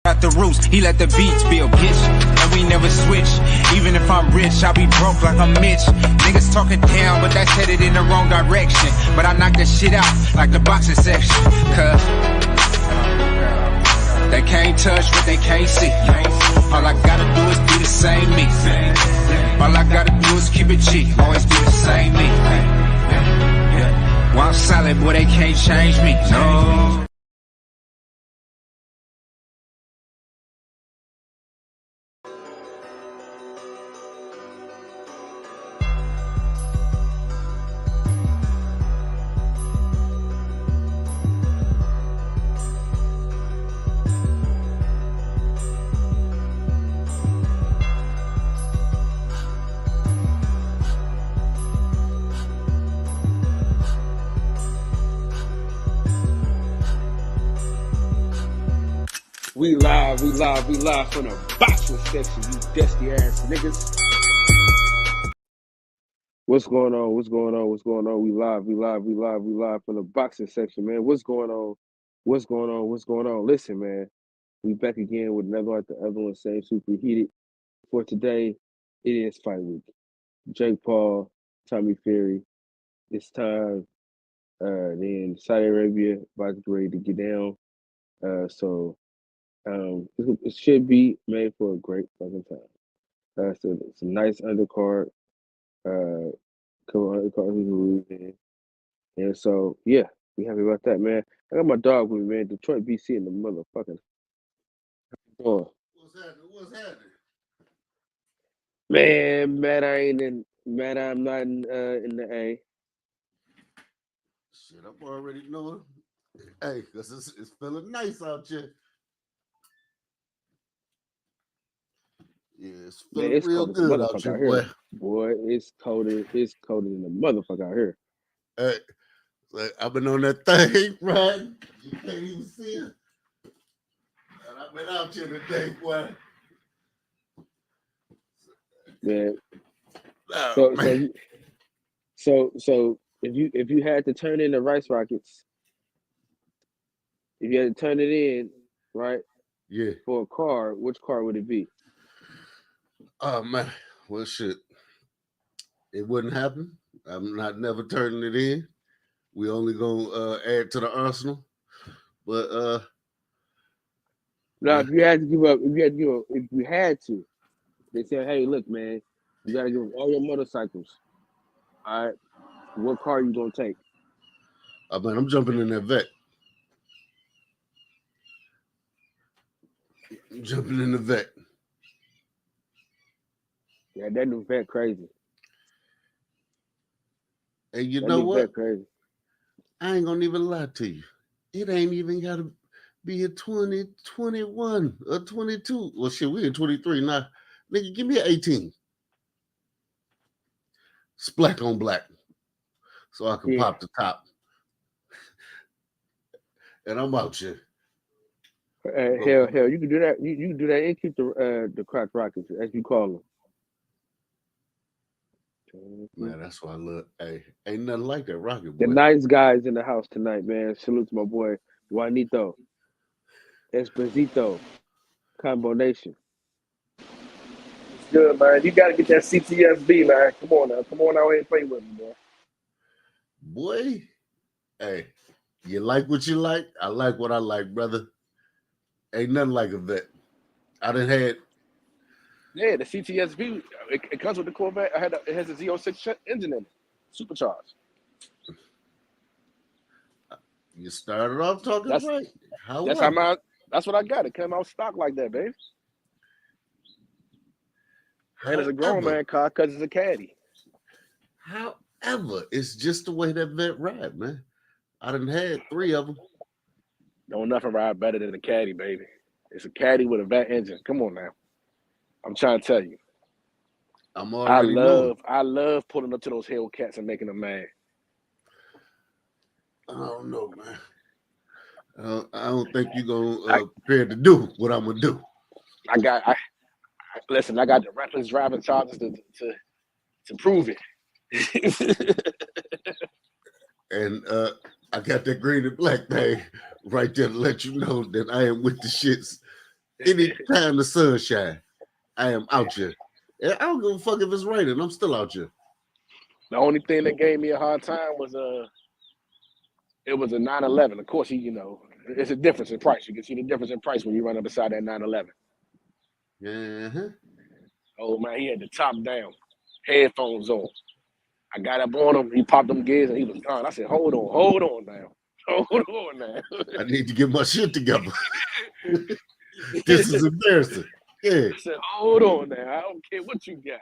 Out the roots, he let the beats build, bitch, and we never switch. Even if I'm rich, I'll be broke like I'm Mitch. Niggas talking down, but that's headed in the wrong direction. But I knock that shit out like the boxing section. Cause they can't touch what they can't see. All I gotta do is be the same me. All I gotta do is keep it G. Always be the same me. While I'm solid, boy, they can't change me. No. We live from the boxing section, you dusty ass niggas. What's going on? We live from the boxing section, man. What's going on? Listen, man, we back again with another like the other one, same super heated. For today, it is fight week. Jake Paul, Tommy Fury. It's time. Then Saudi Arabia about to be ready to get down. So it should be made for a great fucking time. So it's a nice undercard. Couple undercards we can lose in. And so yeah, we happy about that, man. I got my dog with me, man. Detroit BC in the motherfucking door. What's happening? Man, I'm not in the A. Shit, I'm already knowing. Hey, cause it's feeling nice out here. Yeah, it's feeling real good out here, boy. Boy, it's colder than the motherfucker out here. Hey, like I've been on that thing, right? You can't even see it. And I've been out here today, boy. Man. Oh, man. So if you had to turn in the Rice Rockets, if you had to turn it in, right? Yeah. For a car, which car would it be? Oh man, well shit. It wouldn't happen. I'm not never turning it in. We only gonna add to the arsenal. But now if you had to, they said, hey, look, man, you gotta give up all your motorcycles. All right. What car are you gonna take? I mean, I'm jumping in that vet. I'm jumping in the vet. Yeah, that new vet crazy. And you know what? Crazy. I ain't gonna even lie to you. It ain't even gotta be a 20, 21, or 22. Well, shit, we in 23 now. Nigga, give me an 18. It's black on black. So I can pop the top. And I'm out here. Hell, you can do that. You can do that and keep the crack rockets, as you call them. Man, that's why I love. Hey, ain't nothing like that rocket boy. The nice guys in the house tonight, man. Salute to my boy Juanito, Esposito, Combo Nation. It's good, man. You got to get that CTSB, man. Come on now. Come on out here and play with me, boy. Boy, hey, you like what you like? I like what I like, brother. Ain't nothing like a vet. I done had. Yeah, the CTSV, it comes with the Corvette. It has a Z06 engine in it, supercharged. You started off talking right. That's what I got. It came out stock like that, baby. And it's a grown man car because it's a caddy. However, it's just the way that vet ride, man. I done had 3 of them. Don't nothing ride better than a caddy, baby. It's a caddy with a vet engine. Come on now. I'm trying to tell you. I love pulling up to those Hellcats and making them mad. I don't know, man. I don't think you're gonna prepared to do what I'm gonna do. I got the reckless driving charges to prove it. And I got that green and black thing right there to let you know that I am with the shits. Anytime the sun shine, I am out here. And I don't give a fuck if it's raining. I'm still out here. The only thing that gave me a hard time was it was a 911. Of course, it's a difference in price. You can see the difference in price when you run up beside that 911. Uh-huh. Oh man, he had the top down, headphones on. I got up on him. He popped them gears and he was gone. I said, "Hold on now, hold on now." I need to get my shit together. This is embarrassing. Yeah. I said, "Hold on now. I don't care what you got.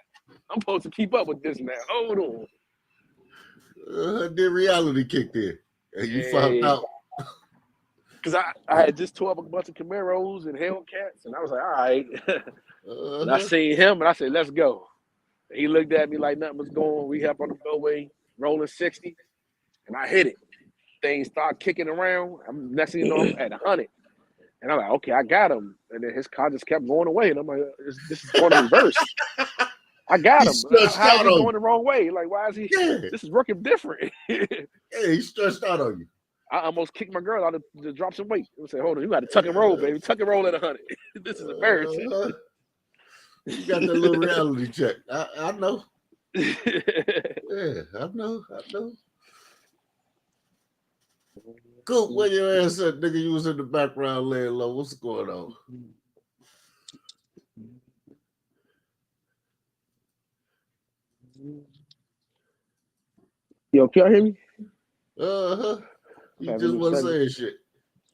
I'm supposed to keep up with this now. Hold on." Then reality kicked in, and you found out. Because I had just tore up a bunch of Camaros and Hellcats, and I was like, all right. And I seen him, and I said, let's go. And he looked at me like nothing was going. We hop on the beltway, rolling 60, and I hit it. Things start kicking around. Next thing you know, I'm at 100. And I'm like, okay, I got him. And then his car just kept going away. And I'm like, this is going in reverse. I got him. How is he going the wrong way? Like, why is he? Yeah. This is working different. Yeah, he stretched out on you. I almost kicked my girl out to drop some weight. I said, hold on, you got to tuck and roll, baby. Tuck and roll at 100. This is embarrassing. You got that little reality check. I know. Yeah, I know. Coop, where your ass at, nigga? You was in the background laying low. What's going on? Yo, can y'all hear me? You just wasn't saying shit.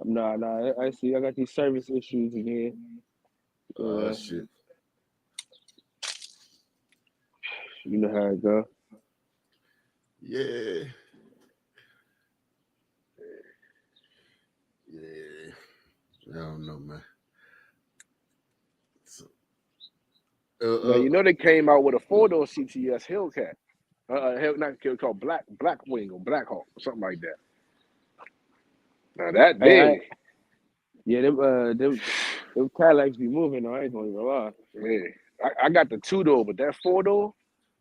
Nah. I see. I got these service issues again. Shit. You know how it go. Yeah. I don't know, man. So, they came out with a 4-door CTS Hellcat. Not called Blackwing or Blackhawk or something like that. Now that big. Them Cadillacs be moving. I ain't gonna even lie. Yeah, I got the 2-door, but that 4-door,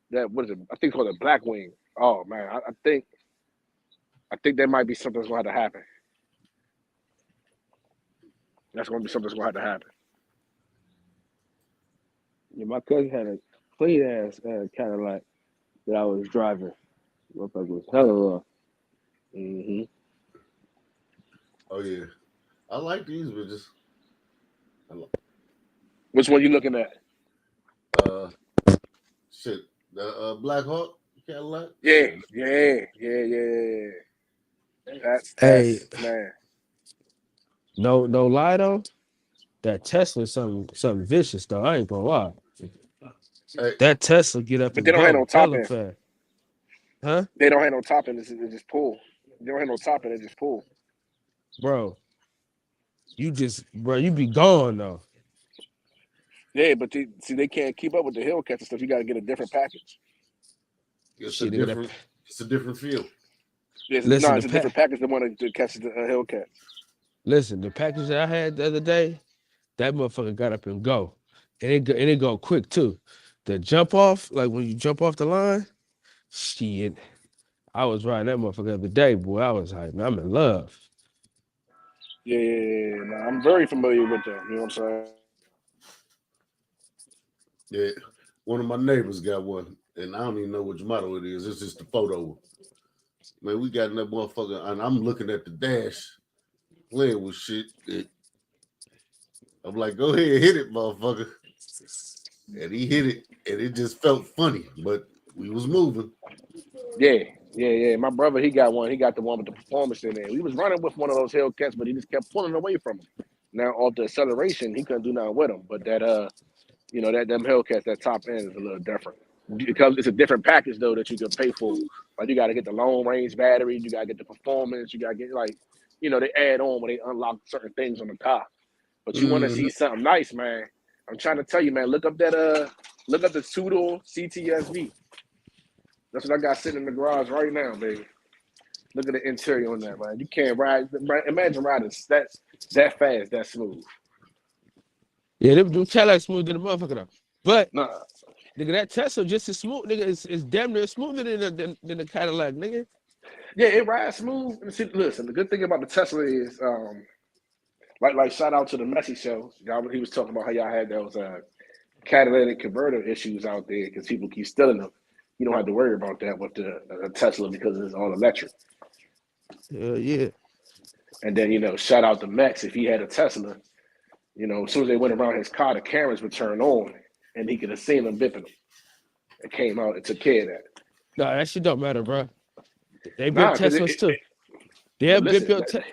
what is it? I think it's called a Blackwing. Oh man, I think that might be something that's gonna have to happen. That's gonna be something that's gonna have to happen. Yeah, my cousin had a clean ass Cadillac that I was driving. Motherfucker was hella rough. Mm-hmm. Oh yeah, I like these bitches. Which one you looking at? Shit, the Black Hawk Cadillac. Yeah. That's man. No lie though. That Tesla something vicious though. I ain't gonna lie. Hey. That Tesla get up But and they don't have no top end. Fast. Huh? They don't have no top end. They just pull. They don't have no top end. They just pull. Bro, you be gone though. Yeah, but they can't keep up with the Hellcats and stuff. You got to get a different package. It's a different feel. It's a different package than one that catches the Hellcats. Listen, the package that I had the other day, that motherfucker got up and go. And it go quick too. The jump off, like when you jump off the line, shit. I was riding that motherfucker the other day, boy. I was like, man, I'm in love. Yeah. Nah, I'm very familiar with them. You know what I'm saying? Yeah. One of my neighbors got one, and I don't even know which model it is. It's just the photo. Man, we got in that motherfucker, and I'm looking at the dash, playing with shit. I'm like, go ahead, hit it, motherfucker. And he hit it, and it just felt funny, but we was moving. Yeah. My brother, he got one. He got the one with the performance in there. We was running with one of those Hellcats, but he just kept pulling away from him. Now, off the acceleration, he couldn't do nothing with him. But that, them Hellcats, that top end is a little different. Because it's a different package, though, that you can pay for. Like, you got to get the long range battery. You got to get the performance. You got to get, they add on when they unlock certain things on the car. But you want to see something nice, man. I'm trying to tell you, man, look up the 2-door CTSV. That's what I got sitting in the garage right now, baby. Look at the interior on that, man. You can't ride. Imagine riding that fast, that smooth. Yeah, them Cadillacs smooth than the motherfucker though. But nah, nigga, that Tesla just as smooth, nigga. It's damn near smoother than the Cadillac, nigga. Yeah, it rides smooth. See, listen, the good thing about the Tesla is, Like shout out to the Messi show. He was talking about how y'all had those catalytic converter issues out there because people keep stealing them. You don't have to worry about that with the Tesla because it's all electric. Yeah. And then, shout out to Max. If he had a Tesla, as soon as they went around his car, the cameras would turn on and he could have seen them bipping them. It came out and took care of that. Nah, that shit don't matter, bro. They bip 'cause Teslas too. They'll bip your Tesla.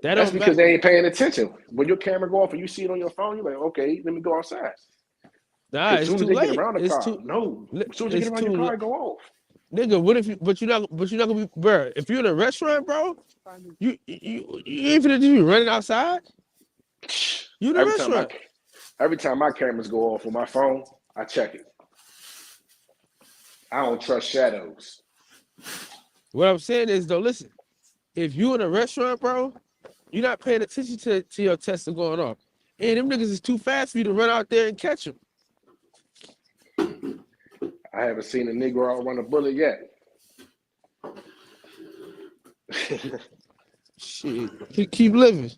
That's because they ain't paying attention. When your camera go off and you see it on your phone, you're like, okay, let me go outside. Nah, it's too late. As soon as you get around your car, it go off. Nigga, what if you? But you're not gonna be, bro. If you're in a restaurant, bro, you ain't finna just be running outside. You in a restaurant. Every time my cameras go off on my phone, I check it. I don't trust shadows. What I'm saying is, though, listen. If you in a restaurant, bro, you're not paying attention to your Tesla going off, and them niggas is too fast for you to run out there and catch them. I haven't seen a Negro outrun a bullet yet. Shit, keep living.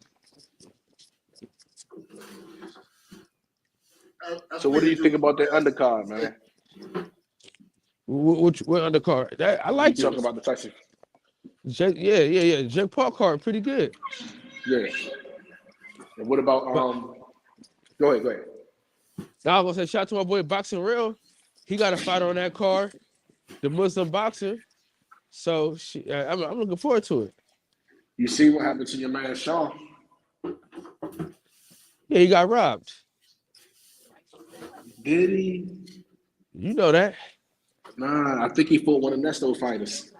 So what do you think about that undercard, man? What undercard? I like you talking about the Tyson. Yeah. Jake Paul card, pretty good. Yeah. And what about Go ahead. Now I was gonna say shout out to my boy Boxing Real. He got a fight on that card, the Muslim boxer. So I'm looking forward to it. You see what happened to your man Shaw? Yeah, he got robbed. Did he? You know that. Nah, I think he fought one of Nesto fighters.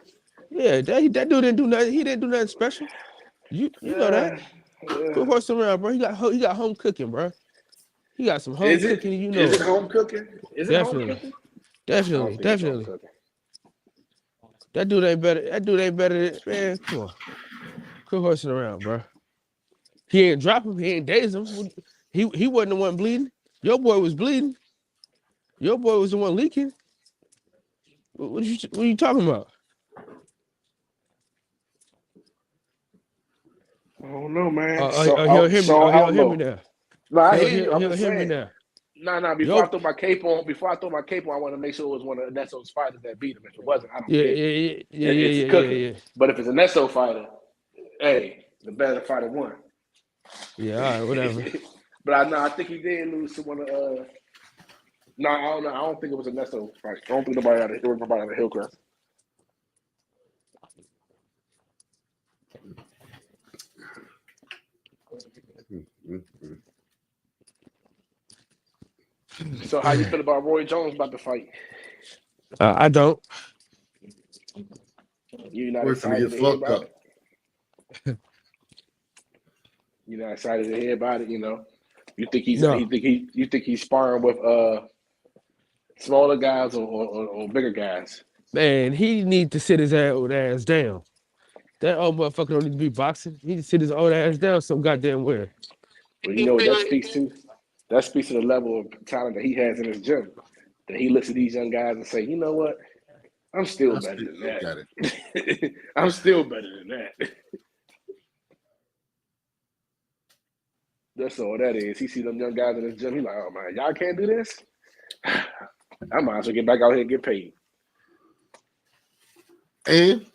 Yeah, that dude didn't do nothing. He didn't do nothing special. You know that. Quit horsing around, bro. He got home cooking, bro. He got some home cooking. Is it home cooking? Definitely. Definitely. That dude ain't better. Man, come on. Quit horsing around, bro. He ain't drop him. He ain't daze him. He wasn't the one bleeding. Your boy was bleeding. Your boy was the one leaking. What are you talking about? I don't know, man. He'll hear me now. No, I hear you. He'll hear me now. Nah. Before I throw my cape on, I want to make sure it was one of Nesto's fighters that beat him. If it wasn't, I don't care. Yeah. But if it's a Nesto fighter, hey, the better fighter won. Yeah, all right, whatever. But I think he did lose to one of. No, I don't know. I don't think it was a Nesto fight. I don't think nobody out of Hillcrest. So how you feel about Roy Jones about to fight? I don't. You're not excited to hear about it? You're not excited to hear about it, You think you think he's sparring with smaller guys or bigger guys? Man, he need to sit his old ass down. That old motherfucker don't need to be boxing. He need to sit his old ass down some goddamn where. Well, you know what that speaks to? That speaks to the level of talent that he has in his gym. That he looks at these young guys and say, you know what? I'm still better than that. I'm still better than that. That's all that is. He see them young guys in his gym. He's like, oh man, y'all can't do this? I might as well get back out here and get paid. And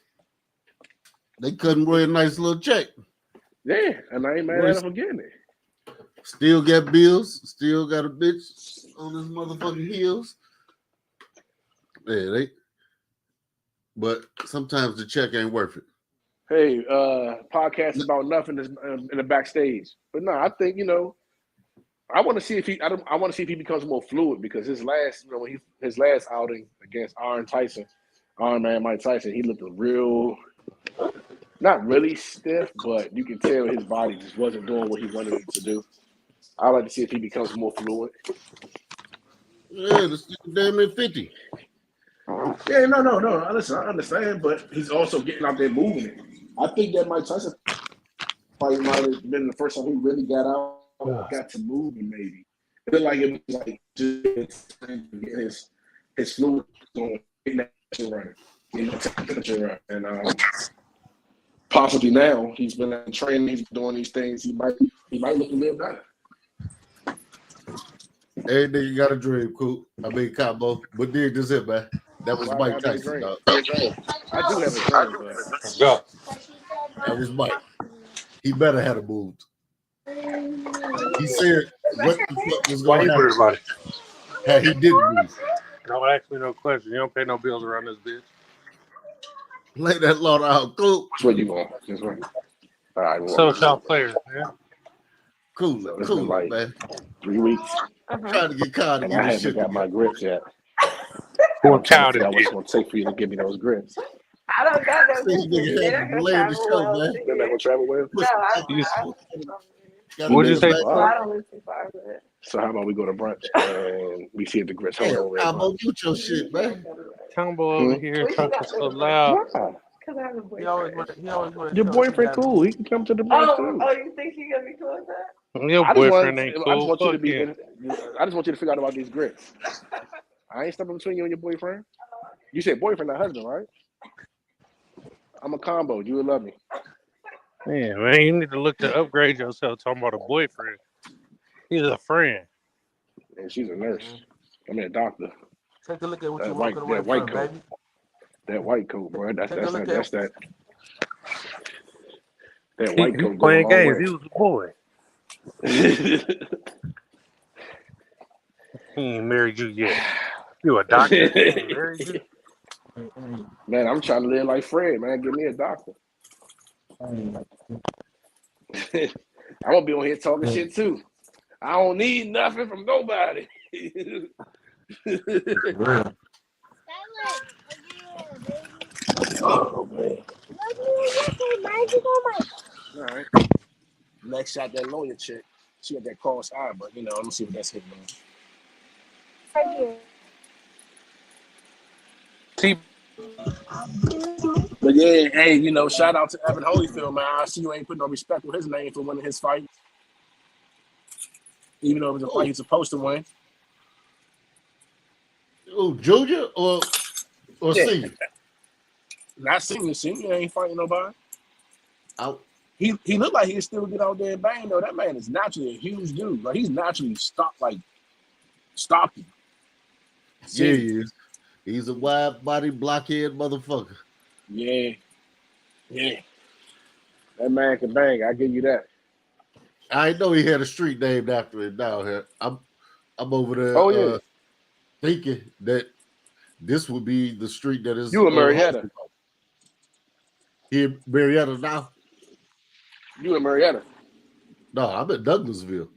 they cut Roy a nice little check. Yeah, and I ain't mad at him for getting it. Still got bills. Still got a bitch on his motherfucking heels. Yeah, but sometimes the check ain't worth it. Hey, podcast about nothing in the backstage. But no, I think I want to see if he becomes more fluid because his last outing against Iron Man Mike Tyson, he looked not really stiff, but you can tell his body just wasn't doing what he wanted it to do. I'd like to see if he becomes more fluid. Yeah, that's damn near 50. Yeah, no. Listen, I understand, but he's also getting out there moving it. I think that Mike Tyson fight might have been the first time he really got to moving. Maybe it looked like it was like just getting his fluid going, getting that temperature running, and Possibly now he's been in training, he's doing these things. He might look to live better. Everything you got a dream, cool. I mean, combo. But dig this here, man. That was Why Mike gotta be a Tyson, dream? dog. I do have a dream, but Go. That was Mike. He better have a move. He said what the fuck was Why going you to put it happen about it? had he didn't move. Don't ask me no question. You don't pay no bills around this bitch. Lay that lot out, cool. which way you going? This way. All right, well, So y'all players, man. Cool, So it's cool, been like man. 3 weeks, Trying to get caught and in I this haven't shit got my together. grips yet. Who I'm trying to counted figure out what it's it? gonna take for you to give me those grips. I don't got no See, business. nigga They're had not to gonna delay the travel show, well. man. They're not gonna travel with. No, Gotta What'd you get say? back. I don't live too far from it. So how about we go to brunch and we see if the grips hold Damn, over at combo, brunch? mute your shit, man. Combo over here talking so loud. Why? Because I have a He always boyfriend. want Your boyfriend cool. He can come to the brunch too. Oh, you think he gonna be cool with that? Your I just boyfriend ain't I just cool. want you to Fuck be. him. I just want you to figure out about these grips. I ain't stepping between you and your boyfriend. You said boyfriend, not husband, right? I'm a combo. You would love me. Yeah, man, you need to look to upgrade yourself. Talking about a boyfriend. He's a friend. And she's a nurse. I mean a doctor. Take a look at what That you're white, walking away that white from, coat. baby. That white coat, bro. That He white coat going a playing long games. way. He was a boy. He ain't married you yet. You a doctor? He ain't married you. Man, I'm trying to live like Fred, man. Give me a doctor. I'm gonna be on here talking shit too. I don't need nothing from nobody. Oh man. All right. Next shot, that lawyer chick. She got that cross eye, but let me see what that's hitting on. See, But yeah, hey, shout out to Evan Holyfield, man. I see you ain't putting no respect on his name for winning his fight. Even though it was a fight he's supposed to win. Oh, junior or Yeah. senior? Not senior. Senior ain't fighting nobody. Out. He looked like he could still get out there and bang, though. That man is naturally a huge dude. Like, he's naturally stocky. Yeah, he is. He's a wide body blockhead motherfucker. Yeah. That man can bang. I give you that. I know he had a street named after him down here. I'm over there thinking that this would be the street that is You in Marietta. He in Marietta now? You in Marietta. No, I'm in Douglasville.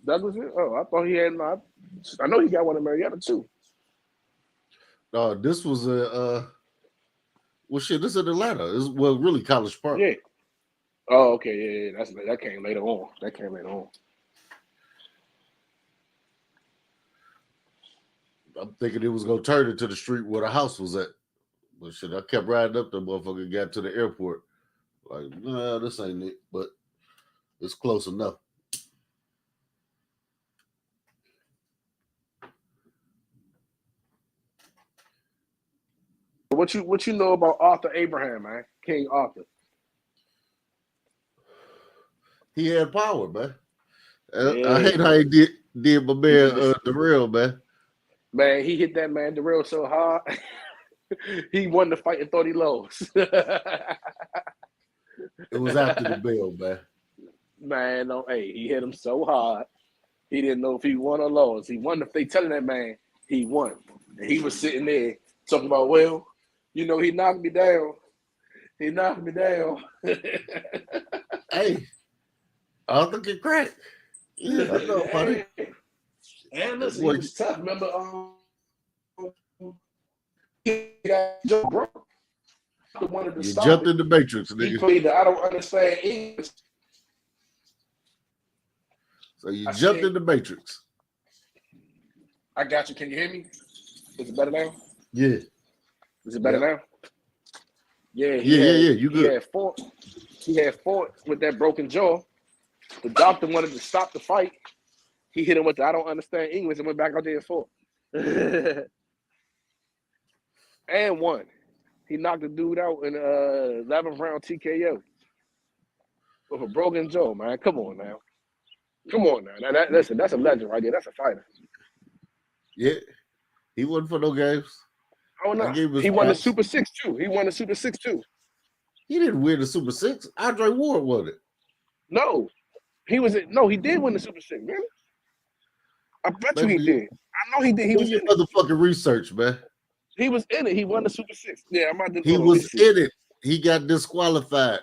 Douglasville? Oh, I thought he had I know he got one in Marietta too. No, this was this is in Atlanta. This really College Park. Yeah. Oh, okay, yeah. That came later on. I'm thinking it was gonna turn into the street where the house was at. But shit, I kept riding up the motherfucker and got to the airport. Like, nah, this ain't it, but it's close enough. What you know about Arthur Abraham, man? King Arthur. He had power, man. Yeah. I hate how he did my man Darrell, man. Man, he hit that man Darrell so hard. He won the fight and thought he lost. It was after the bell, man. Man, no, he hit him so hard. He didn't know if he won or lost. He won if they telling that man he won. And he was sitting there talking about, well, he knocked me down. He knocked me down. Hey, Arthur can crack. Yeah, I know, buddy. And listen, he was tough. Remember, he got Joe Brown. You jumped in the Matrix, nigga. He played the I don't understand English. So you jumped in the Matrix. I got you. Can you hear me? Is it better now? Yeah. Is it better now? Yeah. Yeah. You good? He had fought with that broken jaw. The doctor wanted to stop the fight. He hit him with the I don't understand English and went back out there and fought. And won. He knocked the dude out in 11th round TKO. with a broken jaw, man. Come on now. Come on now. Listen, that's a legend right there. That's a fighter. Yeah, he wasn't for no games. Oh no. I gave him He won the props. Super 6 too. He won the Super 6 too. He didn't win the Super 6. Andre Ward won it. No. He did win the Super 6, man. I bet you he did. I know he did. He was your in it. motherfucking research, man. He was in it. He won the Super 6. Yeah, I'm about to. He was in it. He got disqualified.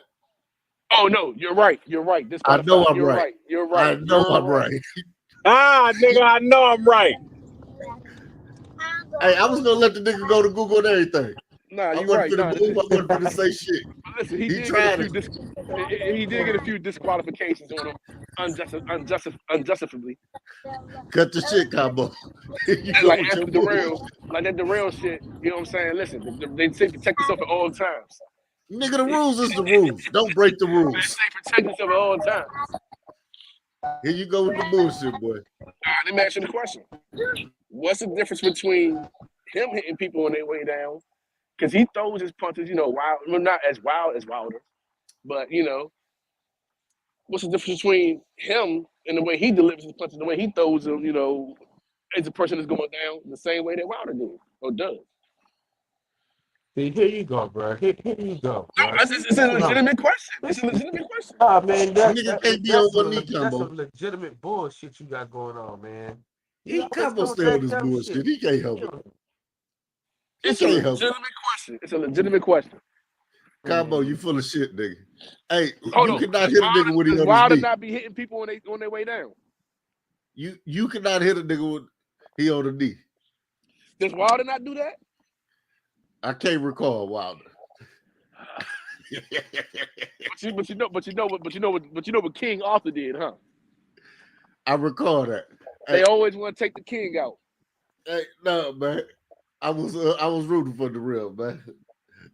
Oh no, you're right. You're right. I know I'm you're right. You're right. I know I'm right. Nigga, I know I'm right. Hey, I was gonna let the nigga go to Google and everything. Nah, I you're wasn't right. gonna move. I wasn't gonna say shit. Listen, He did tried get he did get a few disqualifications on him unjustifiably. Cut the shit, Combo. Like after the real, like that the real shit. You know what I'm saying? Listen, they say protect yourself at all times. Nigga, the rules is the rules. Don't break the They rules. say protect yourself at all times. Here you go with the bullshit, boy. Let me ask you the question. What's the difference between him hitting people on their way down? Because he throws his punches, wild. Well, not as wild as Wilder, but what's the difference between him and the way he delivers his punches, the way he throws them? As a person that's going down the same way that Wilder did or does. See, here you go, bro. Here you go. No, it's a legitimate question. It's a legitimate question. Nah, man, that's Combo. some legitimate bullshit you got going on, man. Combo stay on this bullshit. He can't help it. It's a legitimate question. It's a legitimate question. Combo, you full of shit, nigga. Hey, Hold you on. cannot hit a nigga when he on Wilder his knee. not be hitting people on their way down. You cannot hit a nigga when he on the knee. Does Wilder not do that? I can't recall Wilder. but you know what King Arthur did, huh? I recall that. They always want to take the king out. Hey, no, man. I was rooting for the real, man.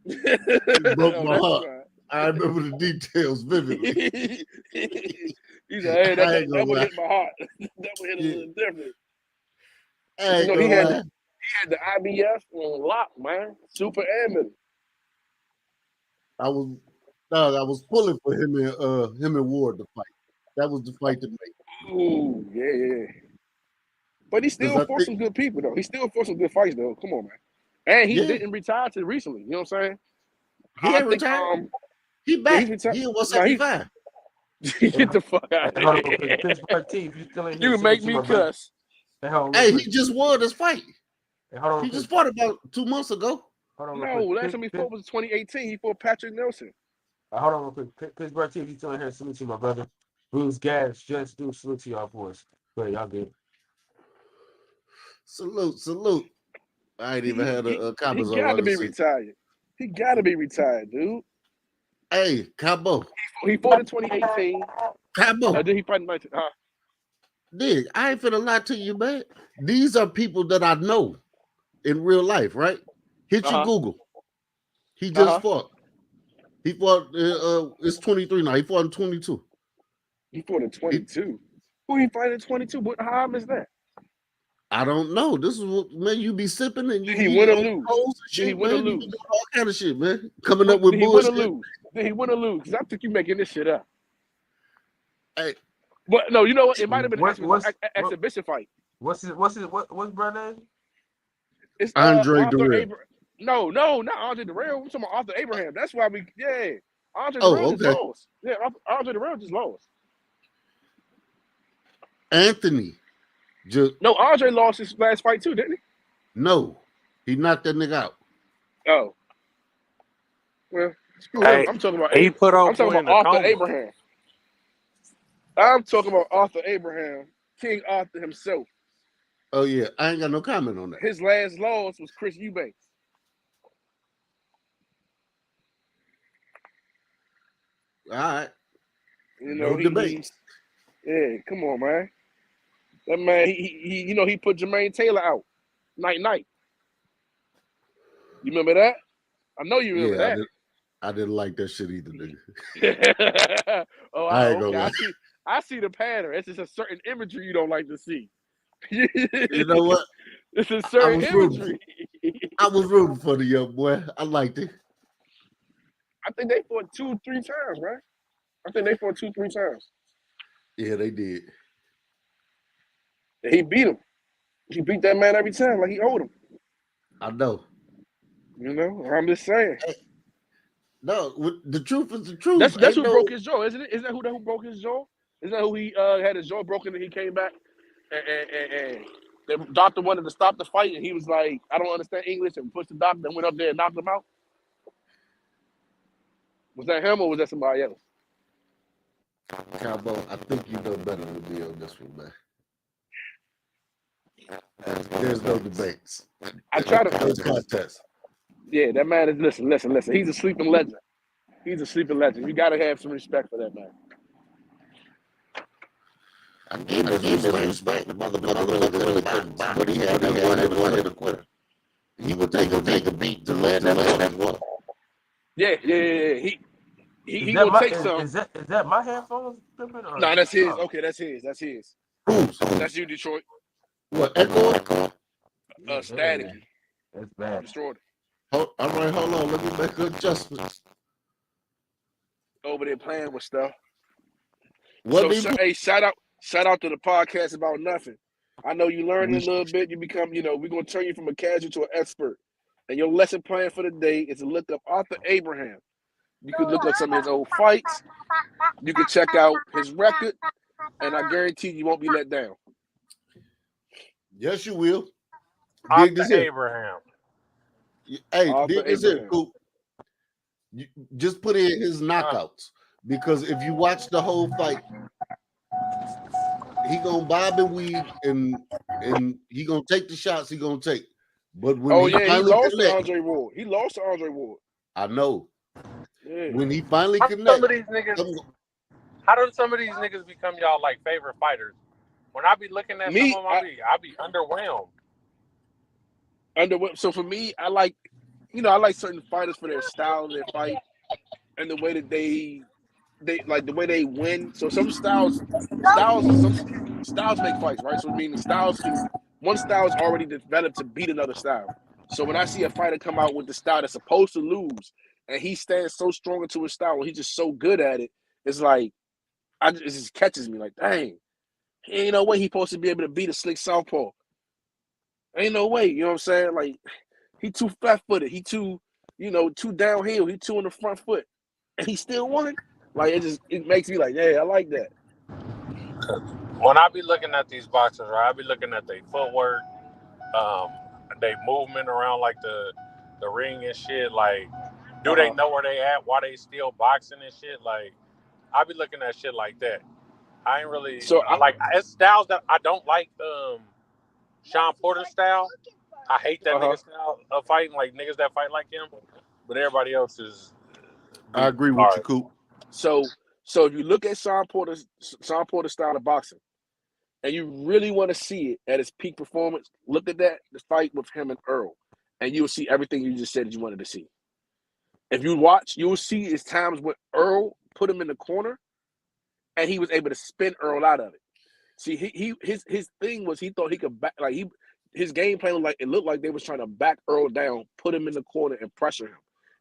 It broke my heart. Right. I remember the details vividly. He said, "Hey, that one hit my heart. That one hit a little different." He had the IBF on lock, man. Super and middle. I was pulling for him and Ward to fight. That was the fight to make. Ooh, yeah. But he still fought some good people, though. He still fought some good fights, though. Come on, man. And he didn't retire till recently. You know what I'm saying? He ain't retired. He back. He in 175. Get the fuck out of here. You make me cuss. Hey, he just won this fight. He just fought about 2 months ago. No, last time he fought was 2018. He fought Patrick Nelson. Hold on real quick. Pittsburgh TV, you still in here. Salute to you, my brother. Bruce Gas, just do salute to y'all boys. Go ahead, y'all good. Salute. I ain't even had a comments on. He got to be retired. He got to be retired, dude. Hey, Cabo. He fought in 2018. Cabo. Then he fought in 19. Dig, I ain't finna lie to you, man. These are people that I know in real life, right? Hit your Google. He just fought. He fought. It's 23 now. He fought in 22. He fought in 22. Who he fight in 22? How I missed that? I don't know. This is what, man, you be sipping and you he win or lose. He win or lose. You all kind of shit, man. Coming up with bullshit. Did he win or lose? Because I think you making this shit up. Hey, but no, you know what? It might have been an exhibition fight. What's brother name? It's Andre Durrell. No, not Andre Durrell. I'm talking about Arthur Abraham. That's why Andre Durrell just lost. Yeah, Andre Durrell just lost. Anthony. No, Andre lost his last fight too, didn't he? No, he knocked that nigga out. Oh, well, hey, I'm talking about. He put on. I'm talking about Arthur Abraham. I'm talking about Arthur Abraham, King Arthur himself. Oh yeah, I ain't got no comment on that. His last loss was Chris Eubanks. All right. No debates. Yeah, come on, man. That man, he put Jermaine Taylor out. Night. You remember that? I know you remember that. I didn't like that shit either, nigga. Oh, I ain't gonna lie. I see the pattern. It's just a certain imagery you don't like to see. You know what? It's a certain imagery. I was rooting for the young boy. I liked it. I think they fought 2-3 times, right? I think they fought 2-3 times. Yeah, they did. And he beat him. He beat that man every time, like he owed him. I know. You know, I'm just saying. No, the truth is the truth. That's who broke his jaw, isn't it? Isn't that who broke his jaw? Isn't that who he had his jaw broken and he came back and the doctor wanted to stop the fight and he was like, I don't understand English and pushed the doctor and went up there and knocked him out? Was that him or was that somebody else? Cowboy, I think you know better than me on this one, man. There's no debates. I try to There's contest. Yeah, that man is listen. He's a sleeping legend. He's a sleeping legend. You gotta have some respect for that man. I gave him respect. The motherfucker really couldn't, but he had one hit a quitter. He would take a beat to land that one. Yeah. He gonna take some. Is that my headphones? No, that's his. Okay, that's his. That's you, Detroit. What, echo? Static. That's bad. Destroyed it. All right, hold on. Let me make an adjustment. Over there playing with stuff. What Hey, shout out to the podcast about nothing. I know you learned a little bit. You become, we're gonna turn you from a casual to an expert. And your lesson plan for the day is to look up Arthur Abraham. You could look up some of his old fights. You can check out his record, and I guarantee you won't be let down. Yes, you will. Dig this Abraham. Hey, dig this in, Coop. Just put in his knockouts. Because if you watch the whole fight, he gonna bob and weave and he gonna take the shots he gonna take. But when he lost to Andre Ward. He lost to Andre Ward. I know. Yeah. When he finally connected, how do some of these niggas become y'all like favorite fighters? When I be looking at some of them, I be underwhelmed. So for me, I like certain fighters for their style of their fight and the way that they like the way they win. So some styles make fights, right? So I mean, one style is already developed to beat another style. So when I see a fighter come out with the style that's supposed to lose, and he stands so strong into his style, and he's just so good at it, it's like it just catches me like, dang, ain't no way he's supposed to be able to beat a slick southpaw. Ain't no way, you know what I'm saying? Like, he too flat-footed, he too downhill, he too on the front foot, and he still won. Like, it makes me like, yeah, I like that. When I be looking at these boxers, right, I be looking at their footwork, their movement around like the ring and shit. Like, do they know where they at? Why they still boxing and shit? Like, I be looking at shit like that. I ain't really it's styles that I don't like. Sean Porter's style. I hate that nigga style of fighting, like niggas that fight like him. But everybody else is. I agree with you, Coop. So if you look at Sean Porter's style of boxing, and you really want to see it at its peak performance, look at the fight with him and Earl, and you will see everything you just said that you wanted to see. If you watch, you will see it's times when Earl put him in the corner, and he was able to spin Earl out of it. See, his thing was he thought he could back, like his game plan was like it looked like they was trying to back Earl down, put him in the corner, and pressure him.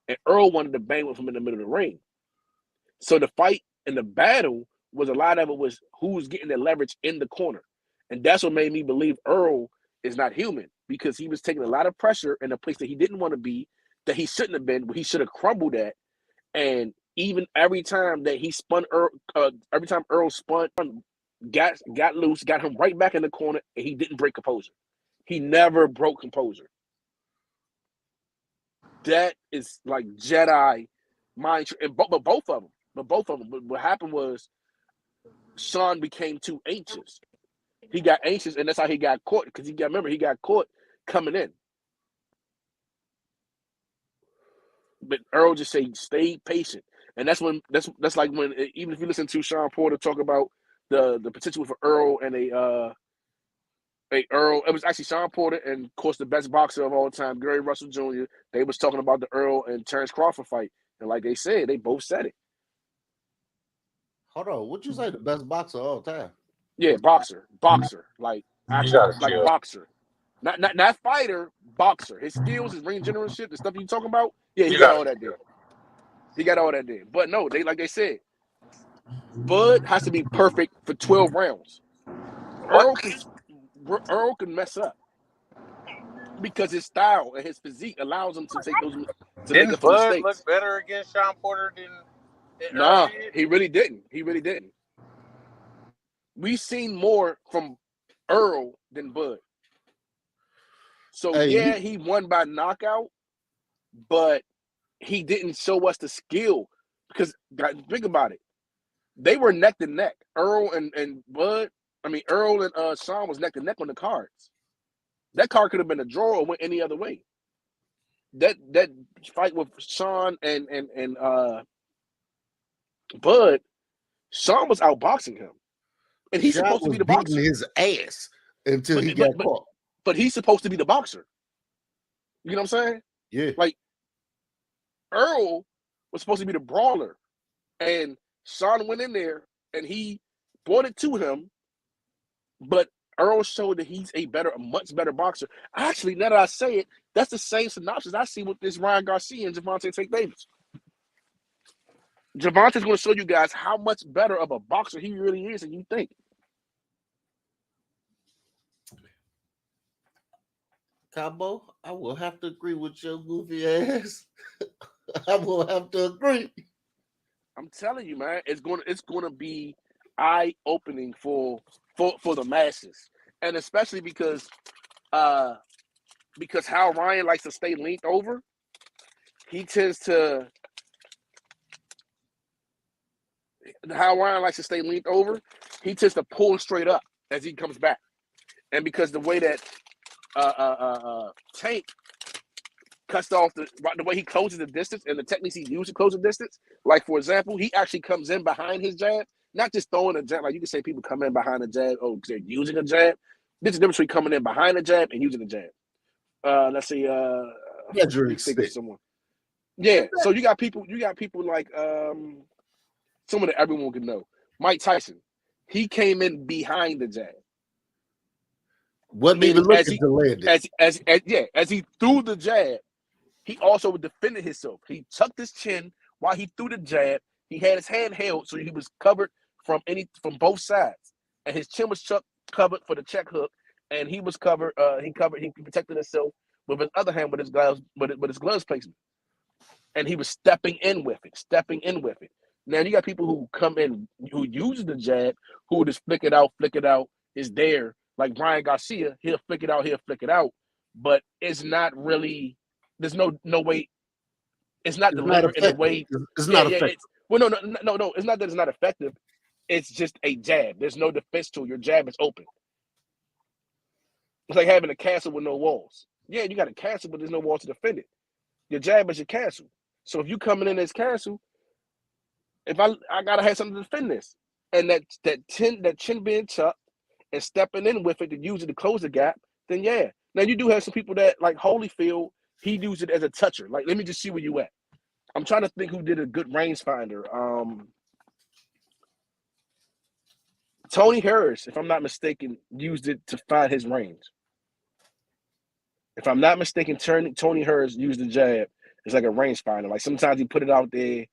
And Earl wanted to bang with him in the middle of the ring. So the fight and the battle was a lot of it was who was getting the leverage in the corner. And that's what made me believe Earl is not human, because he was taking a lot of pressure in a place that he didn't want to be, that he shouldn't have been, where he should have crumbled at. And even every time that he spun every time Earl spun, got loose, got him right back in the corner, and he didn't break composure. He never broke composure. That is like Jedi mind, and both of them. But what happened was Sean became too anxious. He got anxious, and that's how he got caught. Because he got caught coming in. But Earl just said, "Stay patient," and that's like when, even if you listen to Sean Porter talk about the potential for Earl and Earl, it was actually Sean Porter and, of course, the best boxer of all time, Gary Russell Jr. They was talking about the Earl and Terrence Crawford fight, and like they said, they both said it. Hold on, what you say? The best boxer of all time? Yeah, boxer, like actually, like boxer, not fighter, boxer. His skills, his ring generalship, the stuff you talking about. Yeah, he got all that there. But no, like they said, Bud has to be perfect for 12 rounds. Earl can mess up because his style and his physique allows him to take those to make Didn't up for Bud mistakes. look better against Sean Porter than Nah, Earl did? he really didn't. He really didn't. We've seen more from Earl than Bud. So Hey, yeah, he won by knockout, but he didn't show us the skill because think about it. They were neck to neck. Earl and Bud. I mean, Earl and Sean was neck to neck on the cards. That card could have been a draw or went any other way. That fight with Sean and Bud, Sean was outboxing him, and he's Sean supposed to was be the beating boxer. his ass until he But got caught. but he's supposed to be the boxer. You know what I'm saying? Yeah. Like Earl was supposed to be the brawler, and Sean went in there and he brought it to him, but Earl showed that he's a much better boxer. Actually, now that I say it, that's the same synopsis I see with this Ryan Garcia and Gervonta Tank Davis. Gervonta's going to show you guys how much better of a boxer he really is than you think. Cabo, I will have to agree with your goofy ass. I will have to agree. I'm telling you, man, it's going to be eye-opening for the masses, and especially because how Ryan likes to stay leaned over, he tends to pull straight up as he comes back, and because the way that Tank cuts off the way he closes the distance and the techniques he uses to close the distance. Like, for example, he actually comes in behind his jab, not just throwing a jab. Like you can say people come in behind a jab, because they're using a jab. There's a difference between coming in behind a jab and using a jab. Let's see, think of someone. Yeah, so you got people like someone that everyone can know. Mike Tyson. He came in behind the jab. Wasn't even looking to land it. As he threw the jab, he also defended himself. He tucked his chin while he threw the jab. He had his hand held, so he was covered from both sides, and his chin was covered for the check hook, and he was covered. He protected himself with his other hand with his gloves, with his gloves placement, and he was stepping in with it. Now you got people who come in who use the jab, who just flick it out, is there. Like Ryan Garcia, he'll flick it out, but it's not really. There's no way. It's not delivered in a way. It's not effective. No. It's not that it's not effective. It's just a jab. There's no defense to it. Your jab is open. It's like having a castle with no walls. Yeah, you got a castle, but there's no walls to defend it. Your jab is your castle. So if you coming in this castle, if I gotta have something to defend this, and that chin being tucked and stepping in with it to use it to close the gap, then yeah. Now you do have some people that like Holyfield. He used it as a toucher. Like, let me just see where you at. I'm trying to think who did a good rangefinder. Tony Harris, if I'm not mistaken, used it to find his range. If I'm not mistaken, Tony Harris used the jab. It's like a rangefinder. Like sometimes he put it out there,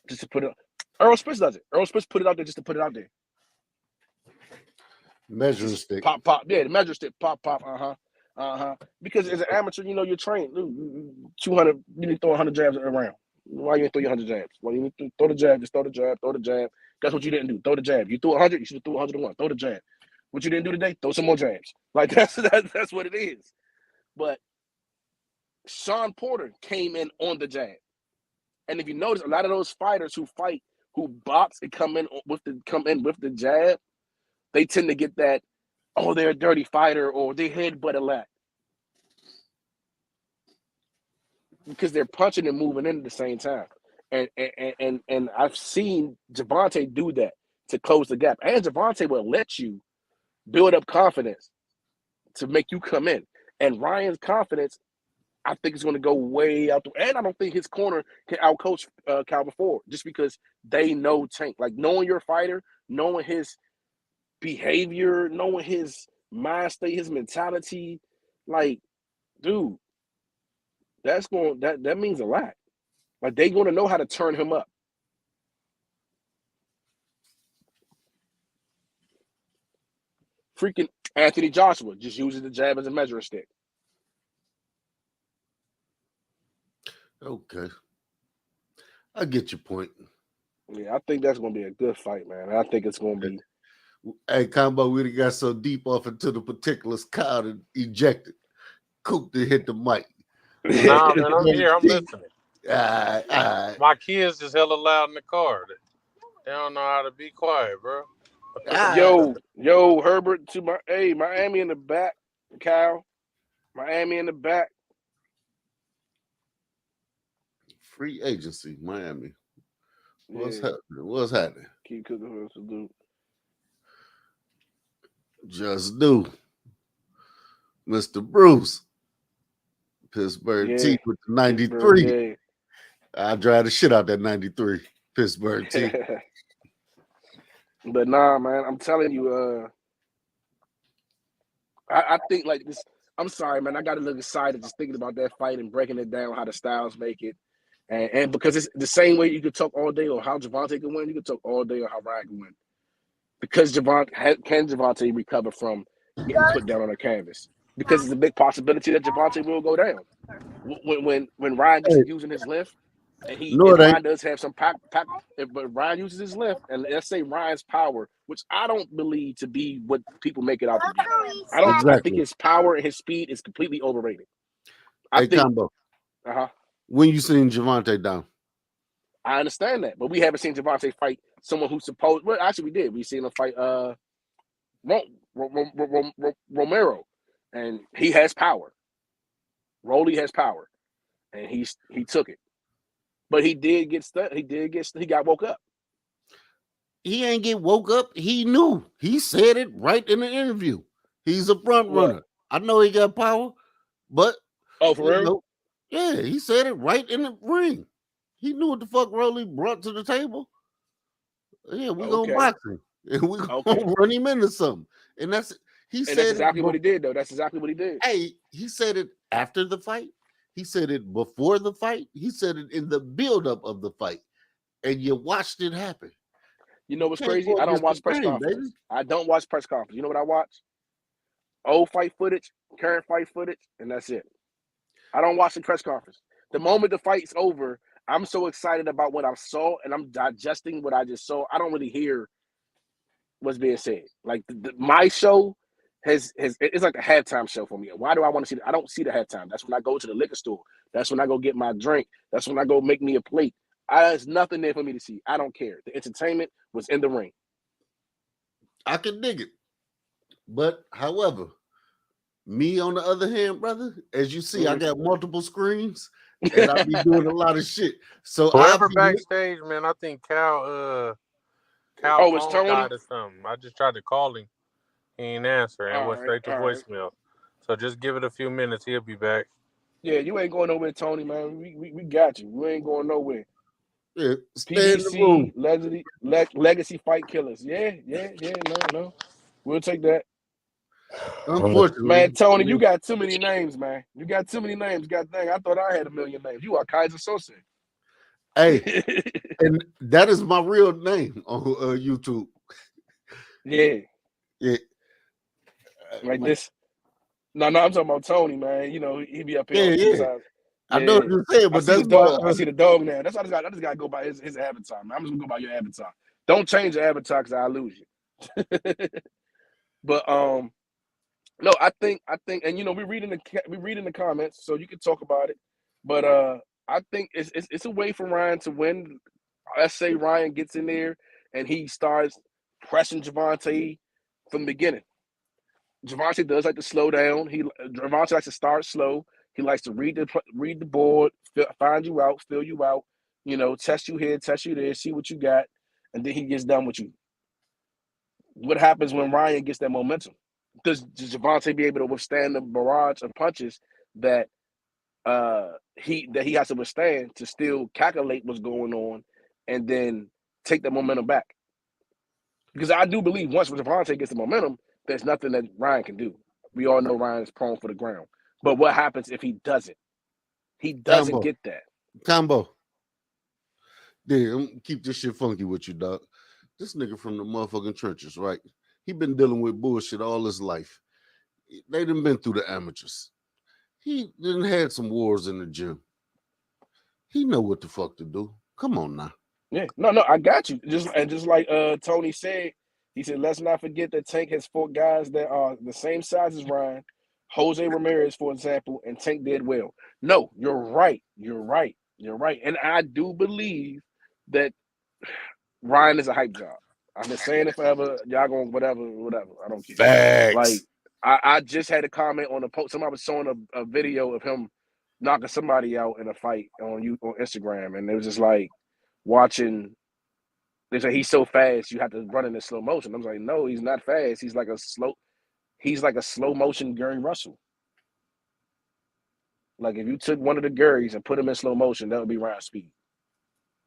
just to put it. Earl Spitz does it. Earl Spitz put it out there just to put it out there. Measuring stick. Pop. Yeah, the measuring stick. Pop. Because as an amateur, you're trained. 200, you need to throw 100 jabs around. Why you didn't throw your 100 jabs? Well, you need to throw the jab. Just throw the jab. That's what you didn't do. Throw the jab. You threw 100. You should have threw 101. Throw the jab. What you didn't do today? Throw some more jabs. Like that's what it is. But Sean Porter came in on the jab, and if you notice, a lot of those fighters who box and come in with the jab, they tend to get that. Oh, they're a dirty fighter, or they headbutt a lot. Because they're punching and moving in at the same time. And I've seen Gervonta do that to close the gap. And Gervonta will let you build up confidence to make you come in. And Ryan's confidence, I think, is going to go way out there. And I don't think his corner can outcoach Calvin Ford just because they know Tank. Like, knowing your fighter, knowing his behavior, knowing his mind state, his mentality, like, dude, that means a lot. Like, they're going to know how to turn him up. Freaking Anthony Joshua just uses the jab as a measuring stick. Okay. I get your point. Yeah, I think that's going to be a good fight, man. I think it's going to be. Hey, Combo, we done got so deep off into the particulars, Kyle and ejected. Coop to hit the mic. Nah, man, I'm here. I'm listening. All right. My kids is hella loud in the car. They don't know how to be quiet, bro. Yo, Herbert to Miami in the back, Kyle. Miami in the back. Free agency, Miami. What's Yeah. happening? What's happening? Keep cooking for us to do. Just do. Mr. Bruce. Pittsburgh team with the 93. Yeah. I drive the shit out that 93 Pittsburgh team. But nah, man, I'm telling you, I think like this. I'm sorry, man. I got to look excited just thinking about that fight and breaking it down, how the styles make it. And because it's the same way you could talk all day on how Gervonta can win, you could talk all day on how Ryan can win. Because Gervonta recover from getting put down on the canvas? Because it's a big possibility that Gervonta will go down. When Ryan is using his length, and Ryan does have some pack, but Ryan uses his length, and let's say Ryan's power, which I don't believe to be what people make it out to be. I think his power and his speed is completely overrated. Combo. When you seen Gervonta down? I understand that, but we haven't seen Gervonta fight someone who's supposed. Well, actually, we did. We seen him fight Romero, and he has power. Rolly has power, and he took it. But he did get stuck. He got woke up. He ain't get woke up. He knew. He said it right in the interview. He's a front runner. I know he got power, but for real? Yeah, he said it right in the ring. He knew what the fuck Rolly brought to the table. Yeah, we gonna box him. And we gonna run him into something. And that's exactly what he did, though. That's exactly what he did. Hey, he said it after the fight. He said it before the fight. He said it in the buildup of the fight. And you watched it happen. You know what's crazy? I don't watch press conferences. I don't watch press conferences. You know what I watch? Old fight footage, current fight footage, and that's it. I don't watch the press conference. The moment the fight's over, I'm so excited about what I saw, and I'm digesting what I just saw. I don't really hear what's being said. Like my show it's like a halftime show for me. Why do I want to see it? I don't see the halftime. That's when I go to the liquor store. That's when I go get my drink. That's when I go make me a plate. There's nothing there for me to see. I don't care. The entertainment was in the ring. I can dig it. But, however, me on the other hand, brother, as you see, I got multiple screens and I be doing a lot of shit. So whoever backstage, man, I think Cal it's Tony died or something. I just tried to call him. He ain't answer and went straight to voicemail. So just give it a few minutes. He'll be back. Yeah, you ain't going nowhere, Tony, man. We got you. You ain't going nowhere. Yeah, stay in the room. Legacy Fight Killers. Yeah, no. We'll take that. Unfortunately, man, Tony, you got too many names, man. You got too many names. God dang, I thought I had a million names. You are Kaiser Sose. Hey, and that is my real name on YouTube. Yeah. Like this. No, I'm talking about Tony, man. You know, he be up here. Yeah. I know what you're saying, but that's why I see the dog now. That's why I just gotta go by his avatar, man. I'm just gonna go by your avatar. Don't change your avatar because I'll lose you. But no, I think, and you know, we read in the comments, so you can talk about it. But I think it's a way for Ryan to win. Let's say Ryan gets in there and he starts pressing Gervonta from the beginning. Gervonta does like to slow down. Gervonta likes to start slow. He likes to read the board, find you out, fill you out, you know, test you here, test you there, see what you got, and then he gets done with you. What happens when Ryan gets that momentum? Does Gervonta be able to withstand the barrage of punches that he has to withstand to still calculate what's going on and then take the momentum back? Because I do believe once Gervonta gets the momentum, there's nothing that Ryan can do. We all know Ryan is prone for the ground. But what happens if he doesn't? He doesn't get that. Combo. Damn, keep this shit funky with you, dog. This nigga from the motherfucking trenches, right? He been dealing with bullshit all his life. They done been through the amateurs. He done had some wars in the gym. He know what the fuck to do. Come on now. Yeah, no, I got you. Just like Tony said, he said, let's not forget that Tank has 4 guys that are the same size as Ryan, Jose Ramirez, for example, and Tank did well. No, you're right. And I do believe that Ryan is a hype job. I've been saying it forever. Y'all going whatever. I don't care. Facts. Like I just had a comment on a post. Somebody was showing a video of him knocking somebody out in a fight on Instagram, and it was just like watching. They say he's so fast you have to run in slow motion. I was like, no, he's not fast. He's like a slow motion Gary Russell. Like if you took one of the Garys and put him in slow motion, that would be Ryan Speed.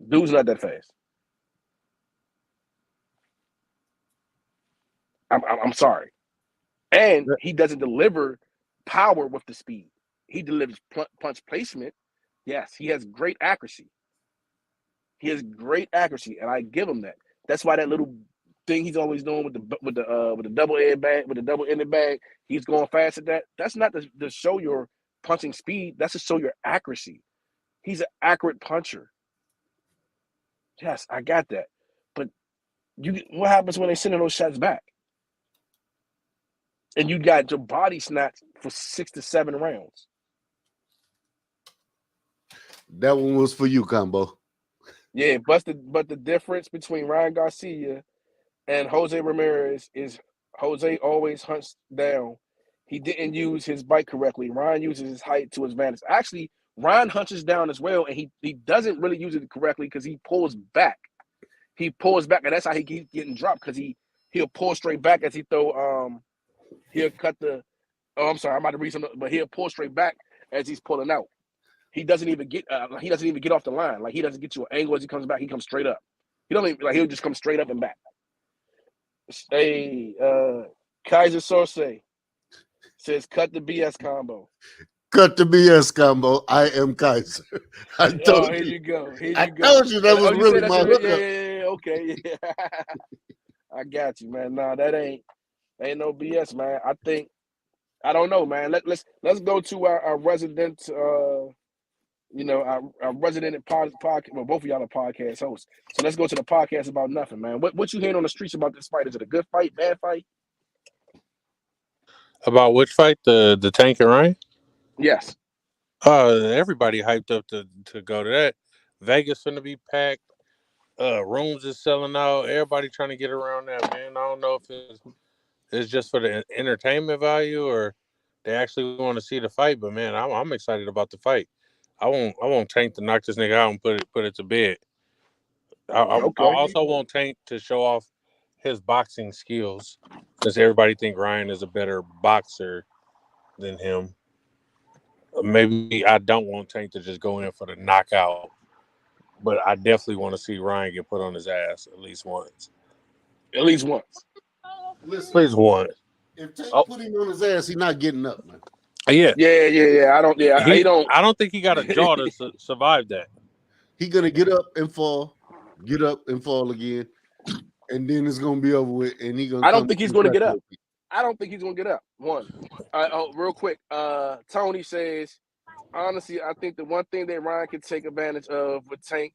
Dude's not that fast. I'm sorry. And he doesn't deliver power with the speed. He delivers punch placement. Yes, he has great accuracy. And I give him that. That's why that little thing he's always doing with the double edge bag, with the double ended bag, he's going fast at that. That's not to show your punching speed. That's to show your accuracy. He's an accurate puncher. Yes, I got that. But what happens when they send those shots back? And you got your body snatched for 6 to 7 rounds. That one was for you, Combo. Yeah, but the difference between Ryan Garcia and Jose Ramirez is Jose always hunts down. He didn't use his bite correctly. Ryan uses his height to his advantage. Actually, Ryan hunches down as well, and he doesn't really use it correctly because he pulls back. And that's how he keeps getting dropped, because he'll pull straight back as he throw he'll cut the I'm sorry, I'm about to read something, but he'll pull straight back as he's pulling out. He doesn't even get off the line. Like he doesn't get you an angle as he comes back. He comes straight up. He'll just come straight up and back. Hey, Kaiser Sorsay says, cut the BS combo. Cut the BS combo. I am Kaiser. I told here you. you go. I told you that was really my hookup. Yeah, okay. Yeah. I got you, man. Nah, that ain't no BS, man. I don't know, man. Let's go to our resident our resident podcast. Well, both of y'all are podcast hosts. So let's go to the podcast about nothing, man. What you hearing on the streets about this fight? Is it a good fight, bad fight? About which fight? The Tank and Ryan? Yes. Everybody hyped up to go to that. Vegas finna be packed. Rooms is selling out. Everybody trying to get around that, man. I don't know if it's just for the entertainment value or they actually want to see the fight. But man, I'm excited about the fight. I want Tank to knock this nigga out and put it to bed. I also want Tank to show off his boxing skills, since everybody think Ryan is a better boxer than him. Maybe I don't want Tank to just go in for the knockout, but I definitely want to see Ryan get put on his ass at least once. At least once. Listen, at least once. If Tank put him on his ass, he's not getting up, man. Yeah. I don't. Yeah, I don't think he got a jaw to survive that. He gonna get up and fall again, and then it's gonna be over with. And I don't think he's gonna get up. I don't think he's gonna get up. One. Real quick. Tony says, honestly, I think the one thing that Ryan can take advantage of with Tank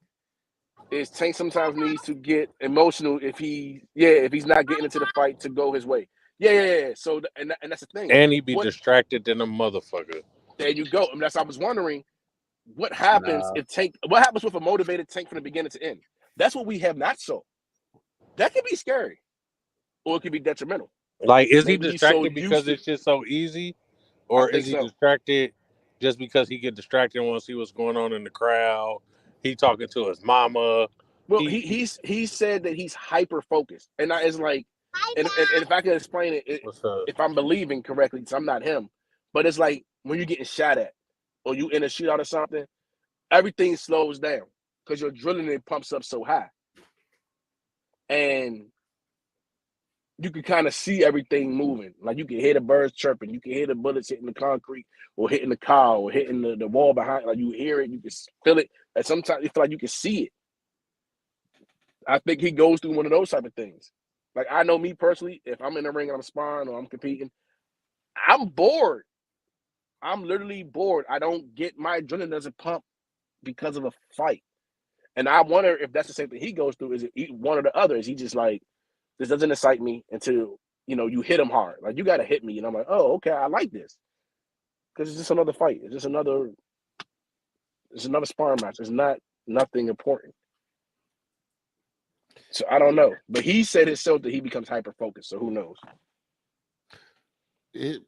is Tank sometimes needs to get emotional if he's not getting into the fight to go his way. Yeah. So and that's the thing. And he be distracted than a motherfucker. There you go. And I was wondering what happens what happens with a motivated Tank from the beginning to end. That's what we have not saw. That could be scary, or it could be detrimental. Like, is he distracted because it's just so easy, or is he distracted just because he get distracted and want to see what's going on in the crowd? He talking to his mama. Well, he said that he's hyper focused, and it's like, and if I can explain it, if I'm believing correctly, because I'm not him, but it's like when you're getting shot at, or you in a shootout or something, everything slows down because your adrenaline pumps up so high, and you can kind of see everything moving. Like you can hear the birds chirping, you can hear the bullets hitting the concrete, or hitting the car, or hitting the wall behind. Like you hear it, you can feel it, and sometimes you feel like you can see it. I think he goes through one of those type of things. Like I know me personally, if I'm in the ring and I'm sparring or I'm competing, I'm bored. I'm literally bored. I don't get my adrenaline doesn't pump because of a fight. And I wonder if that's the same thing he goes through. Is it one or the other? Is he just like, this doesn't excite me until, you hit him hard. Like, you got to hit me. And I'm like, oh, okay, I like this. Because it's just another fight. It's another sparring match. It's nothing important. So I don't know. But he said himself that he becomes hyper-focused. So who knows?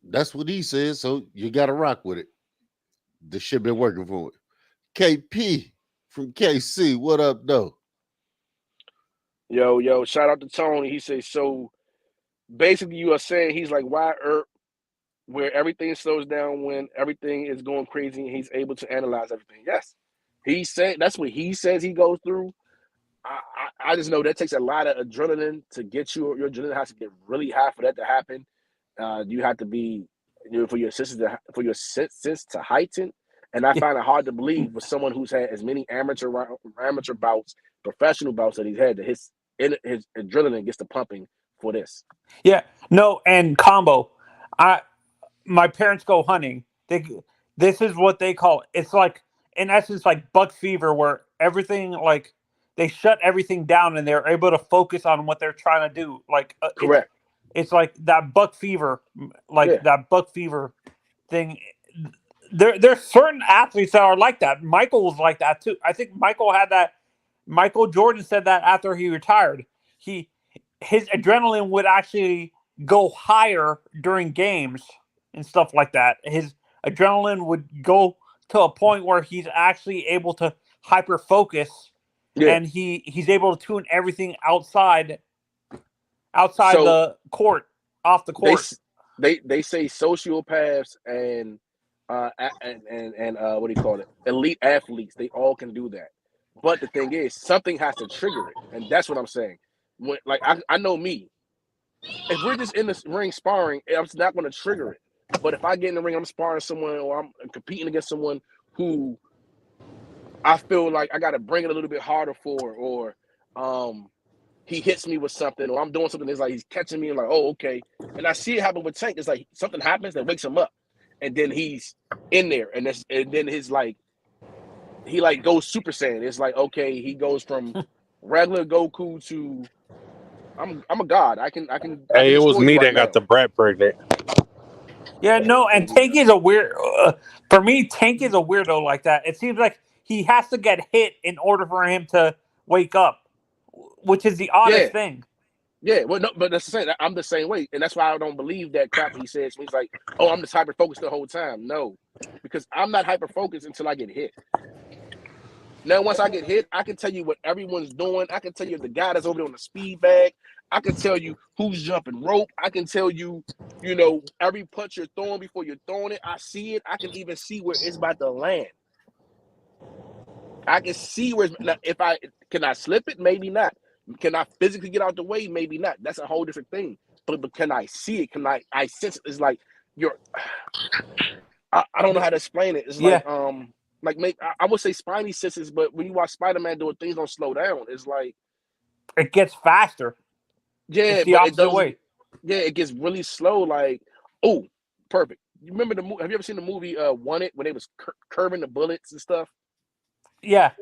That's what he said. So you got to rock with it. The shit been working for it. KP from KC, what up, though? Yo, shout out to Tony. He says, so basically you are saying he's like Wyatt Earp, where everything slows down when everything is going crazy and he's able to analyze everything. Yes. He said that's what he says he goes through. I just know that takes a lot of adrenaline to get you. Your adrenaline has to get really high for that to happen. You have to be, for your senses to heighten. And I find it hard to believe with someone who's had as many amateur bouts, professional bouts that he's had, that his adrenaline gets to pumping for this. Yeah, no, and combo. My parents go hunting. This is what they call it. It's like, in essence, like buck fever, where everything, like, they shut everything down and they're able to focus on what they're trying to do. Like, correct. It's like that buck fever, that buck fever thing. There's certain athletes that are like that. Michael was like that too. I think Michael had that. Michael Jordan said that after he retired, his adrenaline would actually go higher during games and stuff like that. His adrenaline would go to a point where he's actually able to hyper focus, and he's able to tune everything outside the court, off the court. They say sociopaths and what do you call it? Elite athletes, they all can do that. But the thing is, something has to trigger it, and that's what I'm saying. When, like, I know me. If we're just in the ring sparring, I'm not going to trigger it. But if I get in the ring, I'm sparring someone, or I'm competing against someone who I feel like I got to bring it a little bit harder for, or he hits me with something, or I'm doing something that's like he's catching me and like, oh, okay. And I see it happen with Tank. It's like something happens that wakes him up, and then he's in there, and then his like, he like goes Super Saiyan. It's like, okay, he goes from regular Goku to I'm a god. I can. Hey, it was me right that got the brat pregnant. Yeah, no, and Tank is a weird. For me, Tank is a weirdo like that. It seems like he has to get hit in order for him to wake up, which is the oddest thing. Yeah, well, no, but that's the same. I'm the same way, and that's why I don't believe that crap he says. He's like, "Oh, I'm just hyper focused the whole time." No, because I'm not hyper focused until I get hit. Now, once I get hit, I can tell you what everyone's doing. I can tell you the guy that's over there on the speed bag. I can tell you who's jumping rope. I can tell you, every punch you're throwing before you're throwing it. I see it. I can even see where it's about to land. I can see where can I slip it? Maybe not. Can I physically get out the way? Maybe not. That's a whole different thing. But can I see it? Can I sense it? It's like I don't know how to explain it. It's like I would say spidey senses, but when you watch Spider-Man doing things don't slow down. It's like it gets faster. Yeah, it's the opposite way. Yeah, it gets really slow. Like, oh, perfect. You remember the movie? Have you ever seen the movie Wanted, when they was curving the bullets and stuff? Yeah.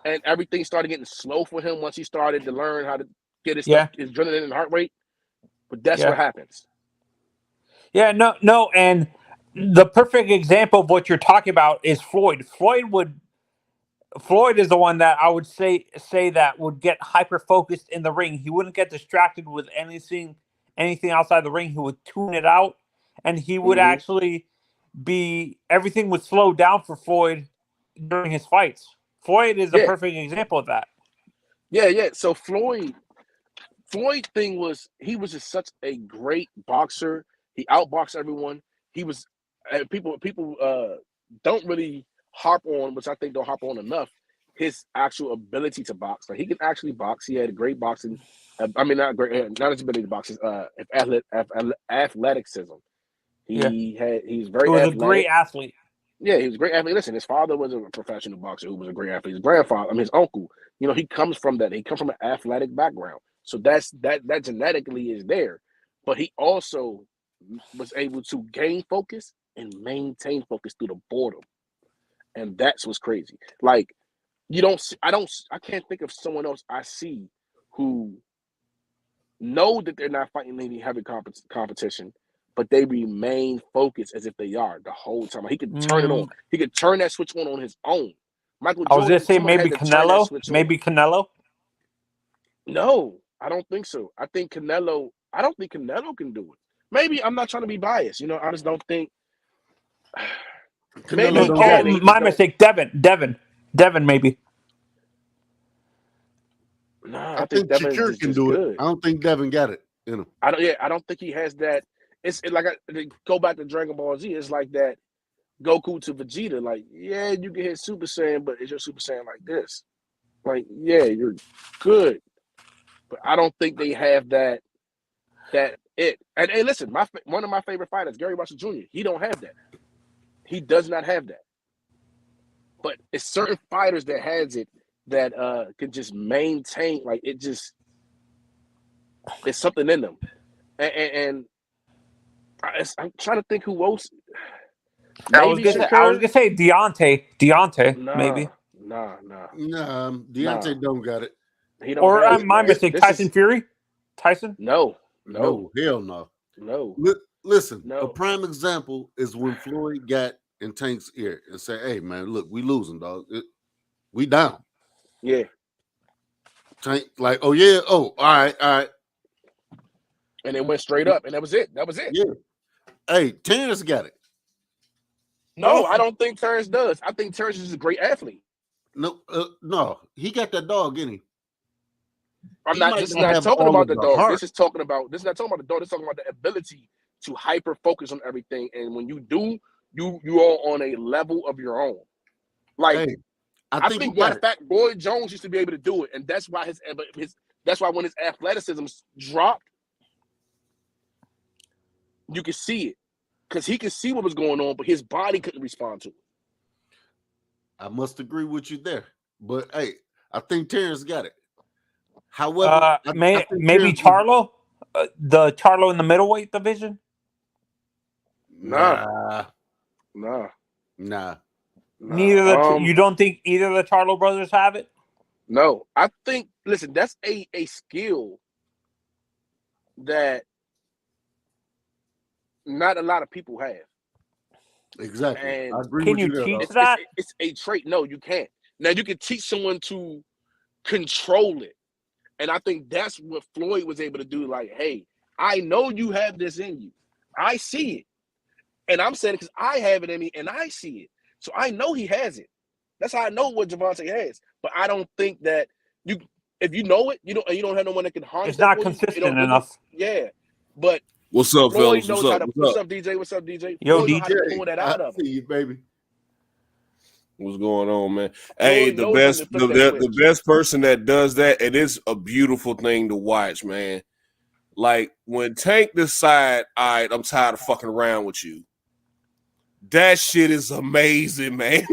And everything started getting slow for him once he started to learn how to get his adrenaline and heart rate. But that's what happens. Yeah, no, and the perfect example of what you're talking about is Floyd. Floyd is the one that I would say that would get hyper focused in the ring. He wouldn't get distracted with anything outside the ring. He would tune it out, and he would actually everything would slow down for Floyd during his fights. Floyd is a perfect example of that. Yeah. So Floyd thing was, he was just such a great boxer. He outboxed everyone. He was people don't really harp on, which I think don't harp on enough, his actual ability to box. Like, he can actually box. He had a great boxing. Not his ability to box. Athleticism. He's very. He was a great athlete. Yeah, he was a great athlete. Listen, his father was a professional boxer who was a great athlete. His grandfather, his uncle, he comes from that. He comes from an athletic background. So that genetically is there. But he also was able to gain focus and maintain focus through the boredom. And that's what's crazy. Like, I can't think of someone else I see who know that they're not fighting any heavy competition, but they remain focused as if they are the whole time. Like, he could turn it on. He could turn that switch on his own. Michael Jordan, I was gonna say someone maybe had to turn that Canelo. switch on. Maybe Canelo. No, I don't think so. I don't think Canelo can do it. Maybe I'm not trying to be biased. You know, I just don't think. Maybe he can. He My don't. mistake. Devin, maybe. Nah, I I think think Devin's Shakur just can as do good. it. I don't think Devin got it in him. I don't think he has that. It's like go back to Dragon Ball Z. It's like that Goku to Vegeta. Like, yeah, you can hit Super Saiyan, but is your Super Saiyan like this? Like, yeah, you're good, but I don't think they have that. And hey, listen, one of my favorite fighters, Gary Russell Jr. He don't have that. He does not have that. But it's certain fighters that has it that can just maintain. Like, it's something in them. And I'm trying to think who else. I was gonna say Deontay, maybe. Nah. Deontay don't got it. He don't have it, my bro. mistake. Tyson Fury. Tyson. No, hell no. No. Listen, No. a prime example is when Floyd got in Tank's ear and said, "Hey man, look, we losing, dog. We down." Yeah. Tank like, "Oh yeah, all right." And it went straight up, and that was it. Yeah. Hey, Terrence got it. No, I don't think Terrence does. I think Terrence is a great athlete. No, he got that dog in him. This is not talking about the dog. This is not talking about the dog. This is talking about the ability to hyper focus on everything. And when you do, you are on a level of your own. Like, hey, I think matter of fact, Roy Jones used to be able to do it, and that's why that's why when his athleticism dropped, you could see it. Because he could see what was going on, but his body couldn't respond to it. I must agree with you there. But hey, I think Terrence got it. However, maybe Charlo? The Charlo in the middleweight division? Nah. Neither you don't think either of the Charlo brothers have it? No. I think, listen, that's a skill that not a lot of people have. Exactly. And I agree can with you you teach that? It's a trait. No, you can't. Now, you can teach someone to control it. And I think that's what Floyd was able to do. Like, hey, I know you have this in you. I see it. And I'm saying it because I have it in me and I see it. So I know he has it. That's how I know what Gervonta has. But I don't think that if you know it, you don't have no one that can harness it's not it. consistent enough. Yeah. But what's up, Floyd fellas? knows how to. What's up, DJ? What's up, DJ? Yo, Floyd DJ. knows how to pull that out of him. See you, baby. What's going on, man? Hey, Floyd the best person that does that, and it's a beautiful thing to watch, man. Like when Tank decide, all right, I'm tired of fucking around with you. That shit is amazing, man.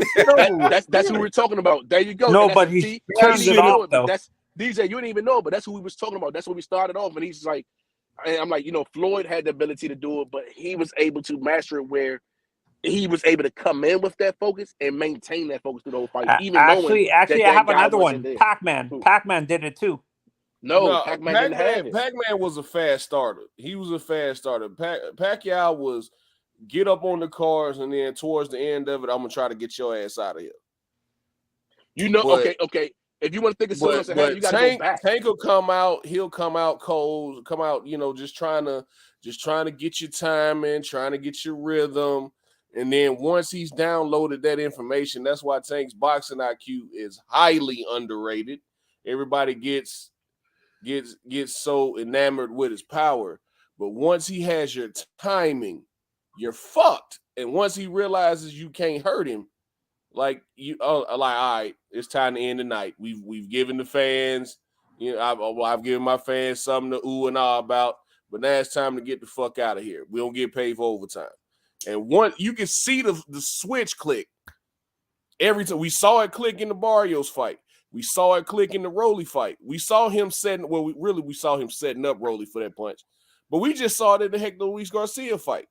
That's who we're talking about. There you go. No, but he turns it off though. That's DJ. You didn't even know, but that's who we was talking about. That's what we started off, and he's like, and I'm like, Floyd had the ability to do it, but he was able to master it where he was able to come in with that focus and maintain that focus through the whole fight. Actually, I have another one. Pac-Man. Pac-Man did it too. No, Pac-Man didn't have it. Pac-Man was a fast starter. He was a fast starter. Pacquiao was get up on the cars, and then towards the end of it, I'm gonna try to get your ass out of here. Okay. If you want to think of someone else ahead, you got to go back. Tank will come out. He'll come out cold. Come out, just trying to get your timing, trying to get your rhythm. And then once he's downloaded that information, that's why Tank's boxing IQ is highly underrated. Everybody gets so enamored with his power, but once he has your timing, you're fucked. And once he realizes you can't hurt him, all right, it's time to end the night. We've given the fans, I've given my fans something to ooh and ah about, but now it's time to get the fuck out of here. We don't get paid for overtime. And you can see the switch click every time. We saw it click in the Barrios fight. We saw it click in the Rolly fight. We saw him setting. Well, we saw him setting up Rolly for that punch, but we just saw it in the Hector Luis Garcia fight.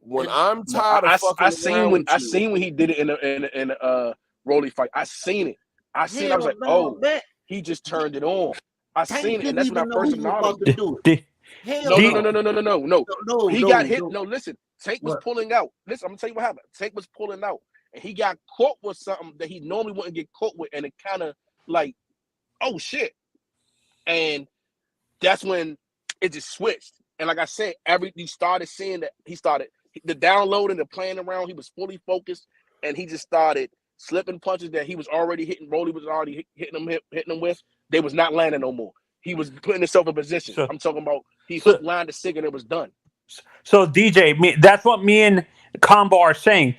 When I'm tired of fucking around with you. I seen when he did it in a Rolly fight. I seen it. I was like, oh, he just turned it on. I seen it, and that's when I first acknowledged it. No. He got hit. No, listen. Tank was pulling out. Listen, I'm gonna tell you what happened. Tank was pulling out, and he got caught with something that he normally wouldn't get caught with, and it kind of like, oh shit. And that's when it just switched. And like I said, you started seeing that he started the downloading, the playing around. He was fully focused, and he just started slipping punches that he was already hitting. Rolly was already hitting them with. They was not landing no more. He was putting himself in position. I'm talking about he hooked, line the sig, and it was done. So DJ, that's what me and Combo are saying.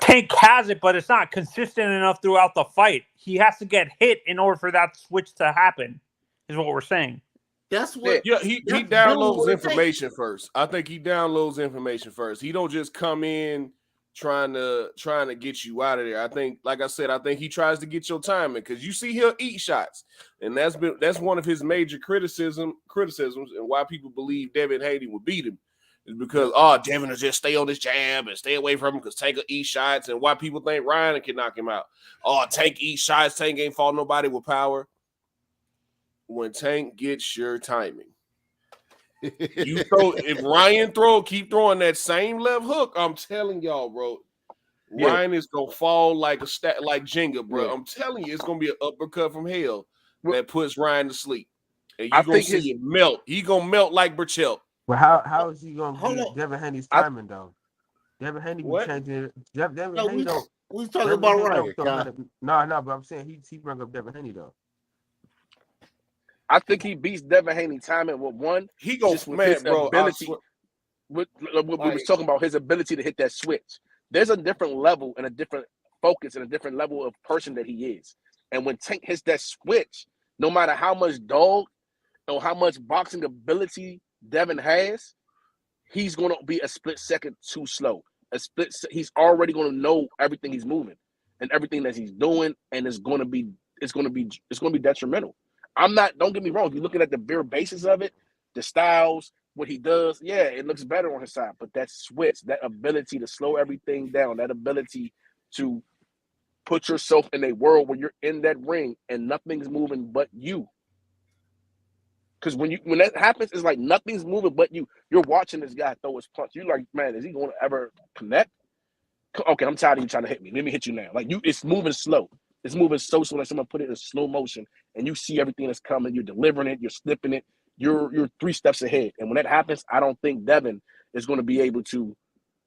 Tank has it, but it's not consistent enough throughout the fight. He has to get hit in order for that switch to happen, is what we're saying. That's what. Yeah, he downloads information first. I think he downloads information first. He don't just come in trying to get you out of there. I think, like I said, he tries to get your timing because you see he'll eat shots, and that's one of his major criticisms and why people believe Devin Haney would beat him. Is because Devin will just stay on this jab and stay away from him because Tank will eat shots, and why people think Ryan can knock him out. Tank eats shots. Tank ain't fought nobody with power. When Tank gets your timing, if Ryan keep throwing that same left hook, I'm telling y'all, bro, Ryan is gonna fall like Jenga, bro. I'm telling you, it's gonna be an uppercut from hell that puts Ryan to sleep, and you're gonna see it melt. He gonna melt like Burchell. But how is he gonna beat Devin Haney's timing though? Devin Haney be changing. Devin Haney don't. We talking about Ryan. No, but I'm saying he bring up Devin Haney though. I think he beats Devin Haney timing with one. He goes mad, bro. Ability, what we was talking about, his ability to hit that switch. There's a different level and a different focus and a different level of person that he is. And when Tank hits that switch, no matter how much dog or how much boxing ability Devin has, he's going to be a split second too slow. He's already going to know everything he's moving and everything that he's doing, and it's going to be detrimental. Don't get me wrong. If you're looking at the bare basis of it, the styles, what he does, yeah, it looks better on his side. But that switch, that ability to slow everything down, that ability to put yourself in a world where you're in that ring and nothing's moving but you. Because when that happens, it's like nothing's moving but you. You're watching this guy throw his punch. You're like, man, is he going to ever connect? Okay, I'm tired of you trying to hit me. Let me hit you now. Like it's moving slow. It's moving so slow. Like someone put it in slow motion, and you see everything that's coming. You're delivering it. You're slipping it. You're 3 steps ahead. And when that happens, I don't think Devin is going to be able to.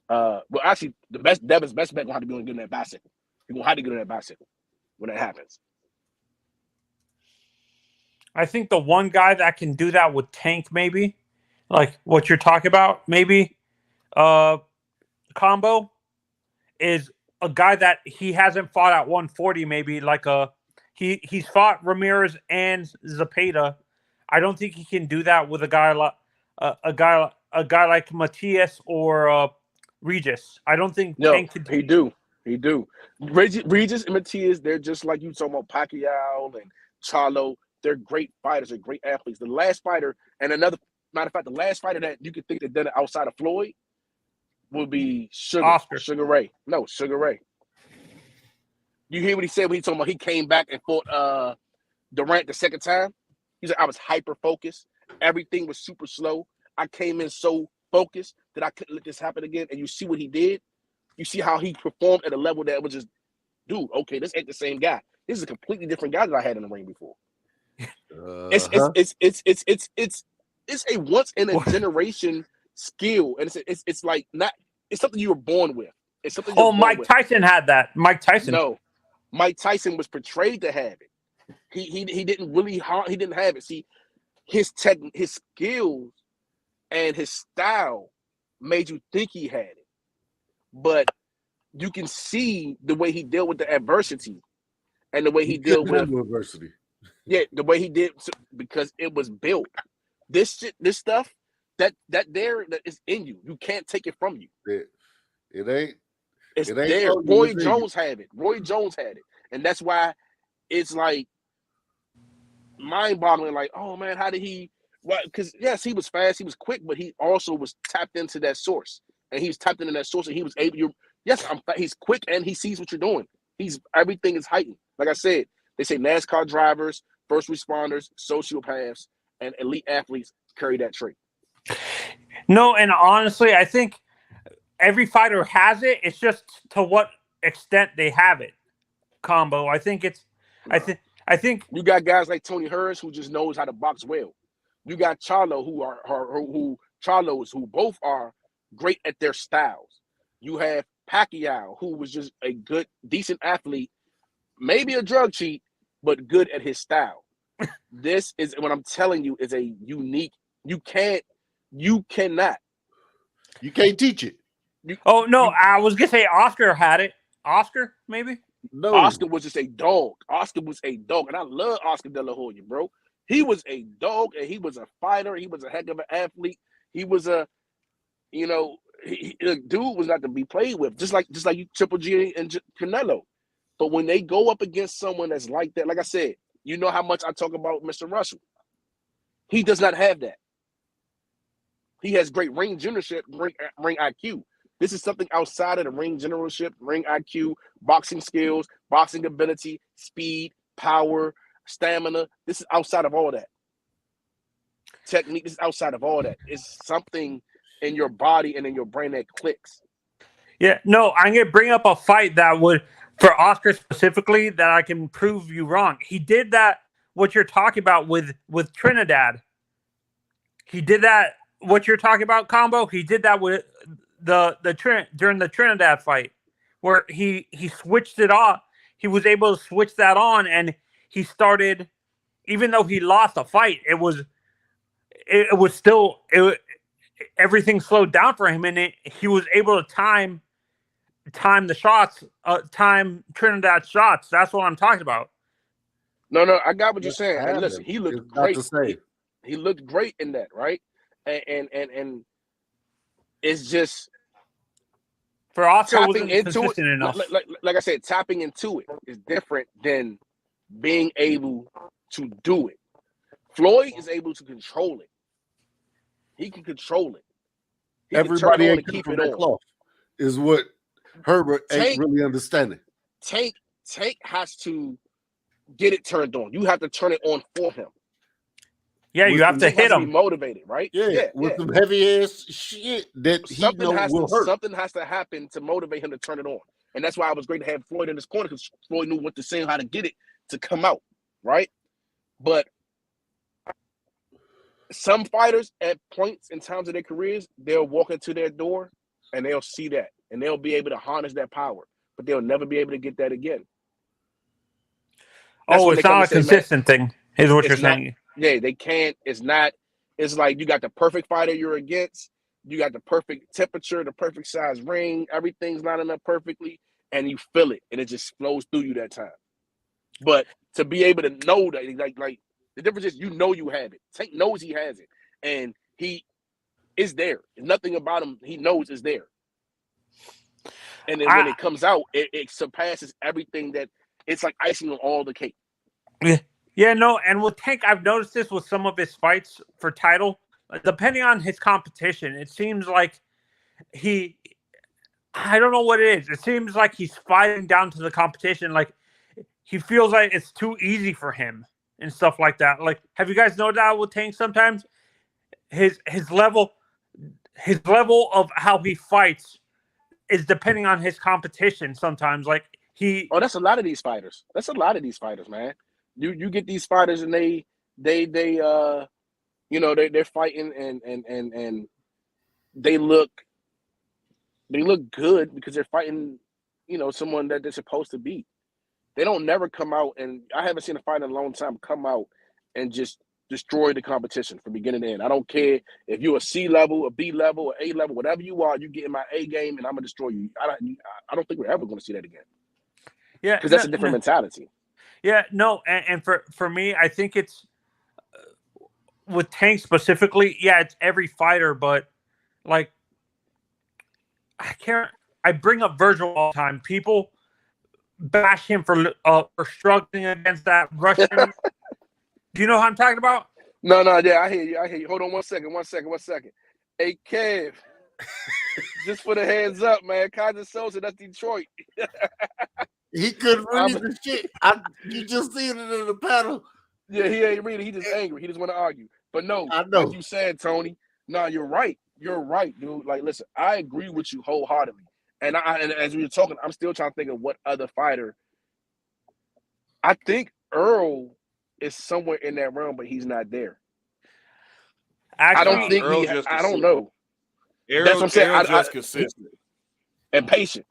Well, actually, Devin's best bet going to have to be on getting that bicycle. He's going to have to get on that bicycle when that happens. I think the one guy that can do that with Tank, maybe, like what you're talking about, maybe, Combo, is a guy that he hasn't fought at 140. Maybe like he's fought Ramirez and Zepeda. I don't think he can do that with a guy like Matias or Regis. I don't think Tank can. He do. Regis and Matias, they're just like you talking about Pacquiao and Charlo. They're great fighters. They're great athletes. The last fighter, and another matter of fact, the last fighter that you could think that done it outside of Floyd would be Sugar Ray. No, Sugar Ray. You hear what he said when he talking about he came back and fought Durant the second time? He's like, I was hyper focused. Everything was super slow. I came in so focused that I couldn't let this happen again. And you see what he did? You see how he performed at a level that was just, dude, okay, this ain't the same guy. This is a completely different guy that I had in the ring before. It's a once in a generation skill, and it's like not. It's something you were born with. It's something. Mike Tyson had that. Mike Tyson. No, Mike Tyson was portrayed to have it. He didn't really. He didn't have it. See, his skills, and his style made you think he had it, but you can see the way he dealt with the adversity, and the way he dealt with adversity. Yeah, the way he did, because it was built. This stuff that is in you. You can't take it from you. It ain't. It's there. Roy Jones had it. And that's why it's like mind-boggling. Like, oh man, how did he? Well, because yes, he was fast, he was quick, but he also was tapped into that source, and he was tapped into that source, and he was able. He's quick and he sees what you're doing. Everything is heightened. Like I said, they say NASCAR drivers, first responders, sociopaths, and elite athletes carry that trait. No, and honestly, I think every fighter has it. It's just to what extent they have it. Combo. I think you got guys like Tony Harris who just knows how to box well. You got Charlo who both are great at their styles. You have Pacquiao, who was just a good, decent athlete, maybe a drug cheat, but good at his style. This is what I'm telling you is a unique. You can't teach it. I was gonna say Oscar had it. Oscar, maybe? No. Oscar was just a dog. Oscar was a dog. And I love Oscar De La Hoya, bro. He was a dog and he was a fighter. He was a heck of an athlete. He was the dude was not to be played with, just like you, Triple G and Canelo. But when they go up against someone that's like that, like I said, you know how much I talk about Mr. Russell. He does not have that. He has great ring generalship, ring IQ. This is something outside of the ring generalship, ring IQ, boxing skills, boxing ability, speed, power, stamina. This is outside of all that. Technique, this is outside of all that. It's something in your body and in your brain that clicks. Yeah, no, I'm going to bring up a fight that would, for Oscar specifically, that I can prove you wrong. He did that, what you're talking about with Trinidad. He did that, what you're talking about, Combo. He did that with during the Trinidad fight, where he switched it off. He was able to switch that on, and he started, even though he lost a fight, it was still everything slowed down for him, and he was able to time the shots, time Trinidad shots. That's what I'm talking about. No, I got what you're saying. And listen, he looked great. He looked great in that, right? And it's just for Oscar tapping wasn't into consistent it. enough. Like I said, tapping into it is different than being able to do it. Floyd is able to control it. He can control it. Everybody ain't keep it on. Cloth is what Herbert ain't really understanding. Tank has to get it turned on. You have to turn it on for him. Yeah, you have to hit him. Be motivated, right? Yeah, with some heavy ass shit that he knows will hurt. Something has to happen to motivate him to turn it on, and that's why it was great to have Floyd in his corner, because Floyd knew what to say and how to get it to come out, right? But some fighters at points in times of their careers, they'll walk into their door and they'll see that, and they'll be able to harness that power, but they'll never be able to get that again. It's not a consistent thing, is what you're saying. Yeah, they can't. It's not. It's like you got the perfect fighter you're against. You got the perfect temperature, the perfect size ring. Everything's lining up perfectly, and you feel it, and it just flows through you that time. But to be able to know that, like the difference is, you know you have it. Tank knows he has it, and he is there. Nothing about him he knows is there. And then when it comes out, it surpasses everything. That it's like icing on all the cake. Yeah, no, and with Tank, I've noticed this with some of his fights for title. Depending on his competition, it seems like I don't know what it is. It seems like he's fighting down to the competition. Like, he feels like it's too easy for him and stuff like that. Like, have you guys noticed that with Tank sometimes? His level of how he fights is depending on his competition sometimes. Like, that's a lot of these fighters. That's a lot of these fighters, man. You get these fighters and they're fighting and they look good because they're fighting, someone that they're supposed to beat. They don't never come out, and I haven't seen a fighter in a long time come out and just destroy the competition from beginning to end. I don't care if you're a C level, a B level, or A level, whatever you are, you get in my A game and I'm gonna destroy you. I don't think we're ever gonna see that again. Yeah, because that's a different mentality. Yeah, no, and for me, I think it's with Tank specifically. Yeah, it's every fighter, but like I bring up Virgil all the time. People bash him for struggling against that Russian. Do you know how I'm talking about? No, yeah, I hear you. Hold on one second. Hey, Kev, just for the heads up, man. Kaiser Sosa, that's Detroit. He couldn't read the shit. You just seen it in the panel. Yeah, he ain't reading. He just angry. He just want to argue. But no, I know. like you said, Tony. No, you're right. You're right, dude. Like, listen, I agree with you wholeheartedly. And as we were talking, I'm still trying to think of what other fighter. I think Earl is somewhere in that realm, but he's not there. Actually, I don't think I don't know. That's what I'm saying. Errol's just consistent and patient.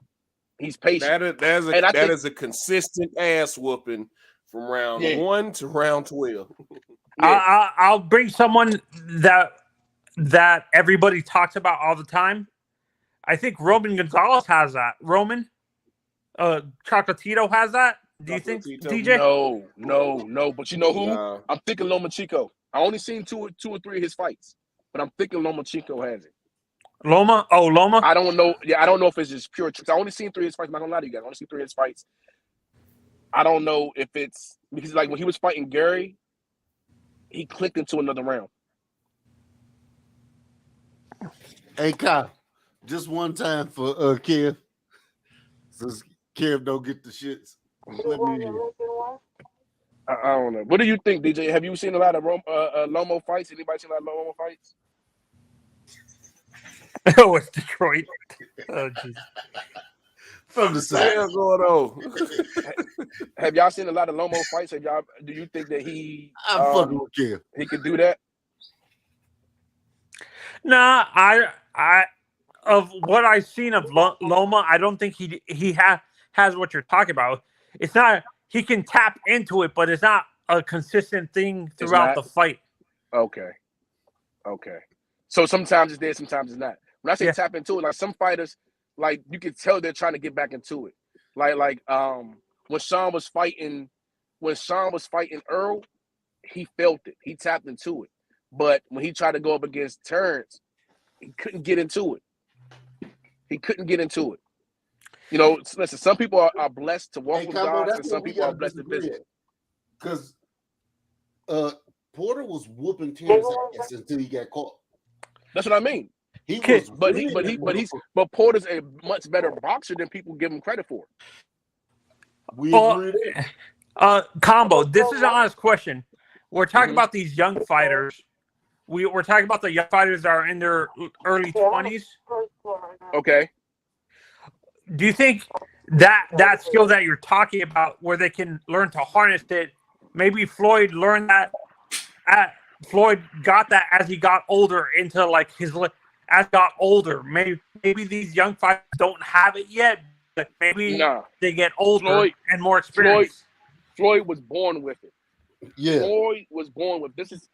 He's patient. That is a consistent ass whooping from round 1 to round 12. I'll bring someone that everybody talks about all the time. I think Roman Gonzalez has that. Roman Chocolatito has that. Do you think, DJ? No. But you know who? Nah. I'm thinking Lomachenko. I only seen two or three of his fights, but I'm thinking Lomachenko has it. Loma? Oh, Loma? I don't know. Yeah, I don't know if it's just pure tricks. I only seen 3 of his fights. I'm not gonna lie to you guys. I only seen 3 of his fights. I don't know if it's because like when he was fighting Gary, he clicked into another round. Hey, Kyle, just one time for Kev. Since Kev don't get the shits. Let me hear. I don't know. What do you think, DJ? Have you seen a lot of Lomo fights? Anybody seen a lot of Lomo fights? Oh, it's Detroit. Oh, jeez. From the side. What's going on? Have y'all seen a lot of Lomo fights? Do you think that he fucking with Kev. He could do that? Nah, I of what I've seen of Loma, I don't think he has what you're talking about. It's not he can tap into it, but it's not a consistent thing throughout the fight. Okay. So sometimes it's there, sometimes it's not. When I say tap into it, like some fighters, like you can tell they're trying to get back into it. Like when Sean was fighting Earl, he felt it. He tapped into it. But when he tried to go up against Terrence, he couldn't get into it. You know, listen, some people are blessed to walk with God, and some people are blessed to visit. Because Porter was whooping Terrence ass until he got caught. That's what I mean. But Porter's a much better boxer than people give him credit for. We agree. Combo, this is an honest question. We're talking about these young fighters. We're talking about the young fighters that are in their early 20s. Okay. Do you think that skill that you're talking about, where they can learn to harness it, maybe Floyd learned that? Floyd got that as he got older into like got older. Maybe these young fighters don't have it yet, but maybe they get older and more experienced. Floyd was born with it. Yeah. Floyd was born with this is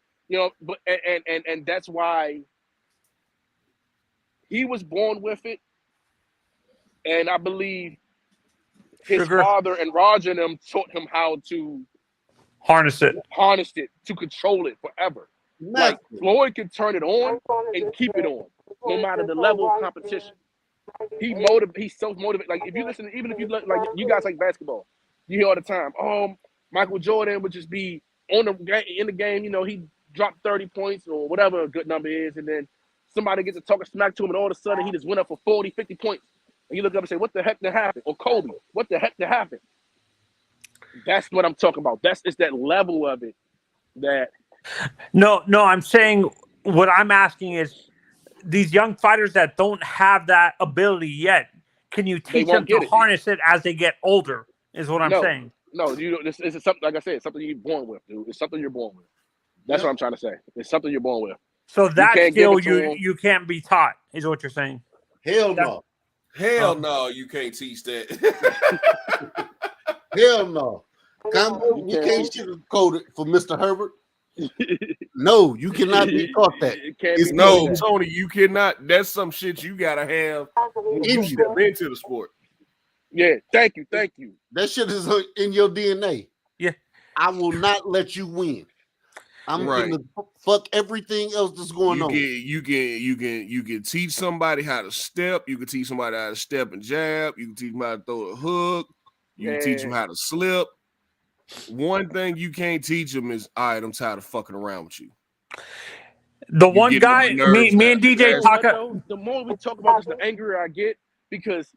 but and that's why he was born with it. And I believe his father and Roger and them taught him how to harness it, to control it forever. Like Floyd can turn it on and keep it on, no matter the level of competition. He's so motivated. Like if you listen, even if you look like you guys like basketball, you hear all the time. Michael Jordan would just be in the game. You know, he dropped 30 points or whatever a good number is, and then somebody gets to talking smack to him, and all of a sudden he just went up for 40, 50 points. And you look up and say, what the heck did happen? Or Kobe, what the heck did happen? That's what I'm talking about. It's that level of it that. No, I'm saying what I'm asking is these young fighters that don't have that ability yet, can you teach them to harness it as they get older? Is what I'm saying. No, this is something, like I said, something you're born with, dude. It's something you're born with. That's what I'm trying to say. It's something you're born with. So that skill you can't be taught, is what you're saying. Hell no. Hell no, you can't teach that. Hell no. Combo, you can't sugarcoat it for Mr. Herbert. No, you cannot be taught that. Tony, you cannot. That's some shit you gotta have into the sport. Yeah, thank you. That shit is in your DNA. Yeah, I will not let you win. I'm gonna fuck everything else that's going on. You can teach somebody how to step. You can teach somebody how to step and jab. You can teach them how to throw a hook. You can teach them how to slip. One thing you can't teach them is, all right, I'm tired of fucking around with you. The You one getting on my guy, nerves me now. and You DJ know talk. what, though? The more we talk about this, the angrier I get because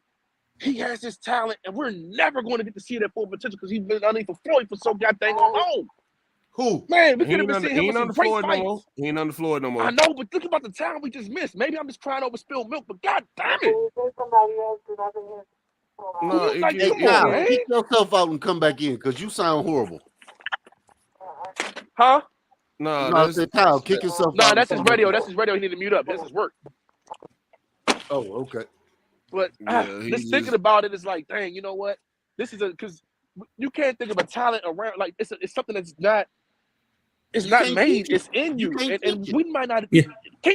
he has this talent, and we're never going to get to see that full potential because he's been underneath Floyd for so goddamn long. Who? Man, we He could have ain't been under, seeing he him ain't with some under great Floyd no more. fights. He ain't under Floyd no more. I know, but think about the time we just missed. Maybe I'm just crying over spilled milk, but god damn it. No, it Like, get, come it, on, Kyle, man. kick yourself out and come back in because you sound horrible. Huh? no, No, I that's said, Kyle, kick yourself No, out. that's and his come back radio. in. That's his radio. He need to mute up. That's his work. Oh, okay. But yeah. He just thinking just about it is like, dang, you know what? This is because you can't think of a talent around. Like, it's something that's not. It's You not can't made. teach it. It's in You you, can't and teach it. we might not. Yeah.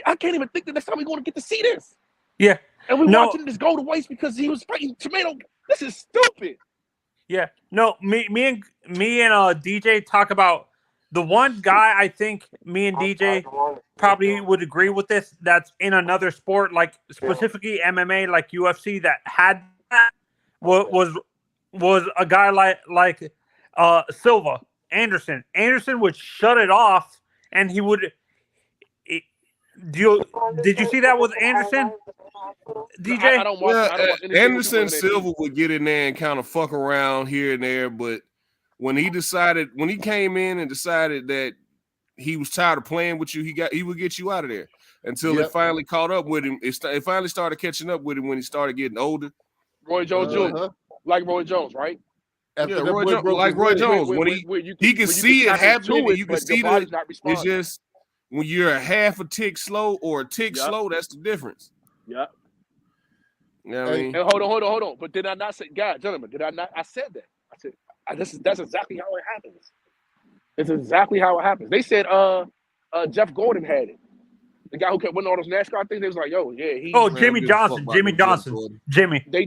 I can't even think that next time we're going to get to see this. Yeah. And we No. watching this go to waste because he was fighting Tomato. This is stupid. Yeah. No. Me and DJ talk about the one guy. I think me and DJ probably would agree with this. That's in another sport, like specifically MMA, like UFC, that had that was a guy like Silva Anderson. Anderson would shut it off, and he would. Did you see that with Anderson, DJ? I don't watch. yeah, I don't watch anything with Anderson people in their Silva would get in there and kind of fuck around here and there, but when he came in and decided that he was tired of playing with you, he would get you out of there until it finally caught up with him. It finally started catching up with him when he started getting older. Roy Jones Jr. Like Roy Jones, right? After Yeah, that Roy boy Jones, broke like his Roy leg. Jones, Where when he can see it tap happening, into and you can but see your body's that not it's responding. just when you're a half a tick slow or a tick slow, that's the difference. Yeah. You know what I mean? And hold on. But did I not say, gentlemen, did I not? I said that. I said that's exactly how it happens. It's exactly how it happens. They said Jeff Gordon had it. The guy who kept winning all those NASCAR things. They was like, yo, yeah, he. Oh, Man, Jimmy give a fuck Johnson. about Jimmy no Jeff Johnson. Gordon. Jimmy. They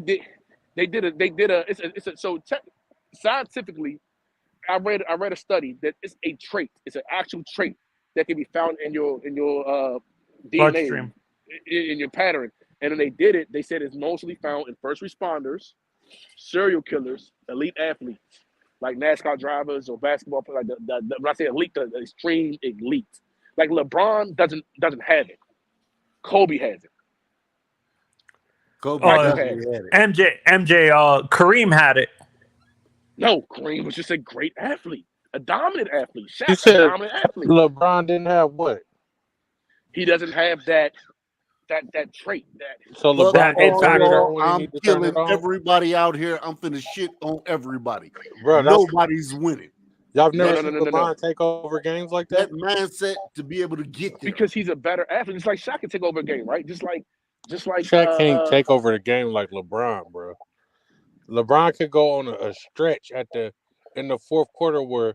did a. So scientifically, I read a study that it's a trait. It's an actual trait that can be found in your DNA, Bloodstream. in your pattern. And when they did it, they said it's mostly found in first responders, serial killers, elite athletes, like NASCAR drivers or basketball players. Like when I say elite, the extreme elite. Like LeBron doesn't have it. Kobe has it. Kobe Michael definitely has it. MJ, Kareem had it. No, Kareem was just a great athlete, a dominant athlete. You Shaq, a said dominant athlete. LeBron didn't have what? He doesn't have that trait. That So Fuck LeBron it's don't turn it factor. on when he I'm need to turn killing it on. everybody out here. I'm finna shit on everybody. Bro, Nobody's winning. y'all never seen No. LeBron take over games like that? That mindset to be able to get there. because he's a better athlete. It's like Shaq can take over a game, right? Just like Shaq can't take over the game like LeBron, bro. LeBron could go on a stretch in the fourth quarter where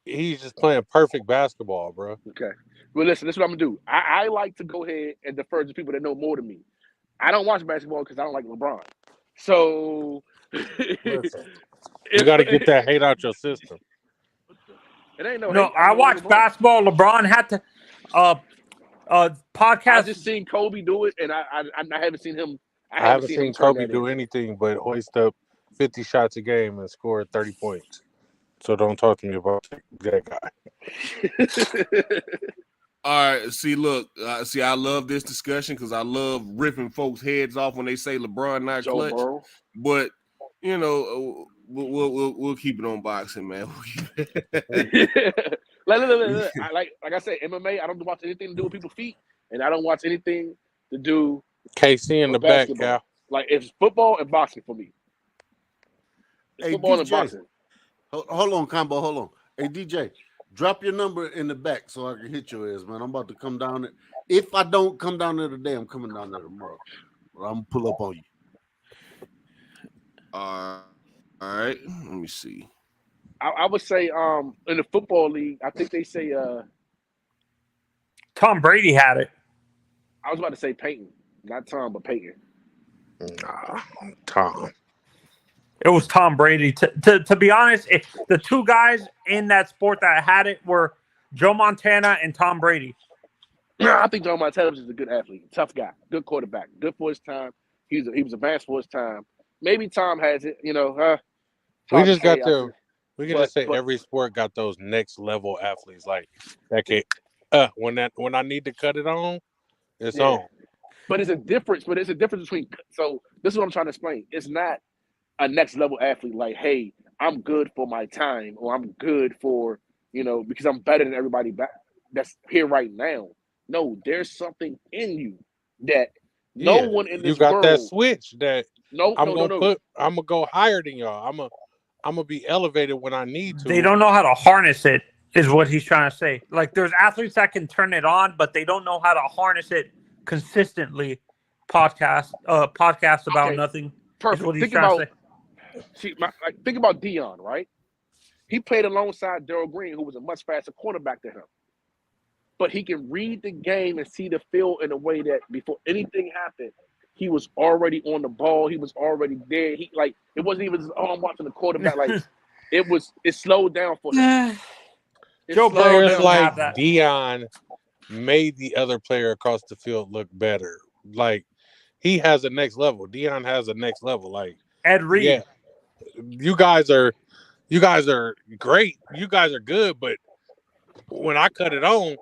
he's just playing perfect basketball, bro. Okay. Well, listen, this is what I'm gonna do. I like to go ahead and defer to people that know more than me. I don't watch basketball because I don't like LeBron. So Listen, you got to get that hate out your system. It ain't no. No, hate. I watched basketball. LeBron had to podcast. I just seen Kobe do it, and I haven't seen him. I haven't seen Kobe do anything but hoist up 50 shots a game and score 30 points. So don't talk to me about that guy. All right, see, look, I love this discussion because I love ripping folks' heads off when they say LeBron not Joe clutch. Burrow. But you know, we'll keep it on boxing, man. like I said, MMA. I don't watch anything to do with people's feet, and I don't watch anything to do. KC in the back, Cal. Like it's football and boxing for me. It's Hey, football and DJ. boxing. Hold on, Combo. Hold on. Hey, DJ, drop your number in the back so I can hit your ass, man. I'm about to come down there. If I don't come down there today, I'm coming down there tomorrow. I'm going to pull up on you. All right. Let me see. I would say in the football league, I think they say Tom Brady had it. I was about to say Peyton. Not Tom, but Peyton. Nah, Tom. It was Tom Brady. To be honest, the two guys in that sport that had it were Joe Montana and Tom Brady. I think Joe Montana was just a good athlete, tough guy, good quarterback, good for his time. He was advanced for his time. Maybe Tom has it, you know. We just got to We can just say every sport got those next level athletes like that can when I need to cut it on, it's on. But it's a difference. But it's a difference between. So this is what I'm trying to explain. It's not a next level athlete like, hey, I'm good for my time, or I'm good for because I'm better than everybody back that's here right now. No, there's something in you that no one in this you got world. that switch that I'm gonna go higher than y'all. I'm gonna be elevated when I need to. They don't know how to harness it, is what he's trying to say. Like there's athletes that can turn it on, but they don't know how to harness it consistently. Podcast about nothing. Perfect. Is what he's trying to say. Think about Deion, right? He played alongside Daryl Green, who was a much faster cornerback than him. But he can read the game and see the field in a way that before anything happened, he was already on the ball. He was already there. It wasn't even I'm watching the quarterback. Like it slowed down for him. Joe Burrow like Deion made the other player across the field look better. Like he has a next level. Deion has a next level. Like Ed Reed. Yeah, you guys are great. You guys are good, but when I cut it on,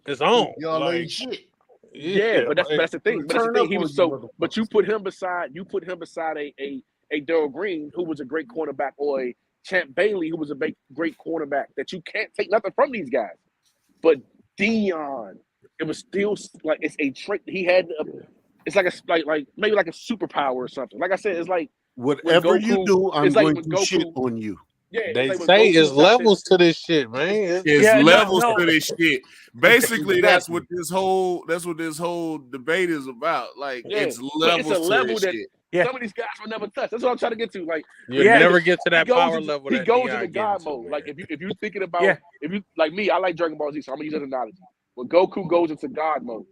it's on. Y'all ain't shit. Yeah, but that's the thing. But that's the thing. He was but you put him beside a Daryl Green, who was a great cornerback, or a Champ Bailey, who was a great cornerback, that you can't take nothing from these guys. But Deion, it was still like it's a trick. He had it's like maybe like a superpower or something. Like I said, it's like whatever you do, I'm going to shit on you. Yeah, they say it's levels to this shit, man. It's levels to this shit. Basically, that's what this whole debate is about. Like it's levels it's a level to this shit. Some of these guys will never touch. That's what I'm trying to get to. Like you never get to that power level. He goes into God mode. Like if you're thinking about if you like me, I like Dragon Ball Z, so I'm gonna use that analogy. When Goku goes into God mode,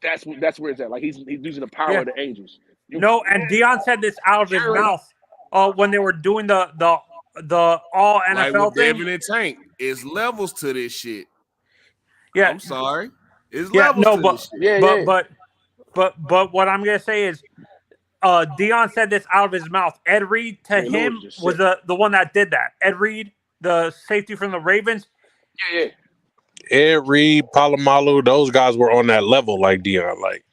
that's where it's at. Like he's using the power of the angels. And Deion said this out of his mouth when they were doing the all NFL like with thing. Devin and Tank, it's levels to this shit. Yeah, I'm sorry. It's levels to this shit. But what I'm gonna say is, Deion said this out of his mouth. Ed Reed him was the one that did that. Ed Reed, the safety from the Ravens. Yeah. Ed Reed, Palomalu, those guys were on that level like Deion. Like,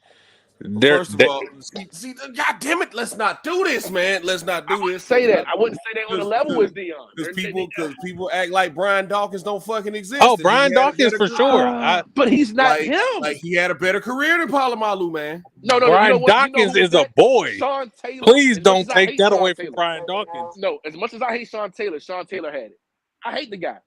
first of all, see, God damn it, let's not do this, man. Let's not do this. Say that. I wouldn't say they on the level with Deion. Because people act like Brian Dawkins don't fucking exist. Oh, Brian Dawkins for sure. But he's not him. Like he had a better career than Palomalu, man. No. Brian Dawkins is a boy. Sean Taylor. Please don't take that away from Brian Dawkins. No, as much as I hate Sean Taylor had it. I hate the guy.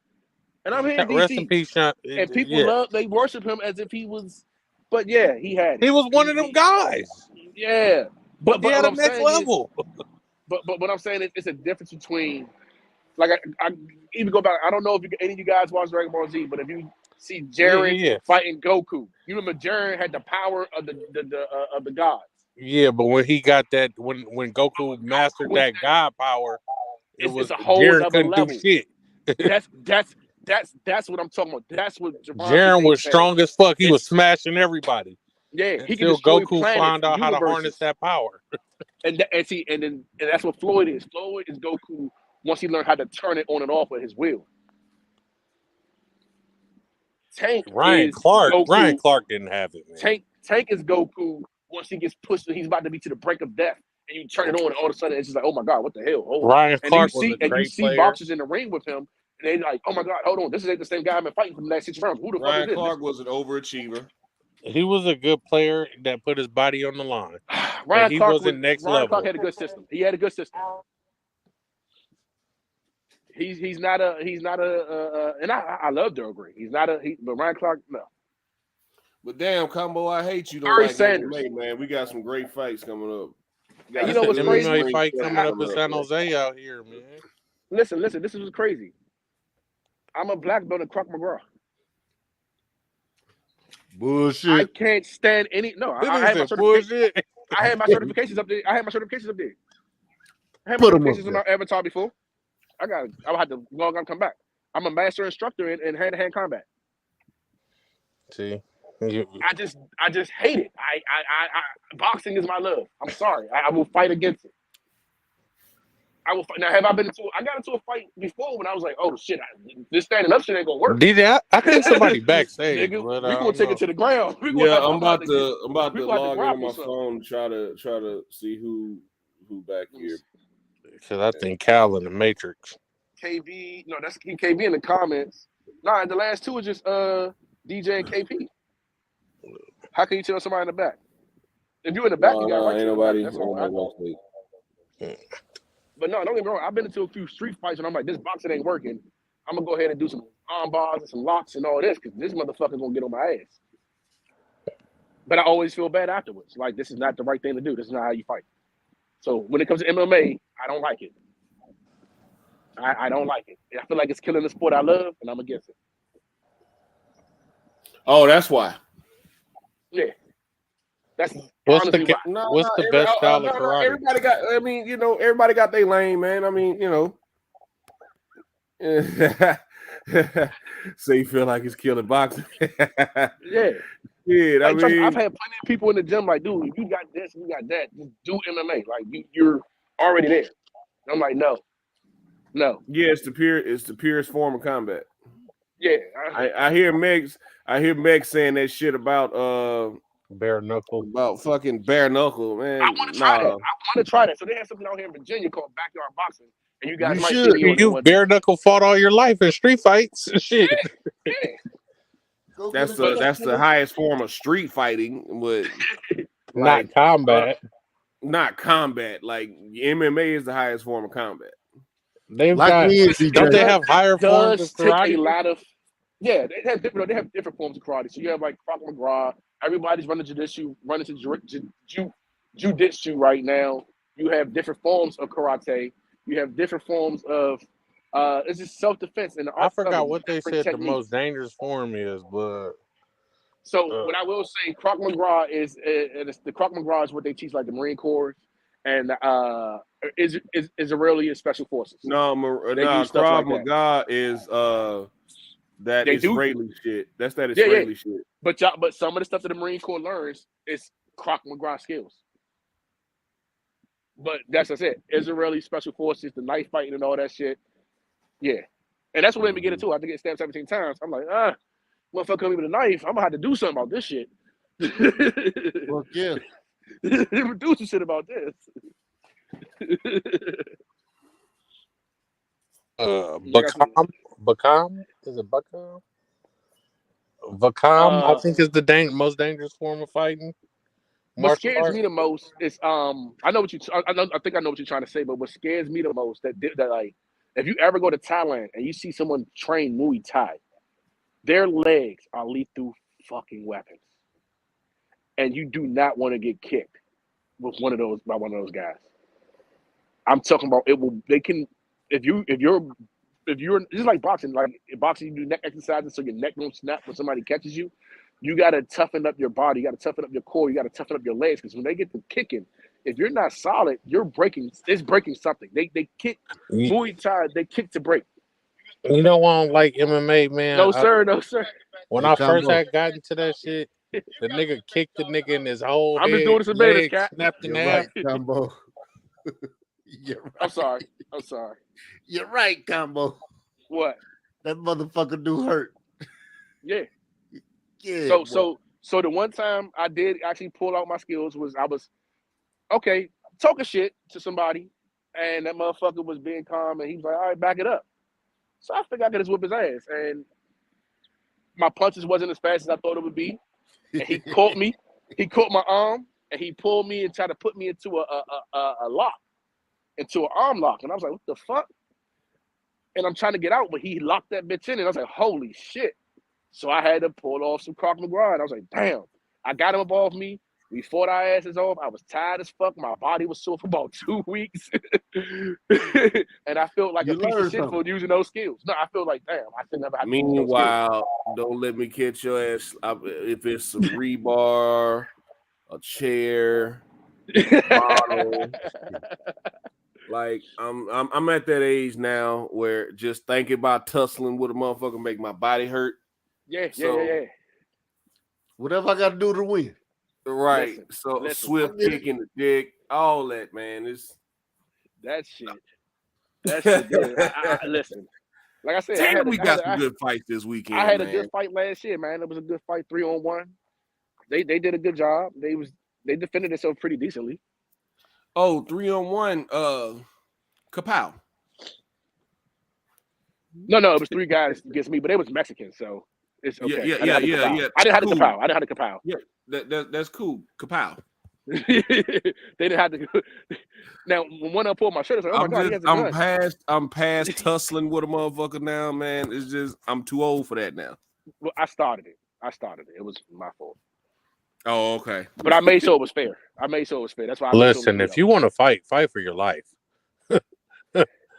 And I'm here in Rest in peace, Sean. And people they worship him as if he was. But yeah, he had it. He was one of them guys. Yeah, but he had a next level. But what I'm saying is, it's a difference between, like I even go back. I don't know if any of you guys watch Dragon Ball Z, but if you see Jiren fighting Goku, you remember Jiren had the power of the gods. Yeah, but when he got that, when Goku mastered that God power, it's a whole Jiren other couldn't level. do shit. That's what I'm talking about. That's what Jiren was strong as fuck. He was smashing everybody. Yeah, he until Goku found out how to harness that power. And that's what Floyd is. Floyd is Goku once he learned how to turn it on and off with his will. Ryan Clark didn't have it, man. Tank is Goku once he gets pushed and he's about to be to the brink of death. And you turn it on and all of a sudden it's just like, oh my God, what the hell? Ryan Clark was a great player. You see boxers in the ring with him, and they're like, oh my God, hold on, this ain't the same guy I've been fighting for the last 6 rounds. Who the fuck is this? Ryan Clark was an overachiever. He was a good player that put his body on the line. Ryan Clark wasn't next level. Clark had a good system. He had a good system. He's not a and I love Daryl Green. But Ryan Clark, no. But damn, Combo, I hate you. Barry Sanders, man. We got some great fights coming up. You know what's crazy? MMA fight coming up in San Jose out here, man. Listen. This is what's crazy. I'm a black belt in Croc McGraw. Bullshit. I can't stand any. No, I had my certifications. I had my certifications up there. I had my certifications on my avatar before. I would have to log on and come back. I'm a master instructor in hand-to-hand combat. See, I just hate it. I boxing is my love. I'm sorry. I will fight against it. I will fight. Now, have I been into? I got into a fight before when I was like, "Oh shit, this standing up shit ain't gonna work." DJ, I think somebody backstage, Nigga, but we I gonna don't take know. it to the ground. We Yeah, gonna I'm about to we gonna have to log in on grapple my something. phone, try to see who back here. Because I think Cal in the Matrix. KB, no, that's KB in the comments. Nah, the last two is just DJ and KP. How can you tell somebody in the back? If you're in the back, you got right ain't to the nobody. back. That's all I know. But no, don't get me wrong. I've been into a few street fights and I'm like, this boxing ain't working. I'm gonna go ahead and do some arm bars and some locks and all this because this motherfucker's gonna get on my ass. But I always feel bad afterwards. Like, this is not the right thing to do. This is not how you fight. So when it comes to MMA, I don't like it. I don't like it. I feel like it's killing the sport I love, and I'm against it. Oh, that's why. Yeah. That's What's honestly the why. what's the best style of karate? Everybody got. I mean, everybody got their lane, man. I mean, So you feel like it's killing boxing? Yeah. Yeah. Like, I mean, I've had plenty of people in the gym like, dude, if you got this, you got that, just do MMA. Like, you're already there. And I'm like, no. yeah, it's the purest form of combat. Yeah. I hear Meg saying that shit about bare knuckle. About fucking bare knuckle, man. I want to try that. I want to try that. So they have something out here in Virginia called backyard boxing, and you guys You might should. see me on You bare knuckle fought all your life in street fights. Shit. Yeah. That's the highest form of street fighting, but Not combat. Not combat. Like MMA is the highest form of combat. They've got. Don't they have higher forms of karate? Take a lot of. Yeah, they have different forms of karate. So you have like Krav Maga. Everybody's running jujitsu right now. You have different forms of karate. You have different forms of it's just self-defense. And I forgot what they said the most dangerous form is, but so what I will say, Krav Maga is the Krav Maga is what they teach like the Marine Corps, and Israeli special forces. Krav Maga is that Israeli shit. That's that Israeli shit. But some of the stuff that the Marine Corps learns is Krav Maga skills. But that's it. Israeli special forces, the knife fighting and all that shit. Yeah. And that's what made me get into it. I had to get stabbed 17 times. I'm like, motherfucker coming with a knife. I'm gonna have to do something about this shit. Well, yeah. Do some shit about this. Bakam? Is it Bakam? Vakam, I think, is the most dangerous form of fighting. What scares me the most is I think I know what you're trying to say, but what scares me the most that like if you ever go to Thailand and you see someone train Muay Thai, their legs are lethal fucking weapons, and you do not want to get kicked by one of those guys. I'm talking about they can if you're just like boxing, in boxing you do neck exercises so your neck don't snap when somebody catches you. You got to toughen up your body. You got to toughen up your core. You got to toughen up your legs because when they get to kicking, if you're not solid, it's breaking something. They kick Muay Thai. They kick to break. You know why I don't like MMA, man? No sir. When I first had gotten to that shit, the nigga kicked the nigga in his whole I'm head. just doing this a minute, Cat. Snapped in You're half. right, Combo. You're right. I'm sorry. You're right, Combo. What? That motherfucker do hurt. Yeah. Yeah. So the one time I did actually pull out my skills was I was talking shit to somebody, and that motherfucker was being calm, and he was like, "All right, back it up." So I figured I could just whip his ass, and my punches wasn't as fast as I thought it would be, and he caught me. He caught my arm, and he pulled me and tried to put me into a lock, into an arm lock, and I was like, "What the fuck?" And I'm trying to get out, but he locked that bitch in, and I was like, "Holy shit!" So I had to pull off some Krav Maga, and I was like, damn. I got him above me. We fought our asses off. I was tired as fuck. My body was sore for about 2 weeks. And I felt like a piece of shit for using those skills. No, I feel like, damn, I should never have to use those skills. Meanwhile, don't let me catch your ass. If it's some rebar, a chair, bottle. Like I'm at that age now where just thinking about tussling with a motherfucker make my body hurt. Yeah. Whatever I got to do to win. Right. Swift kick in the dick, all that, man. It's that shit. That shit good. I listen. Like I said, Damn, we got some good fights this weekend. I had man. a good fight last year, man. It was a good fight, 3-on-1. They did a good job. They defended themselves pretty decently. Oh, 3-on-1, Kapow. No, it was 3 guys against me, but they was Mexican, so it's okay. Yeah. I didn't have the Kapow. I didn't have the Kapow. Yeah, that's cool. Kapow. They didn't have to. Now, when I pulled my shirt, I was like, "Oh my god, he has a gun." I'm past tussling with a motherfucker now, man. It's just I'm too old for that now. Well, I started it. It was my fault. Oh, okay. But I made sure it was fair. That's why. Listen, if you want to fight for your life.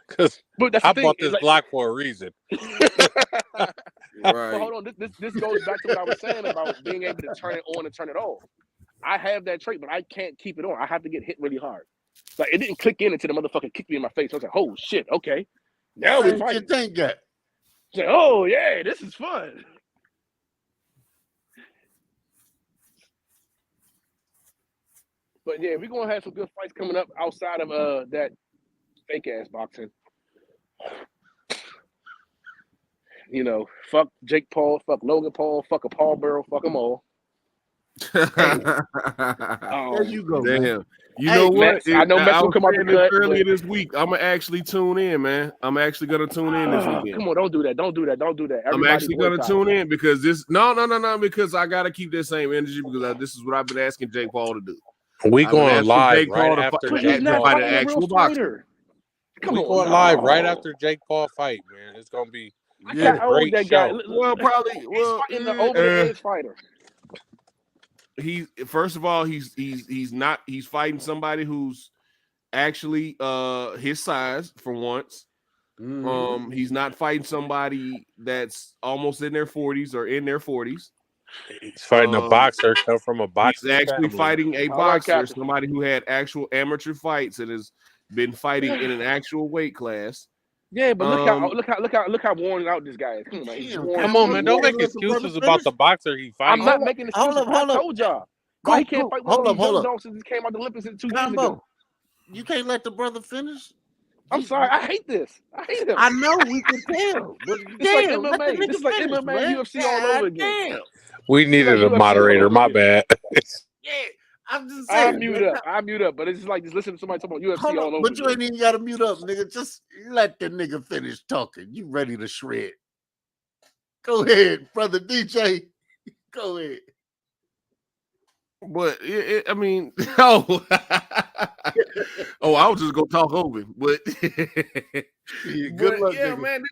Because I bought this block for a reason. Right. But hold on. This goes back to what I was saying about being able to turn it on and turn it off. I have that trait, but I can't keep it on. I have to get hit really hard. Like it didn't click in until the motherfucker kicked me in my face. I was like, "Oh shit, okay." Now we fight. Like, oh yeah, this is fun. But yeah, we're gonna have some good fights coming up outside of that fake ass boxing. You know, fuck Jake Paul, fuck Logan Paul, fuck a Paul Burrow, fuck them all. There you go. Damn. Man. You know what? I know Max will come out the cut earlier this week. I'm gonna actually tune in, man. I'm actually gonna tune in this weekend. Come on, don't do that. I'm actually gonna tune in because this. No, because I gotta keep that same energy because this is what I've been asking Jake Paul to do. We going live right after Jake Paul fight an actual boxer. We going live right after Jake Paul fight, man. It's gonna be a great that show. guy. Well, probably. Well, he's the over the edge fighter. He first of all, he's fighting somebody who's actually his size for once. Mm-hmm. He's not fighting somebody that's almost in their 40s or in their 40s. He's fighting a boxer, come from a boxing. He's actually family. fighting a boxer, somebody who had actual amateur fights and has been fighting in an actual weight class. Yeah, but look how worn out this guy is. Come on, man! Don't make excuses about the boxer he fights. I'm not making excuses. I told y'all. Why he can't fight hold one up. dogs since he came out the Olympics 2 years ago? You can't let the brother finish. I'm sorry. I hate this. I hate him. I know we can tell. But damn, it's like MMA and UFC all over again. Damn. We needed a moderator. My bad. Yeah. I'm just saying. I mute up, but it's just like just listen to somebody talking about UFC all over. But you ain't even got to mute up, nigga. Just let the nigga finish talking. You ready to shred? Go ahead, brother DJ. Go ahead. But I mean, I was just gonna talk over him. But good luck, yeah, nigga. man.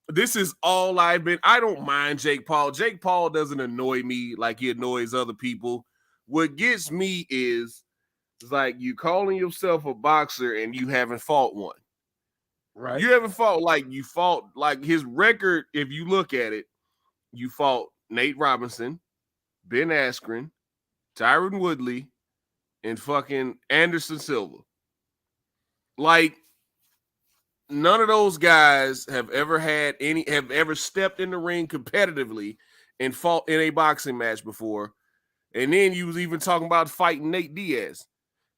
This is all I've been. I don't mind Jake Paul. Jake Paul doesn't annoy me like he annoys other people. What gets me is like you calling yourself a boxer and you haven't fought one. Right. You haven't fought you fought like his record. If you look at it, you fought Nate Robinson, Ben Askren, Tyron Woodley, and fucking Anderson Silva. Like none of those guys have ever stepped in the ring competitively and fought in a boxing match before. And then you was even talking about fighting Nate Diaz.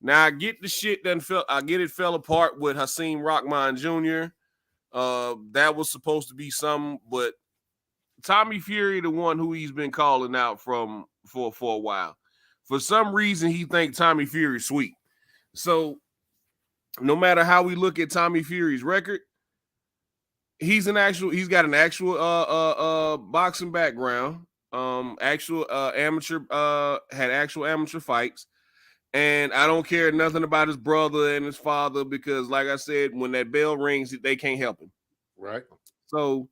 Now I get the shit it fell apart with Hakeem Rahman Jr. That was supposed to be something, but Tommy Fury, the one who he's been calling out for a while. For some reason, he thinks Tommy Fury's sweet. So no matter how we look at Tommy Fury's record, he's got an actual boxing background. Had actual amateur fights, and I don't care nothing about his brother and his father because, like I said, when that bell rings, they can't help him. Right. So,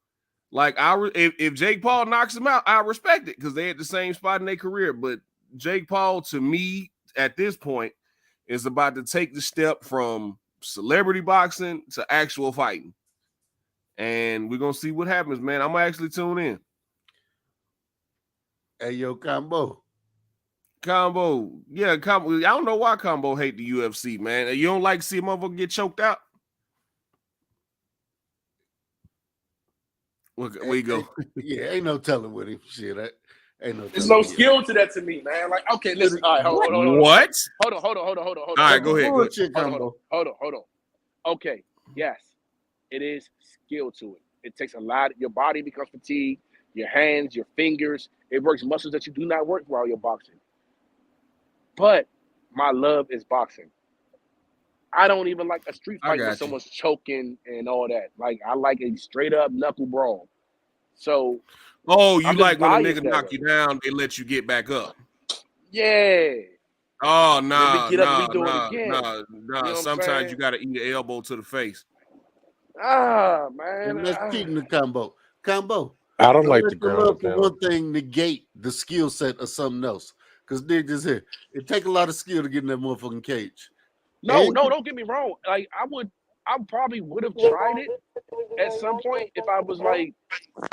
like, if Jake Paul knocks him out, I respect it because they at the same spot in their career. But Jake Paul, to me, at this point, is about to take the step from celebrity boxing to actual fighting, and we're gonna see what happens, man. I'm gonna actually tune in. Hey, yo, Combo. Yeah, Combo. I don't know why Combo hate the UFC, man. You don't like to see a motherfucker get choked out? Where you go? Yeah, ain't no telling with him. Shit, ain't no. There's no skill to that to me, man. Like, okay, listen. All right, hold on. What? Hold on. All right, go ahead. Hold on. Okay. Yes, it is skill to it. It takes a lot. Your body becomes fatigued. Your hands, your fingers. It works muscles that you do not work while you're boxing. But my love is boxing. I don't even like a street I fight where got you. someone's choking and all that. Like I like a straight up knuckle brawl. So Oh, you I'm like just when a biased nigga that knock way. you down, they let you get back up. Yeah. Oh, Let me nah, get up and we nah, do it nah, again. nah, You nah. know what I'm Sometimes saying? you gotta eat an elbow to the face. Ah, And man. let's cheating the combo. Combo. I don't Don't like let the your ground love and for pound. one thing negate the skill set of something else. Because dig this here. It take a lot of skill to get in that motherfucking cage. No, And don't get me wrong. Like I probably would have tried it at some point if I was like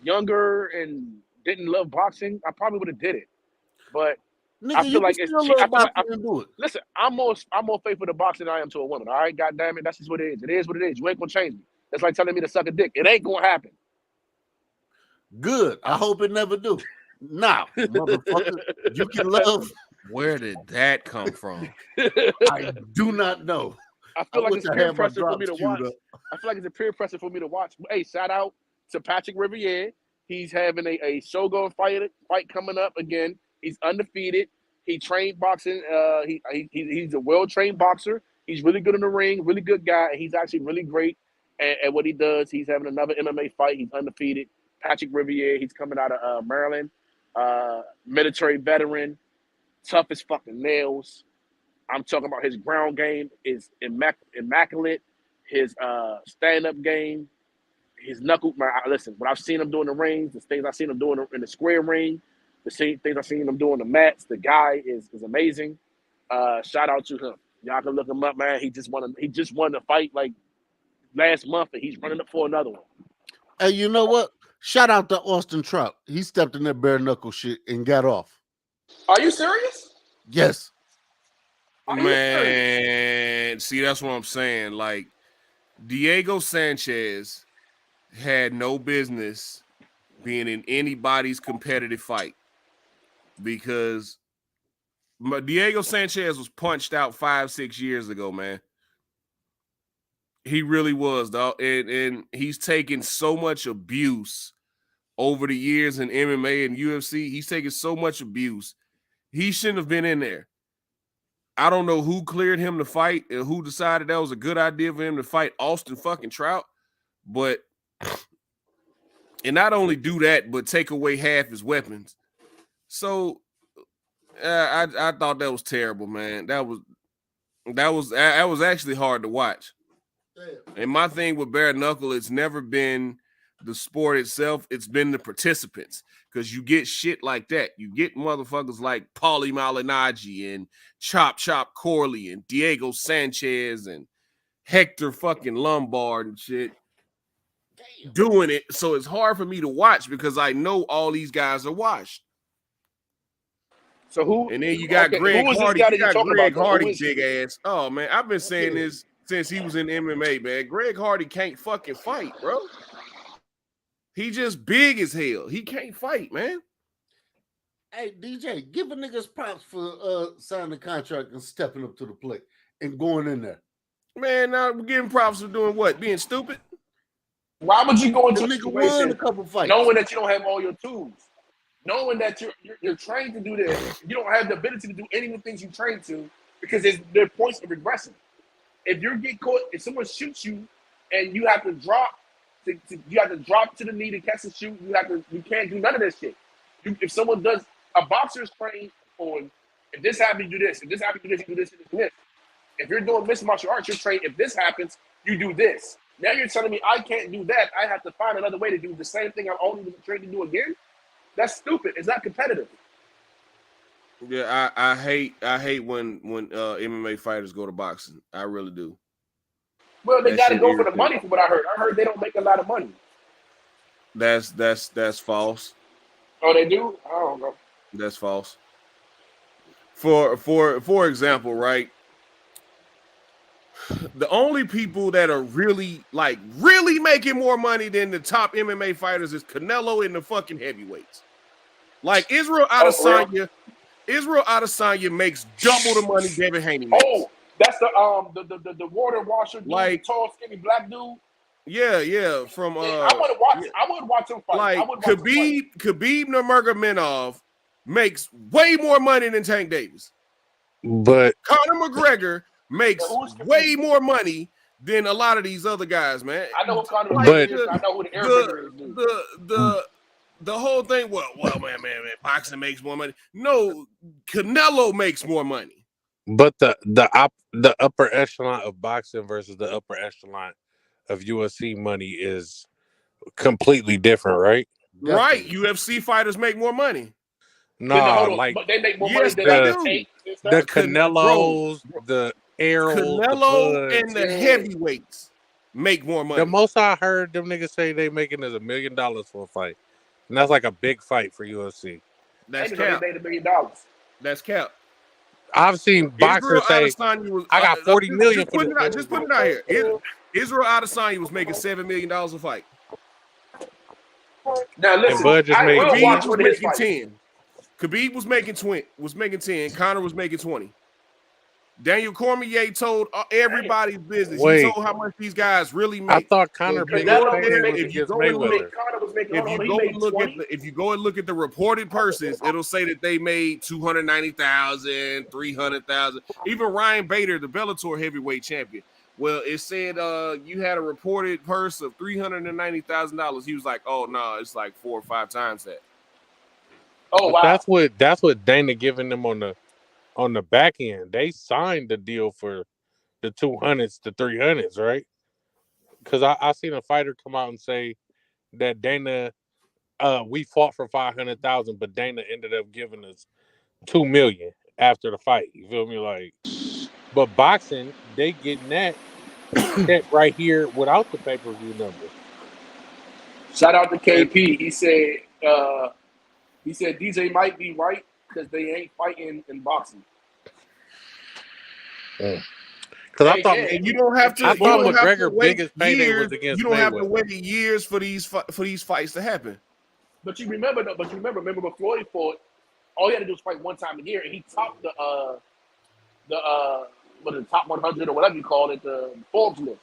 younger and didn't love boxing. I probably would have did it. But I nigga, feel you can like it's still cheap. I love feel like boxing and do it. listen, I'm more faithful to boxing than I am to a woman. All right, God damn it, that's just what it is. It is what it is. You ain't gonna change me. That's like telling me to suck a dick. It ain't gonna happen. Good. I hope it never do. Now, motherfucker, you can love. Where did that come from? I do not know. I I feel like wish it's I peer had my pressure for me drops to queued watch. up. I feel like it's a peer pressure for me to watch. Hey, shout out to Patrick Riviere. He's having a Shogun fight coming up again. He's undefeated. He trained boxing. He's a well-trained boxer. He's really good in the ring, really good guy. He's actually really great at what he does. He's having another MMA fight. He's undefeated. Patrick Riviere. He's coming out of Maryland. Military veteran. Tough as fucking nails. I'm talking about his ground game is immaculate. His stand-up game, his knuckle. Listen, what I've seen him do in the rings, the things I've seen him doing in the square ring, the same things I've seen him doing the mats. The guy is amazing. Shout out to him. Y'all can look him up, man. He just won the fight like last month, and he's running up for another one. Hey, you know what? Shout out to Austin Trout. He stepped in that bare knuckle shit and got off. Are you serious? Yes. Man, see, that's what I'm saying. Like, Diego Sanchez had no business being in anybody's competitive fight because Diego Sanchez was punched out 5-6 years ago, man. He really was, dog. And he's taken so much abuse over the years in MMA and UFC. He's taken so much abuse. He shouldn't have been in there. I don't know who cleared him to fight and who decided that was a good idea for him to fight Austin fucking Trout. But, and not only do that, but take away half his weapons. So I thought that was terrible, man. That was actually hard to watch. And my thing with bare knuckle, it's never been the sport itself, it's been the participants. Because you get shit like that. You get motherfuckers like Paulie Malignaggi and Chop Corley and Diego Sanchez and Hector fucking Lombard and shit doing it. So it's hard for me to watch because I know all these guys are washed. So who? And then you got Greg Hardy. You got Greg Hardy, big ass. Oh man, I've been saying this since he was in MMA, man. Greg Hardy can't fucking fight, bro. He just big as hell. He can't fight, man. Hey, DJ, give a nigga's props for signing the contract and stepping up to the plate and going in there. Man, now we're giving props for doing what? Being stupid? Why would you go into The a nigga situation won a couple fights, knowing that you don't have all your tools, knowing that you're trained to do this, you don't have the ability to do any of the things you train to because there are points of regression. If you get caught, if someone shoots you and you have to drop, you have to drop to the knee to catch the shoot. You can't do none of this shit. If someone does, a boxer is trained on if this happens, you do this. If this happens, you do this. You do this. You do this. If you're doing mixed martial arts, you're trained. If this happens, you do this. Now you're telling me I can't do that. I have to find another way to do the same thing I'm only trained to do again. That's stupid. It's not competitive. Yeah, I hate when MMA fighters go to boxing. I really do. Well, they got to go for the money. From what I heard they don't make a lot of money. That's false. Oh, they do? I don't know. That's false. For example, right? The only people that are really making more money than the top MMA fighters is Canelo and the fucking heavyweights. Like Israel Adesanya makes double the money Devin Haney makes. Oh, That's the water washer dude, Like- tall, skinny black dude. Yeah, from I would watch. yeah. I would watch him fight. Like I would watch him fight. Khabib Nurmagomedov makes way more money than Tank Davis. But Conor McGregor makes Yeah, who's Khabib? way more money than a lot of these other guys, man. I know who Conor But- is. I know who the airbender is. Dude. The whole thing. Well, man, boxing makes more money. No, Canelo makes more money. But the upper echelon of boxing versus the upper echelon of UFC money is completely different, right? Right? UFC fighters make more money. No, Hold on, like but they make more yes, money they than do. Tank. the Canelos, the Errols, Canelo the and the yeah. heavyweights make more money. The most I heard them niggas say they making is $1 million for a fight, and that's like a big fight for UFC. That's They cap. made $1 million. That's cap. I've seen boxers say, Adesanya was, "I got 40 million just for put this it out. fight." Just put it out here. Israel Adesanya was making $7 million a fight. Now listen, Bud just I made will $10. watch Khabib was one of his making fights. 10. Khabib was making 10. Conor was making 20. Daniel Cormier told everybody's business. Wait. He told how much these guys really I make. thought Conor If you biggest go payday there, was if you against go and look- Mayweather. Conor was making. If Hold you on, go he and made look 20. at if you go and look at the reported purses, it'll say that they made 290,000, 300,000. Even Ryan Bader, the Bellator heavyweight champion. Well, it said you had a reported purse of $390,000. He was like, "Oh no, it's like 4 or 5 times that." Oh wow. That's what Dana giving them on the back end. They signed the deal for the 200s to 300s, right? Because I seen a fighter come out and say that Dana, we fought for 500,000, but Dana ended up giving us $2 million after the fight. You feel me? Like, but boxing, they getting that check right here without the pay-per-view number. Shout out to KP. He said DJ might be right because they ain't fighting in boxing. Because I thought And you don't have to. I you thought don't have to McGregor wait biggest payday years. was against You don't have to Mayweather. wait years for these fights to happen. But you remember though. Remember when Floyd fought, all he had to do was fight one time a year, and he topped the top 100 or whatever you call it, the Forbes list.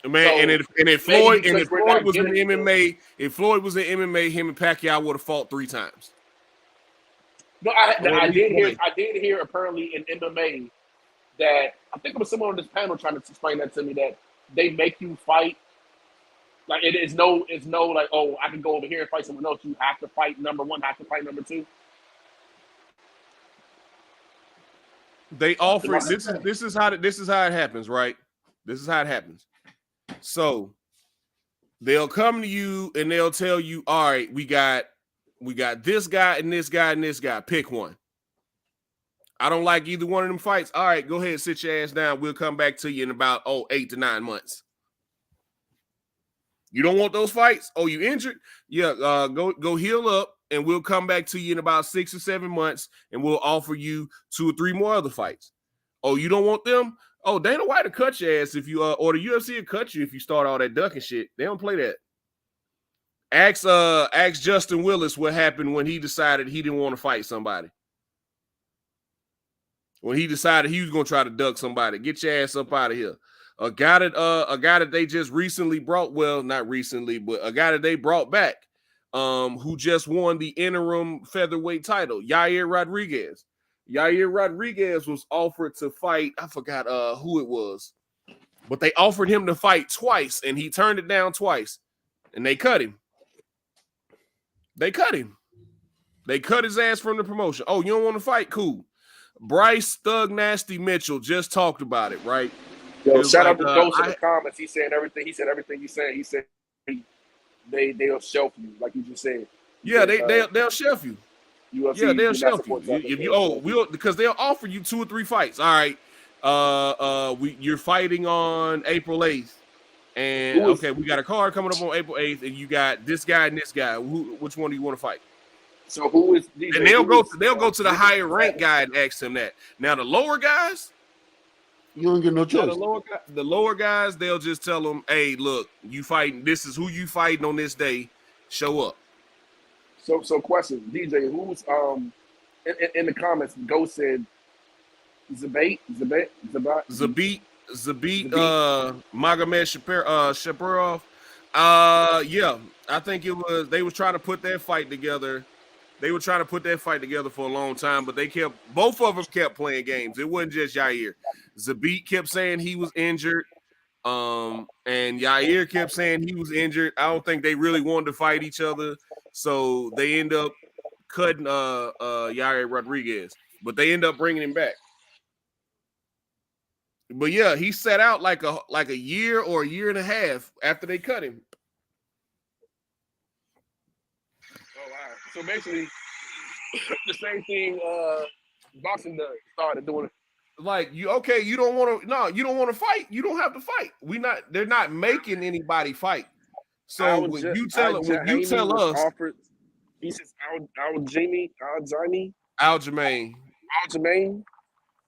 Man, So, and if maybe Floyd because we're not was in getting it. MMA, him and Pacquiao would have fought 3 times. No, I Or did hear. twice. I did hear apparently in MMA that I think it was someone on this panel trying to explain that to me, that they make you fight. Like it's no like, oh, I can go over here and fight someone else. You have to fight number one. Have to fight number two. They offer this is how it happens, right? This is how it happens. So they'll come to you and they'll tell you, all right, we got this guy and this guy and this guy. Pick one. I don't like either one of them fights. All right, go ahead, sit your ass down. We'll come back to you in about 8 to 9 months. You don't want those fights? Oh, you injured? Yeah, go heal up, and we'll come back to you in about 6 or 7 months, and we'll offer you 2 or 3 more other fights. Oh, you don't want them? Oh, Dana White will cut your ass if you or the UFC will cut you if you start all that ducking shit. They don't play that. Ask Justin Willis what happened when he decided he didn't want to fight somebody. When he decided he was gonna try to duck somebody. Get your ass up out of here. A guy that they just recently brought, well, not recently, but a guy that they brought back, who just won the interim featherweight title, Yair Rodriguez. Yair Rodriguez was offered to fight, I forgot who it was, but they offered him to fight twice, and he turned it down twice, and they cut him. They cut his ass from the promotion. Oh, you don't want to fight? Cool. Bryce Thug Nasty Mitchell just talked about it, right? Yo, It was shout like, out to Dose in the comments. He said everything. He said everything you said. He said they'll shelf you, like you just said. Yeah, they'll shelf you. UFC, Yeah, they'll do not shelf support you. that. Because they'll offer you 2 or 3 fights. All right, you're fighting on April 8th, and okay, we got a card coming up on April 8th, and you got this guy and this guy. Which one do you want to fight? So who is? DJ, And they'll go to the higher rank guy and ask him that. Now the lower guys, you don't get no choice. the lower guys, they'll just tell them, "Hey, look, you fighting. This is who you fighting on this day. Show up." So question, DJ, who's in the comments? Ghost said Zabit. Magomed Shaparov. Yeah, I think it was. They was trying to put that fight together. They were trying to put that fight together for a long time, but both of them kept playing games. It wasn't just Yair. Zabit kept saying he was injured. And Yair kept saying he was injured. I don't think they really wanted to fight each other, so they end up cutting Yair Rodriguez, but they end up bringing him back. But yeah, he sat out like a year or a year and a half after they cut him. Oh wow! So basically, the same thing boxing started doing. Like you don't want to fight. You don't have to fight. They're not making anybody fight. So when you tell us, offered, he says Aljamain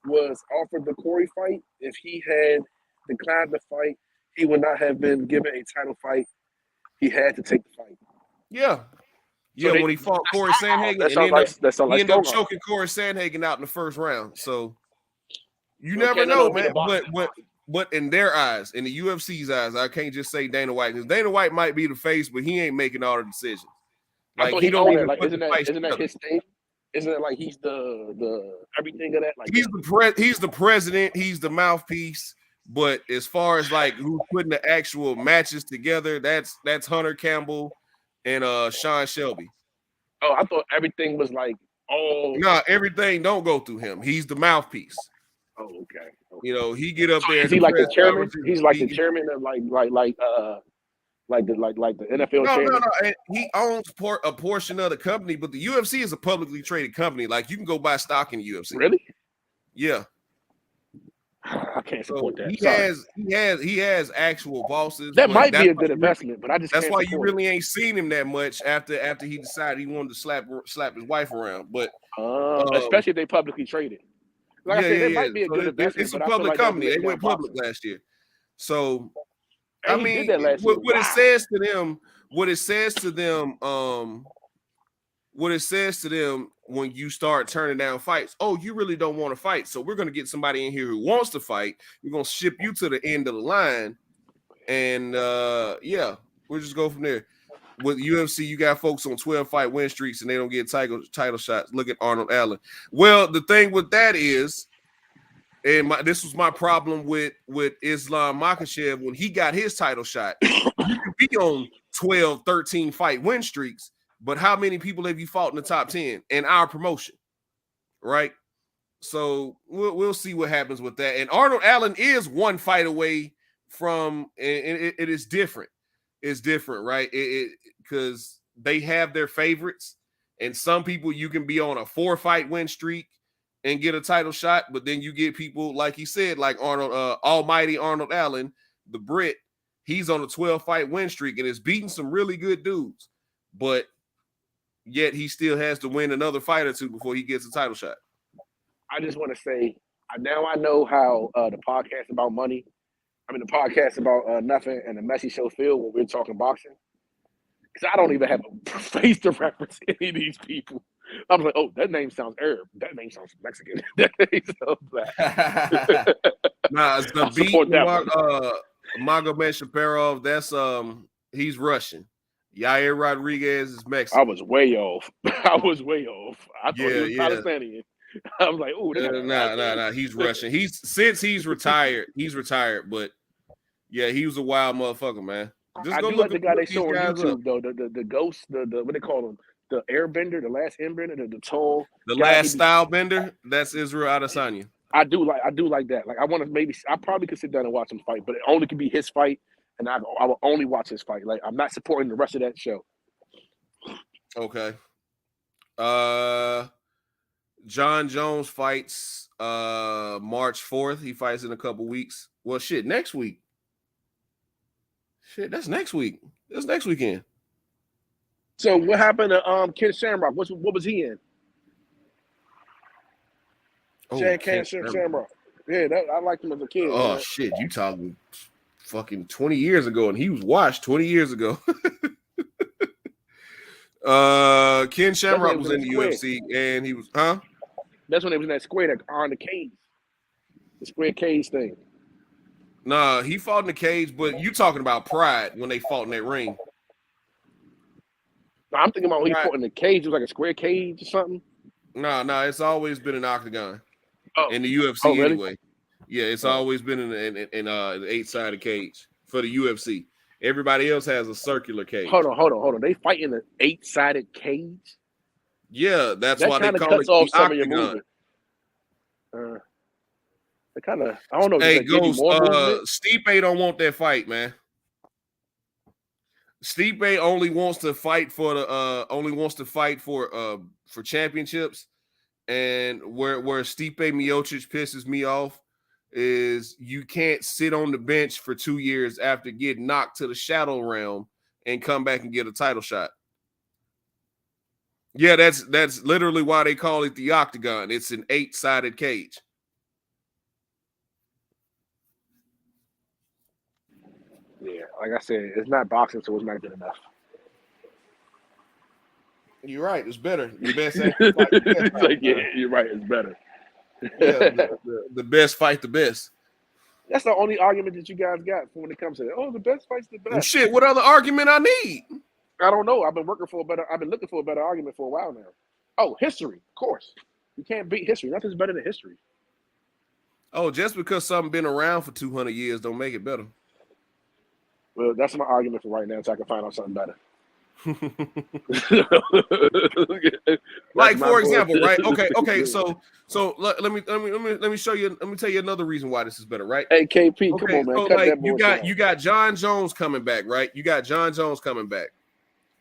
was offered the Corey fight. If he had declined the fight, he would not have been given a title fight. He had to take the fight. Yeah. Yeah, when he fought Corey Sandhagen, he ended up choking Corey Sandhagen out in the first round. So you never know, man. But in their eyes, in the UFC's eyes, I can't just say Dana White, because Dana White might be the face, but he ain't making all the decisions. Like he don't even put the fight isn't that his thing? Isn't it like he's the everything of that? Like he's the president, he's the mouthpiece. But as far as like who's putting the actual matches together, that's Hunter Campbell and Sean Shelby. Oh, I thought everything was like all. No, everything don't go through him. He's the mouthpiece. Oh, okay. You know, he get up there. Is he like the chairman? He's like the chairman of like the NFL chairman. No. He owns a portion of the company, but the UFC is a publicly traded company. Like you can go buy stock in the UFC. Really? Yeah. I can't support that. He has actual bosses. That might be a good investment, but I just that's why you really ain't seen him that much after he decided he wanted to slap his wife around. But especially if they publicly traded. Like I said, it might be a good investment. It's a public company. They went public last year. So I mean, what it says to them when you start turning down fights, oh, you really don't want to fight, so we're going to get somebody in here who wants to fight. We're going to ship you to the end of the line, and we'll just go from there. With UFC, you got folks on 12-fight win streaks, and they don't get title shots. Look at Arnold Allen. Well, the thing with that is, and this was my problem with Islam Makhachev when he got his title shot. You can be on 12, 13-fight win streaks, but how many people have you fought in the top 10 in our promotion, right? So we'll see what happens with that. And Arnold Allen is one fight away from, and it is different. It's different, right? Because they have their favorites, and some people you can be on a 4-fight win streak and get a title shot, but then you get people like he said, like Arnold, Almighty Arnold Allen, the Brit. He's on a 12-fight win streak and is beating some really good dudes, but yet he still has to win another fight or two before he gets a title shot. I just want to say, now I know how the podcast about money, the podcast about nothing and the Messy Show feel when we're talking boxing. Because I don't even have a face to reference any of these people. I was like, oh, that name sounds Arab. That name sounds Mexican. That name sounds black. Nah, it's the beat Magomed Shaparov. That's he's Russian. Yair Rodriguez is Mexican. I was way off. I thought he was Palestinian. I was like, oh, nah. He's Russian. He's retired. He's retired, but yeah, he was a wild motherfucker, man. I do like the guy they show on YouTube though. The ghost, the what they call him, the airbender, the last airbender, the tall, the last style bender. That's Israel Adesanya. I do like that. Like I probably could sit down and watch him fight, but it only could be his fight, and I will only watch his fight. Like I'm not supporting the rest of that show. Okay. John Jones fights March 4th. He fights in a couple weeks. Well, shit, next week. Shit, that's next week. That's next weekend. So what happened to Ken Shamrock? What was he in? Ken Shamrock. Yeah, I liked him as a kid. Oh, man. Shit, you talking fucking 20 years ago, and he was washed 20 years ago. Ken Shamrock was in the UFC, and he was, That's when they was in that square that on the cage. The square cage thing. Nah, he fought in the cage, but you talking about Pride when they fought in that ring. No, I'm thinking about when he fought in the cage. It was like a square cage or something. No, it's always been an octagon in the UFC really? anyway. Yeah, it's always been in an 8-sided cage for the UFC. Everybody else has a circular cage. Hold on. They fight in an 8-sided cage? Yeah, that's that why they call call it it off the some of your octagon. movement. It kind of, I don't know. Hey, give you Ghost, more movement? Stipe don't want that fight, man. Stipe only wants to fight for for championships, and where Stipe Miocic pisses me off is you can't sit on the bench for 2 years after getting knocked to the shadow realm and come back and get a title shot. Yeah, that's literally why they call it the octagon. It's an 8-sided cage. Yeah, like I said, it's not boxing, so it's not good enough. You're right. It's better. The best you're right. It's better. Yeah, the best fight the best. That's the only argument that you guys got when it comes to that. Oh, the best fight's the best. And shit, what other argument I need? I don't know. I've been looking for a better argument for a while now. Oh, history, of course. You can't beat history. Nothing's better than history. Oh, just because something been around for 200 years don't make it better. Well, that's my argument for right now, so I can find out something better. Like for example, right? Okay. So let me show you. Let me tell you another reason why this is better, right? Hey, KP, come on, man. So Cut like that you got John Jones coming back, right? You got John Jones coming back.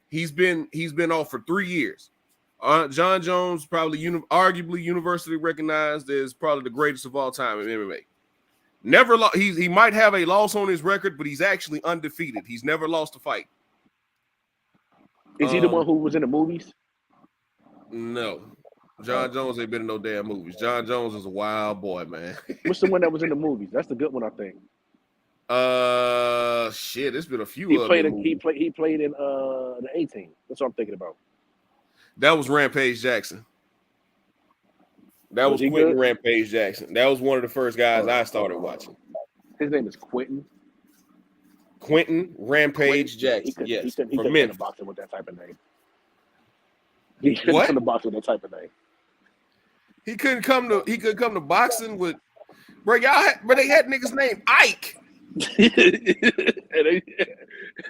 He's been off for 3 years. John Jones, probably arguably universally recognized as probably the greatest of all time in MMA. Never lost. He might have a loss on his record, but he's actually undefeated. He's never lost a fight. Is he the one who was in the movies? No. John Jones ain't been in no damn movies. John Jones is a wild boy, man. What's the one that was in the movies? That's the good one, I think. Shit, there's been a few. He played in the A-Team. That's what I'm thinking about. That was Rampage Jackson. That was Quentin good? Rampage Jackson. That was one of the first guys I started watching. His name is Quentin. Quentin Rampage Jackson. Yes, he couldn't come to boxing with that type of name. He couldn't come to boxing with that type of name. He couldn't come to boxing with, bro. They had niggas named Ike.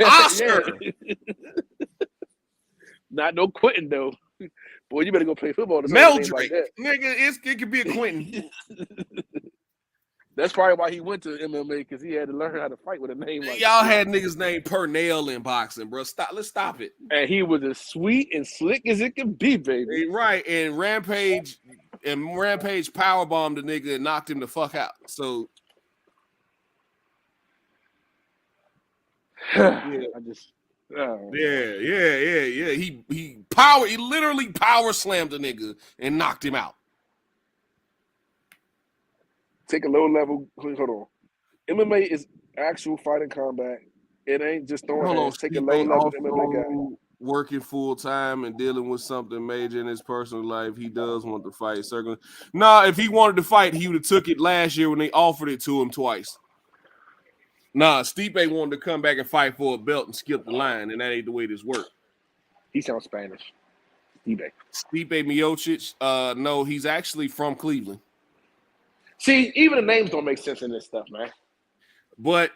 Oscar. Not no Quentin though. Boy, you better go play football. Meldrick, like that. Nigga, it could be a Quentin. That's probably why he went to MMA, because he had to learn how to fight with a name like y'all had niggas named Pernell in boxing, bro. Let's stop it. And he was as sweet and slick as it could be, baby. Right, and Rampage powerbombed the nigga and knocked him the fuck out. So yeah. He literally power slammed the nigga and knocked him out. Take a low level. Hold on. MMA is actual fighting combat. It ain't just throwing hands. Take a low level MMA guy. Working full time and dealing with something major in his personal life, he does want to fight. Nah, if he wanted to fight, he would have took it last year when they offered it to him twice. Nah, Stipe wanted to come back and fight for a belt and skip the line, and that ain't the way this works. He sounds Spanish. Stipe Miocic. No, he's actually from Cleveland. See, even the names don't make sense in this stuff, man. But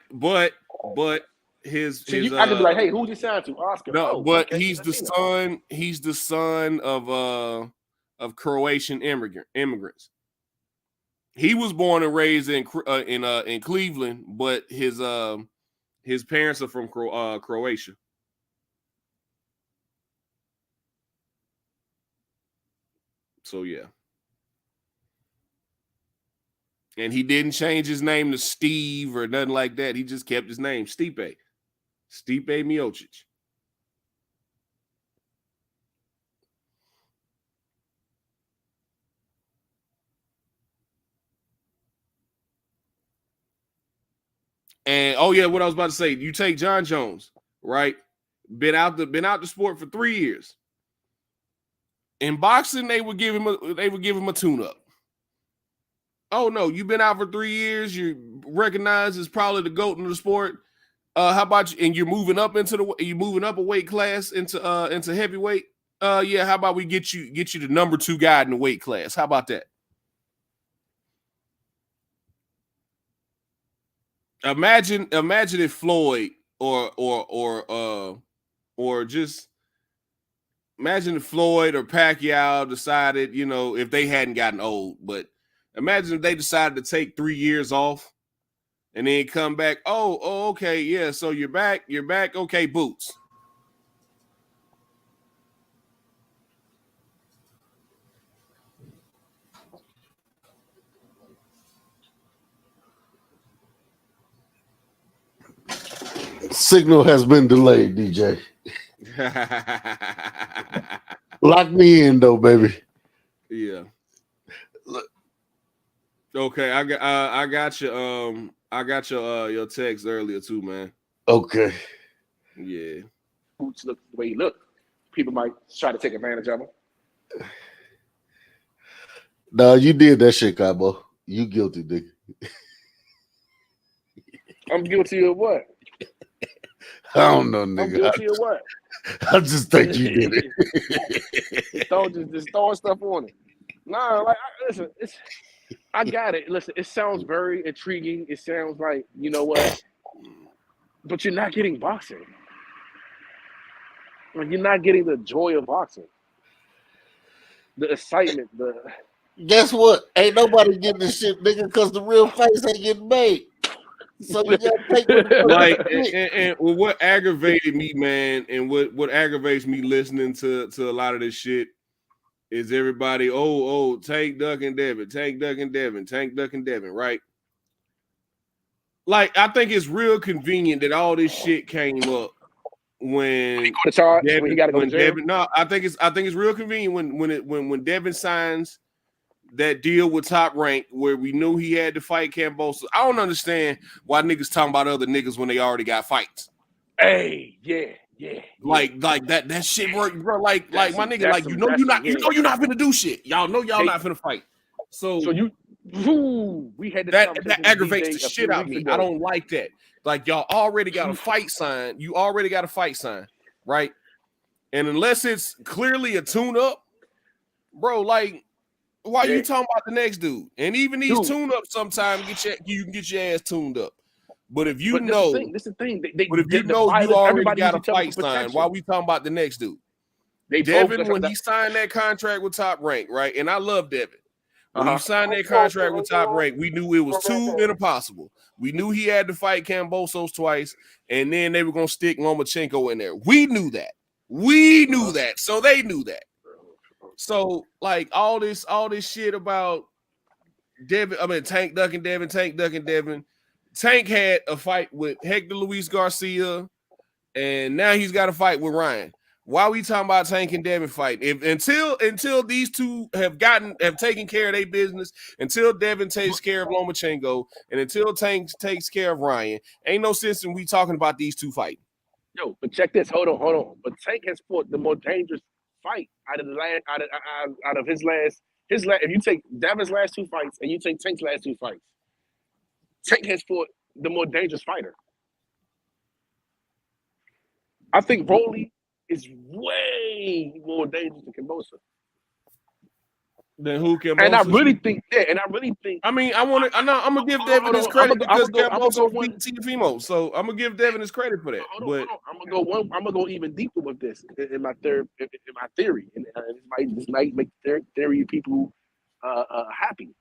his I could be like, hey, who's he signed to? Oscar. No, but he's the son. He's the son of Croatian immigrants. He was born and raised in Cleveland, but his parents are from Croatia. So yeah. And he didn't change his name to Steve or nothing like that. He just kept his name, Stipe Miocic. And what I was about to say, you take John Jones, right? Been out the sport for 3 years. In boxing, they would give him a tune-up. Oh no, you've been out for 3 years. You're recognized as probably the GOAT in the sport. How about you? And you're moving up a weight class into heavyweight. Yeah. How about we get you the number 2 guy in the weight class? How about that? Imagine if Floyd or just imagine if Floyd or Pacquiao decided, if they hadn't gotten old, but imagine if they decided to take 3 years off and then come back. Oh, okay, yeah. So you're back. Okay, boots. Signal has been delayed, DJ. Lock me in though, baby. Yeah. Okay, I got you. I got your text earlier too, man. Okay. Yeah. Boots look the way he look. People might try to take advantage of him. No, you did that shit, Cabo. You guilty, nigga. I'm guilty of what? I don't know, nigga. I'm guilty of what? I just think you did it. just throwing stuff on it. Nah, like listen, I got it. Listen, it sounds very intriguing. It sounds like, you know what? But you're not getting boxing. Like, you're not getting the joy of boxing. The excitement, Guess what? Ain't nobody getting this shit, nigga, because the real fights ain't getting made. So you gotta take like and what aggravated me, man, and what aggravates me listening to a lot of this shit is everybody, Tank, Duck, and Devin, Tank, Duck, and Devin, Tank, Duck, and Devin, right? Like, I think it's real convenient that all this shit came up when Devin. No, I think it's real convenient when Devin signs that deal with Top Rank where we knew he had to fight Kambosos. I don't understand why niggas talking about other niggas when they already got fights. Hey, yeah. Like that shit work, bro. Like my nigga, like you're not finna do shit. Y'all know y'all not finna fight. So we had that aggravates the shit out of me. I don't like that. Like y'all already got a fight sign. You already got a fight sign, right? And unless it's clearly a tune up, bro, like why you talking about the next dude? And even these tune ups sometimes you can get your ass tuned up. But if you know, this is the thing. But if you know you already got a fight sign, why we talking about the next dude? Devin, when he signed that contract with Top Rank, right? And I love Devin. When he signed that contract with Top Rank, we knew it was too impossible. We knew he had to fight Kambosos twice, and then they were gonna stick Lomachenko in there. We knew that. So they knew that. So like all this shit about Devin, Tank, Duck, and Devin. Tank had a fight with Hector Luis Garcia, and now he's got a fight with Ryan. Why are we talking about Tank and Devin fighting? Until these two have taken care of their business, until Devin takes care of Lomachenko, and until Tank takes care of Ryan, ain't no sense in we talking about these two fighting. Yo, but check this. Hold on. But Tank has fought the more dangerous fight out of his last. If you take Devin's last 2 fights and you take Tank's last 2 fights, Tank has fought the more dangerous fighter. I think Rolly is way more dangerous than Kambosos. Then who Kambosos? And I really think. I mean, I'm gonna give Devin his credit because Kambosos beat Teofimo, so I'm gonna give Devin his credit for that. But I'm gonna go even deeper with this in my theory, and this might make theory people happy.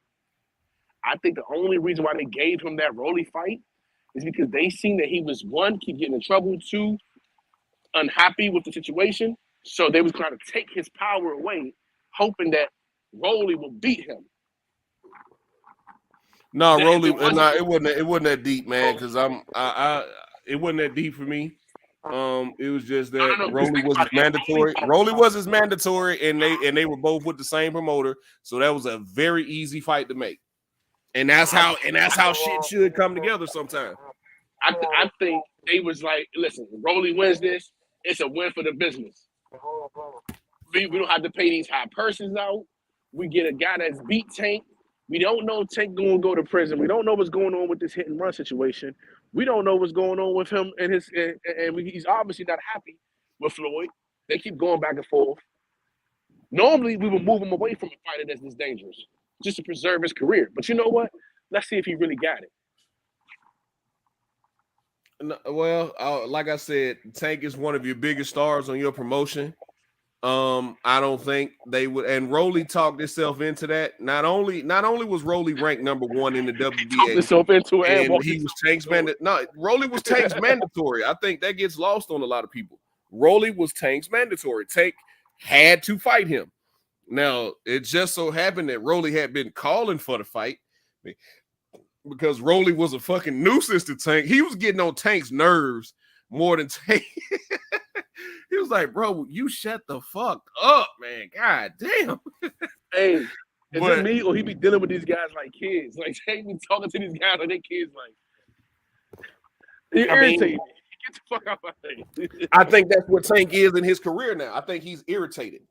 I think the only reason why they gave him that Rolly fight is because they seen that he was, 1, keep getting in trouble, 2, unhappy with the situation. So they was trying to take his power away, hoping that Rolly would beat him. No, Rolly, it wasn't that deep, man. Because it wasn't that deep for me. It was just that Rolly was mandatory. Rolly was his mandatory, and they were both with the same promoter, so that was a very easy fight to make. And that's how shit should come together sometimes. I think they was like, listen, Rolly wins this, it's a win for the business. We don't have to pay these high purses out. We get a guy that's beat Tank. We don't know Tank going to go to prison. We don't know what's going on with this hit and run situation. We don't know what's going on with him and he's obviously not happy with Floyd. They keep going back and forth. Normally, we would move him away from a fighter that's this dangerous, just to preserve his career. But you know what? Let's see if he really got it. No, well, like I said, Tank is one of your biggest stars on your promotion. I don't think they would. And Rolly talked himself into that. Not only was Rolly ranked number 1 in the WBA, himself into it, and he was Tank's mandatory. No, Rolly was Tank's mandatory. I think that gets lost on a lot of people. Rolly was Tank's mandatory. Tank had to fight him. Now, it just so happened that Rolly had been calling for the fight because Rolly was a fucking nuisance to Tank. He was getting on Tank's nerves more than Tank. He was like, bro, you shut the fuck up, man. God damn. Hey, is it me or he be dealing with these guys like kids? Like, Tank be talking to these guys like they kids. Like, he irritated. Get the fuck out of my face. I think that's what Tank is in his career now. I think he's irritated.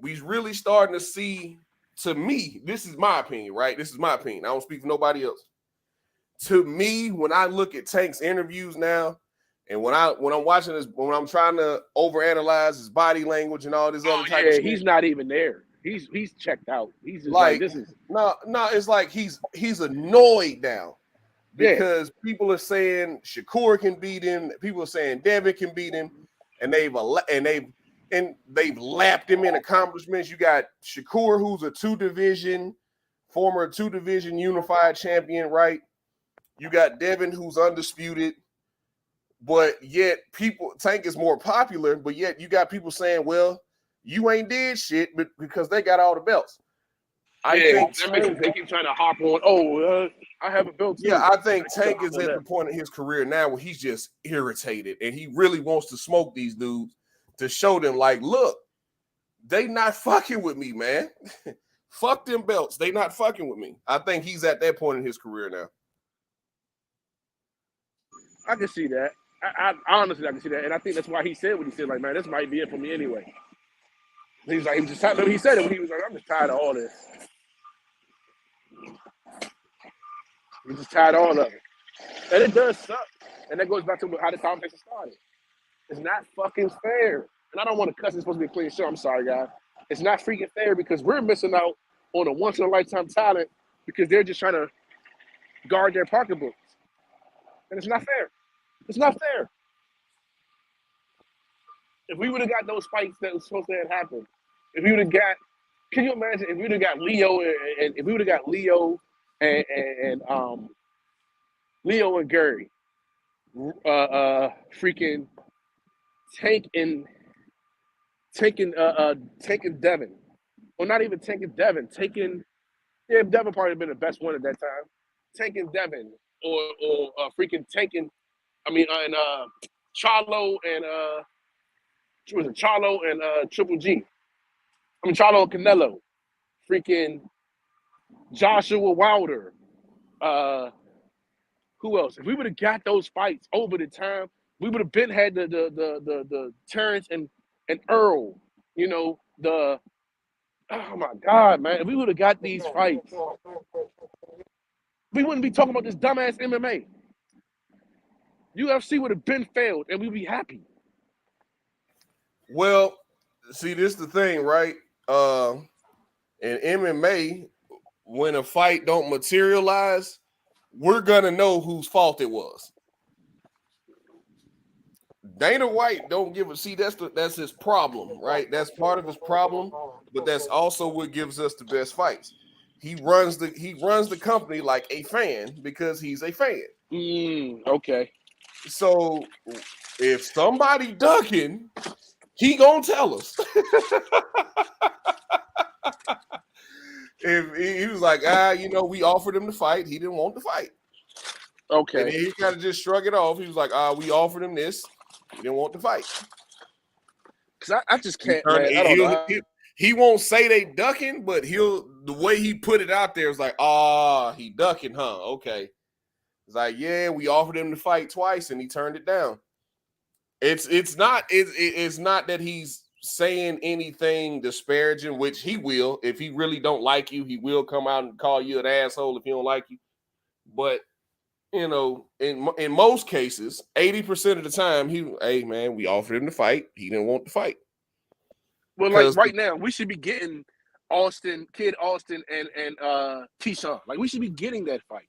We's really starting to see, to me, this is my opinion, right? This is my opinion. I don't speak for nobody else. To me, when I look at Tank's interviews now, and when I'm watching this, when I'm trying to overanalyze his body language and all this other type of shit, he's not even there. He's checked out. He's just like this is no. It's like he's annoyed now because people are saying Shakur can beat him. People are saying Devin can beat him, and they've lapped him in accomplishments. You got Shakur, who's a former two division unified champion, right? You got Devin, who's undisputed. But yet Tank is more popular, but yet you got people saying, well, you ain't did shit because they got all the belts. I think they keep trying to hop on, I have a belt too. Yeah, I think Tank is at the point in his career now where he's just irritated and he really wants to smoke these dudes to show them, like, look, they not fucking with me, man. Fuck them belts. They not fucking with me. I think he's at that point in his career now. I can see that. I honestly can see that, and I think that's why he said what he said. Like, man, this might be it for me anyway. He's like, he said it when he was like, I'm just tired of all this. He's just tired of all of it, and it does suck. And that goes back to how the conversation started. It's not fucking fair, and I don't want to cuss. It's supposed to be a clean show. I'm sorry, guys. It's not freaking fair because we're missing out on a once in a lifetime talent because they're just trying to guard their pocketbooks, and it's not fair. It's not fair. If we would have got those fights that was supposed to have happened, if we would have got, can you imagine if we would have got Leo and if we would have got Leo and Leo and Gary, freaking taking Devin, or not even taking Devin, Devin probably been the best one at that time, taking Devin or freaking taking. And Charlo and Charlo and Triple G. Charlo and Canelo. Freaking Joshua Wilder. Who else? If we would have got those fights over the time, we would have been had the Terrence and Earl. Oh my God, man! If we would have got these fights, we wouldn't be talking about this dumbass MMA. UFC would have been failed, and we'd be happy. Well, see, this is the thing, right? In MMA, when a fight don't materialize, we're gonna know whose fault it was. Dana White don't give a that's his problem, right? That's part of his problem, but that's also what gives us the best fights. He runs the company like a fan because he's a fan. Okay. So if somebody ducking, he gonna tell us. If he was like, we offered him to fight, he didn't want to fight. Okay. And he kind of just shrug it off. He was like, we offered him this, he didn't want to fight. Cause I just can't. He won't say they ducking, but the way he put it out there is like, he ducking, huh? Okay. It's like, yeah, we offered him to fight twice and he turned it down. It's not that he's saying anything disparaging, which he will. If he really don't like you, he will come out and call you an asshole if he don't like you. But you know, in most cases, 80% of the time, hey man, we offered him to fight. He didn't want to fight. Well, like right now, we should be getting Kid Austin and Keyshawn. Like we should be getting that fight.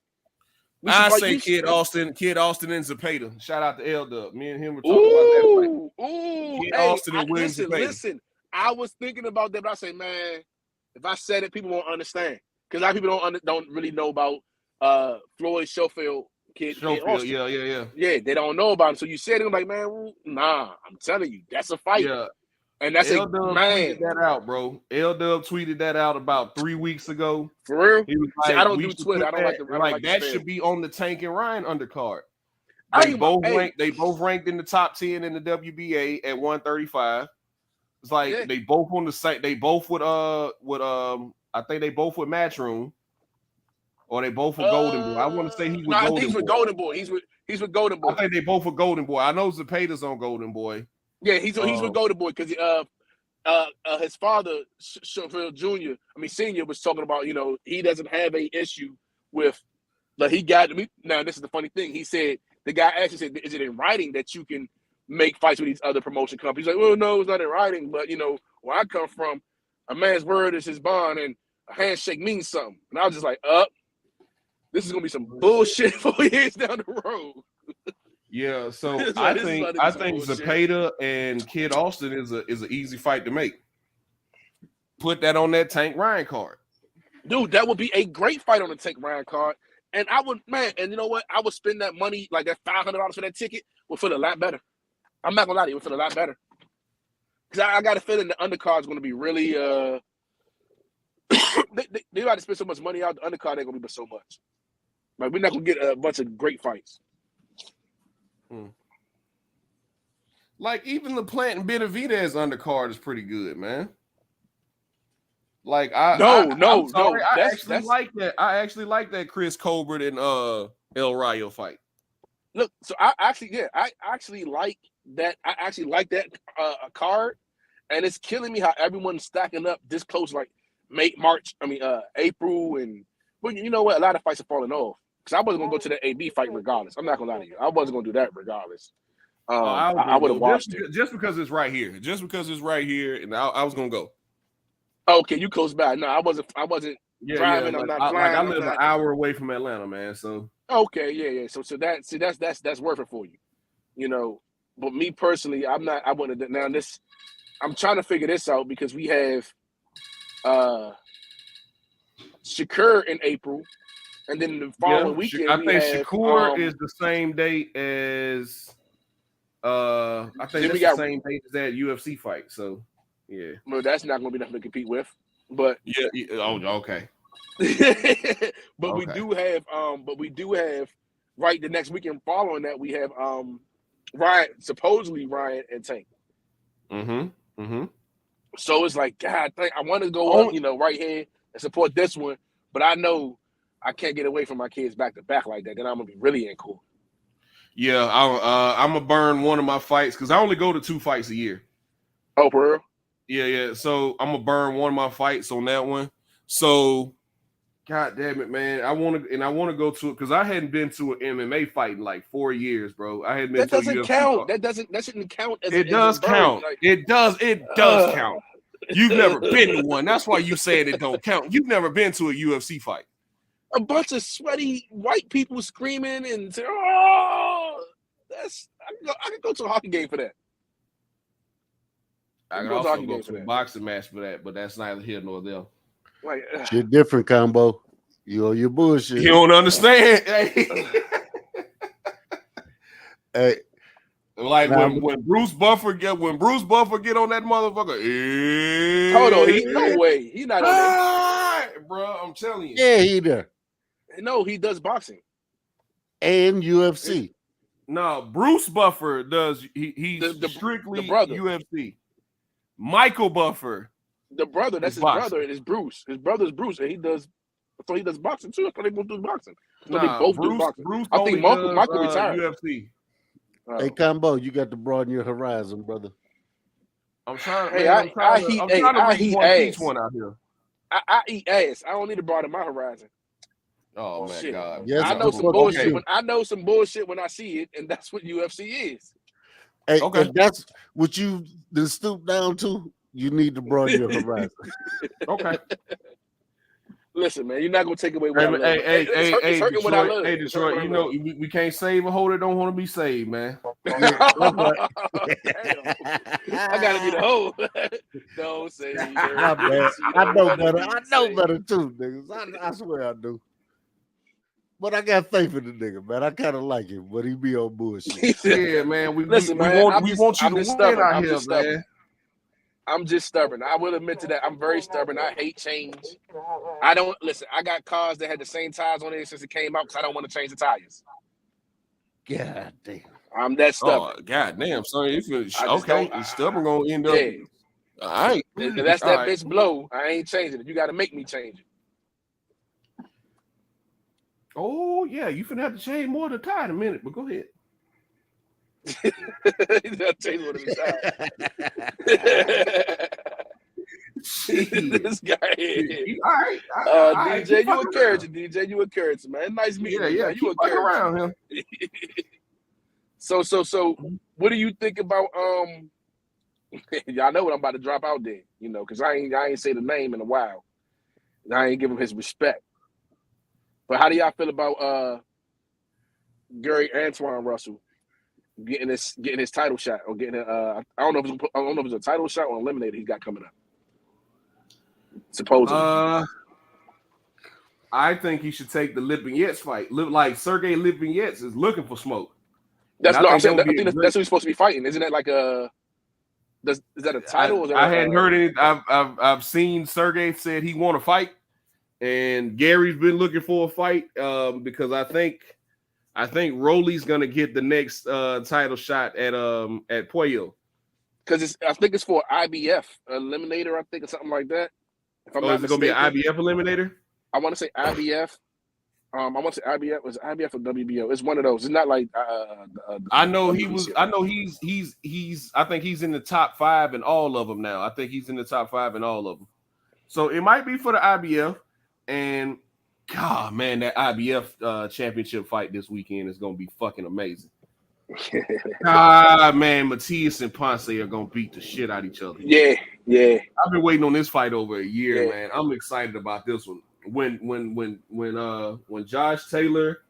I say Kid Austin and Zepeda. Shout out to L-Dub. Me and him were talking about that fight. Kid Austin and William Zepeda. Listen, I was thinking about that, but I say, man, if I said it, people won't understand. Because a lot of people don't really know about Floyd Schofield, Kid Austin. Yeah, they don't know about him. So you said it, I'm like, man, nah, I'm telling you, that's a fight. Yeah. And that's L-Dub tweeted that out, bro. L-Dub tweeted that out about 3 weeks ago. For real? He was like, see, I don't do Twitter. I don't like the that should be on the Tank and Ryan undercard. They both ranked in the top 10 in the WBA at 135. It's like they both on the site. They both with I think they both with Matchroom. Or they both with Golden Boy. I want to say he's with Golden Boy. He's with Golden Boy. He's with Golden Boy. I think they both with Golden Boy. I know Zepeda's on Golden Boy. Yeah, he's with Golden Boy because his father, Schofield Jr., Senior, was talking about, he doesn't have a issue with, like, he got me. Now, this is the funny thing. He said, the guy actually said, is it in writing that you can make fights with these other promotion companies? He's like, well, no, it's not in writing, but, where I come from, a man's word is his bond, and a handshake means something. And I was just like, this is going to be some bullshit 4 years down the road. Yeah, so I think Zepeda and Kid Austin is an easy fight to make. Put that on that Tank Ryan card. Dude, that would be a great fight on the Tank Ryan card. And I would, and you know what? I would spend that money, like that $500 for that ticket, would feel a lot better. I'm not gonna lie to you, it would feel a lot better. Because I got a feeling the undercard is gonna be really they about to spend so much money out, the undercard ain't gonna be so much. Like we're not gonna get a bunch of great fights. Like even the Plant and Benavidez undercard is pretty good, man. Like I actually like that. I actually like that Chris Colbert and El Rayo fight. Look, so I actually like that. I actually like that card, and it's killing me how everyone's stacking up this close, like April, and but you know what? A lot of fights are falling off. Because I wasn't gonna go to the AB fight regardless. I'm not gonna lie to you. I wasn't gonna do that regardless. I would have watched it just because it's right here. Just because it's right here, and I was gonna go. Okay, you close by. No, I wasn't driving. I'm not flying. I live an hour away from Atlanta, man. So okay, yeah. So that's worth it for you. But me personally, I'm not. I wouldn't have. Now this, I'm trying to figure this out because we have Shakur in April. And then the following weekend, I think Shakur is the same date as I think it's the same date as that UFC fight. So yeah. Well, that's not gonna be nothing to compete with. But oh, okay. But we do have right the next weekend following that we have supposedly Ryan and Tank. So it's like, God, I want to go right here and support this one, but I know I can't get away from my kids back to back like that. Then I'm gonna be really ain't cool. Yeah, I'm gonna burn one of my fights because I only go to 2 fights a year. Oh, for real? Yeah. So I'm gonna burn one of my fights on that one. So, God damn it, man! I want to go to it because I hadn't been to an MMA fight in like 4 years, bro. I hadn't been. That doesn't count. That shouldn't count. As it does count. It does count. You've never been to one. That's why you said it don't count. You've never been to a UFC fight. A bunch of sweaty white people screaming and say, I could go to a hockey game for that. I could also go to a boxing match for that, but that's neither here nor there. Like, shit different, Combo. You your bullshit. You don't understand. Hey. Like when Bruce Buffer get on that motherfucker. Hold on, no way. He's not on that. Bro, I'm telling you. Yeah, he there. No, he does boxing. And UFC. No, Bruce Buffer does. He's strictly the brother. UFC. Michael Buffer. The brother, that's his boxing. brother, and it's Bruce. His brother's Bruce, and he does boxing too. I thought they both do boxing. They both do boxing. I think Michael retired. UFC. Hey, Combo, you got to broaden your horizon, brother. I'm trying. Hey, Man, I eat each ass. one out here. I eat ass. I don't need to broaden my horizon. Oh my Shit. God! Yes, I know the some fuck bullshit. you do. When I know some bullshit when I see it, and that's what UFC is. Hey, Okay. if that's what you then stoop down to, you need to broaden your horizon. Okay. Listen, man, you're not gonna take away what I love. Hey, It's hurting what I love. Hey, It's hurting Detroit. what I You know love. we can't save a hoe that don't want to be saved, man. Damn. I gotta be the hoe. Don't say My bad. I know better. I know better too, niggas. I swear I do. But I got faith in the nigga, man. I kind of like him, but he be on bullshit. Yeah, man. We want you to win stubborn. out here, man. I'm just stubborn. I will admit to that. I'm very stubborn. I hate change. I don't listen. I got cars that had the same tires on it since it came out because I don't want to change the tires. God damn. I'm that stubborn. Oh, God damn, son. If it's stubborn gonna end up. Yeah. All right. If that's that bitch blow, I ain't changing it. You got to make me change it. Oh yeah, you finna have to change more of the tire in a minute, but go ahead. Change one of the This guy here. All right. DJ, you encouraging, DJ. You encouraging, man. Nice meeting you. Yeah, You encouraging around him. So, what do you think about y'all know what I'm about to drop out there, you know, because I ain't say the name in a while. I ain't give him his respect. But how do y'all feel about Gary Antoine Russell getting his title shot or getting I don't know if it's a title shot or eliminated he's got coming up. Supposedly. I think he should take the Lipinets fight. Like Sergey Lipinets is looking for smoke. I think that's who he's supposed to be fighting. Isn't that like is that a title? Or I hadn't heard any. I've seen Sergey said he want to fight, and Gary's been looking for a fight because I think Rolly's gonna get the next title shot at Puello. Because I think it's for IBF eliminator, I think, or something like that. If I'm not is it gonna be an IBF eliminator? I want to say IBF. I want to say IBF. Was IBF or WBO? It's one of those. It's not like. I know he was. I know he's. I think he's in the top 5 in all of them now. I think he's in the top 5 in all of them. So it might be for the IBF. And God, man, that IBF championship fight this weekend is gonna be fucking amazing. Man, Matias and Ponce are gonna beat the shit out of each other. Yeah. I've been waiting on this fight over a year, man. I'm excited about this one. When Josh Taylor,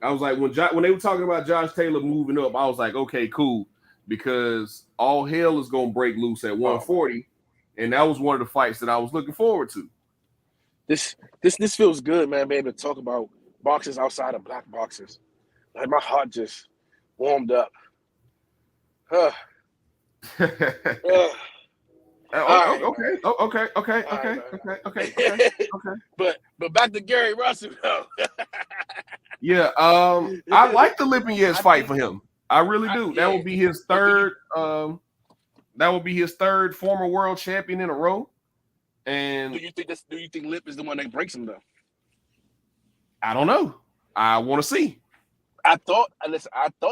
I was like, when they were talking about Josh Taylor moving up, I was like, okay, cool, because all hell is gonna break loose at 140, and that was one of the fights that I was looking forward to. This feels good, man. Being able to talk about boxers outside of black boxers, like my heart just warmed up. Okay. But back to Gary Russell though. Yeah, I like the Lipinets fight for him. I really do. That will be his third. That will be his third former world champion in a row. And do you think Lip is the one that breaks him though? I don't know. I want to see. I thought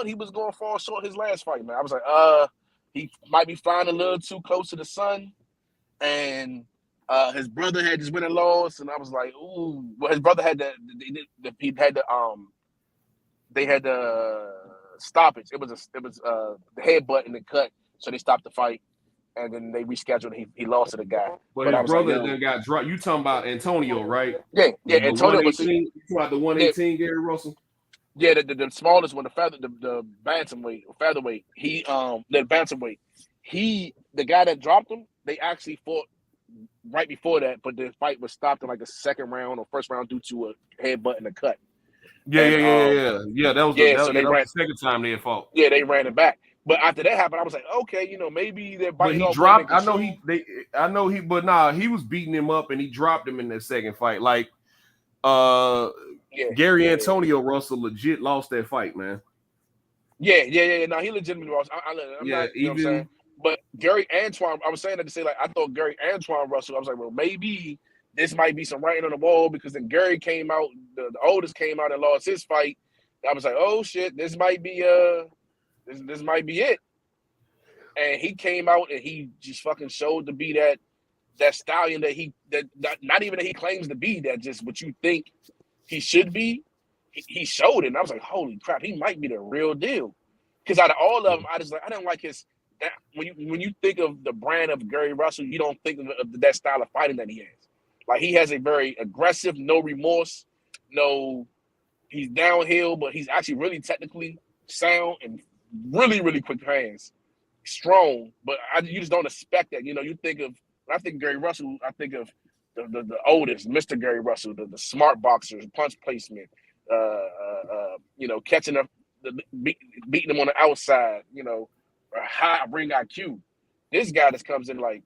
he was going to fall short his last fight, man. I was like, he might be flying a little too close to the sun, and his brother had just went and lost, and I was like, ooh. Well, his brother had they had the stoppage. It was the headbutt and the cut, so they stopped the fight, and then they rescheduled. He lost to the guy. But his brother then got dropped. You talking about Antonio, right? Yeah. Antonio was you talking about the 118 Gary Russell. Yeah, the smallest one, the bantamweight or featherweight. The bantamweight. The guy that dropped him, they actually fought right before that, but the fight was stopped in like the second round or first round due to a headbutt and a cut. Yeah. That was the second time they had fought. Yeah, they ran it back. But after that happened, I was like, okay, maybe they're biting. But he dropped. But he was beating him up, and he dropped him in that second fight. Like, Gary Antonio Russell legit lost that fight, man. Yeah. No, he legitimately lost. I'm not, you know what I'm saying? But Gary Antoine, I was saying that to say, like, I thought Gary Antoine Russell, I was like, well, maybe this might be some writing on the wall, because then Gary came out, the oldest came out and lost his fight. I was like, oh shit, this might be it. and he came out and he just fucking showed to be that stallion that not even that he claims to be, that just what you think he should be. He showed it, and I was like, holy crap, he might be the real deal. Because out of all of them, I didn't like his. That when you think of the brand of Gary Russell, you don't think of that style of fighting that he has. Like, he has a very aggressive, no remorse, he's downhill, but he's actually really technically sound and really, really quick hands, strong. But you just don't expect that. You think of, when I think Gary Russell, I think of the oldest, Mr. Gary Russell, the smart boxers, punch placement, catching up, beating him on the outside, high ring IQ. This guy just comes in like,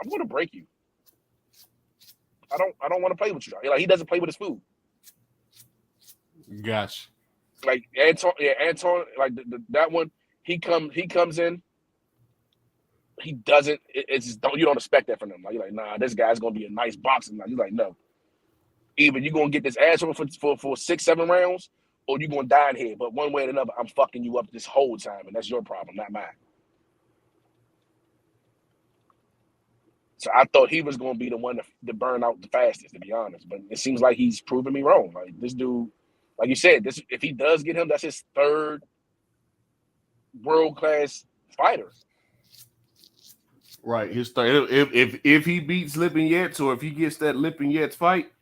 I'm going to break you. I don't want to play with you. Like, he doesn't play with his food. Gotcha. Like Anton, like that one, he comes in. He doesn't. It's just you don't expect that from him. Like, you're like, nah, this guy's gonna be a nice boxer. Like, you're like, no. Either you're gonna get this ass over for 6-7 rounds, or you're gonna die in here. But one way or another, I'm fucking you up this whole time, and that's your problem, not mine. So I thought he was going to be the one to burn out the fastest, to be honest. But it seems like he's proving me wrong. Like, this dude, like you said, if he does get him, that's his third world-class fighter. Right. His third. If he beats Lipinets, or if he gets that Lipinets fight,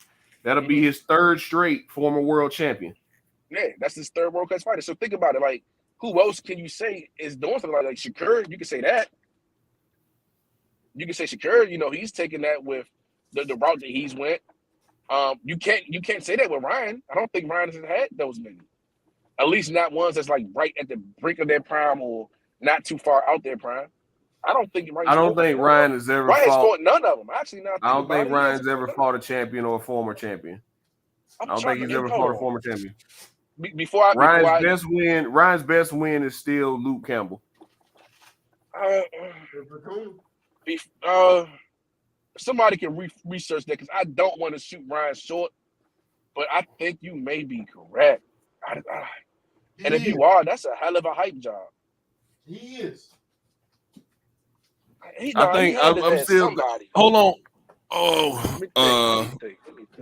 that'll be his third straight former world champion. Yeah, that's his third world-class fighter. So think about it. Like, who else can you say is doing something like Shakur? You can say that. You can say Shakur, he's taking that with the route that he's went. You can't say that with Ryan. I don't think Ryan has had those many. At least not ones that's like right at the brink of their prime or not too far out their prime. I don't think Ryan has ever fought none of them. Actually, I don't think Ryan's ever fought a champion or a former champion. I don't think he's ever fought a former champion. Ryan's best win is still Luke Campbell. Somebody can research that, because I don't want to shoot Ryan short, but I think you may be correct. And if you are, that's a hell of a hype job. He is. I'm still. Somebody. Hold on. Oh,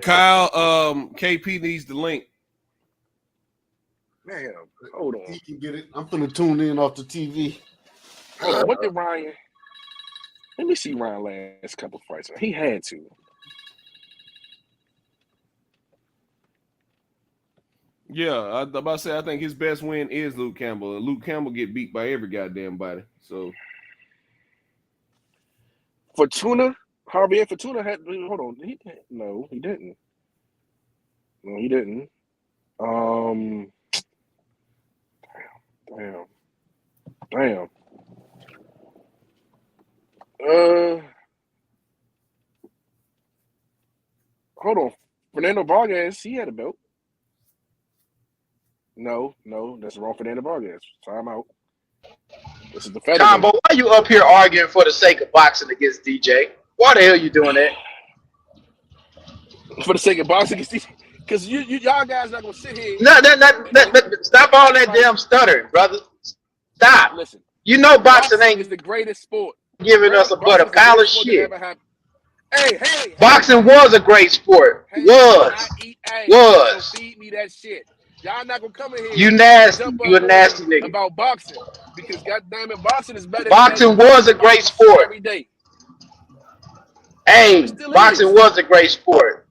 Kyle. KP needs the link. Man, hold on. He can get it. I'm gonna tune in off the TV. Hold on. What did Ryan? Let me see Ryan last couple of fights. He had to. Yeah, I was about to say, I think his best win is Luke Campbell. Luke Campbell get beat by every goddamn body. So Fortuna, Javier Fortuna had. Hold on. He didn't. No, he didn't. Damn. Hold on. Fernando Vargas, he had a belt. No, that's wrong. Fernando Vargas. Time out. This is the federal. Combo, why you up here arguing for the sake of boxing against DJ? Why the hell you doing that? For the sake of boxing against DJ? Because y'all guys not gonna sit here. No, stop all that damn stuttering, brother. Stop. Listen. You know boxing ain't is the greatest sport. Giving us a pile of shit. Hey. Boxing was a great sport. Was. Feed me that shit. Y'all not gonna come in here. You nasty. You a nasty nigga. About boxing, because goddamn it, boxing is better. Boxing was a great sport. Every day. Hey, boxing was a great sport.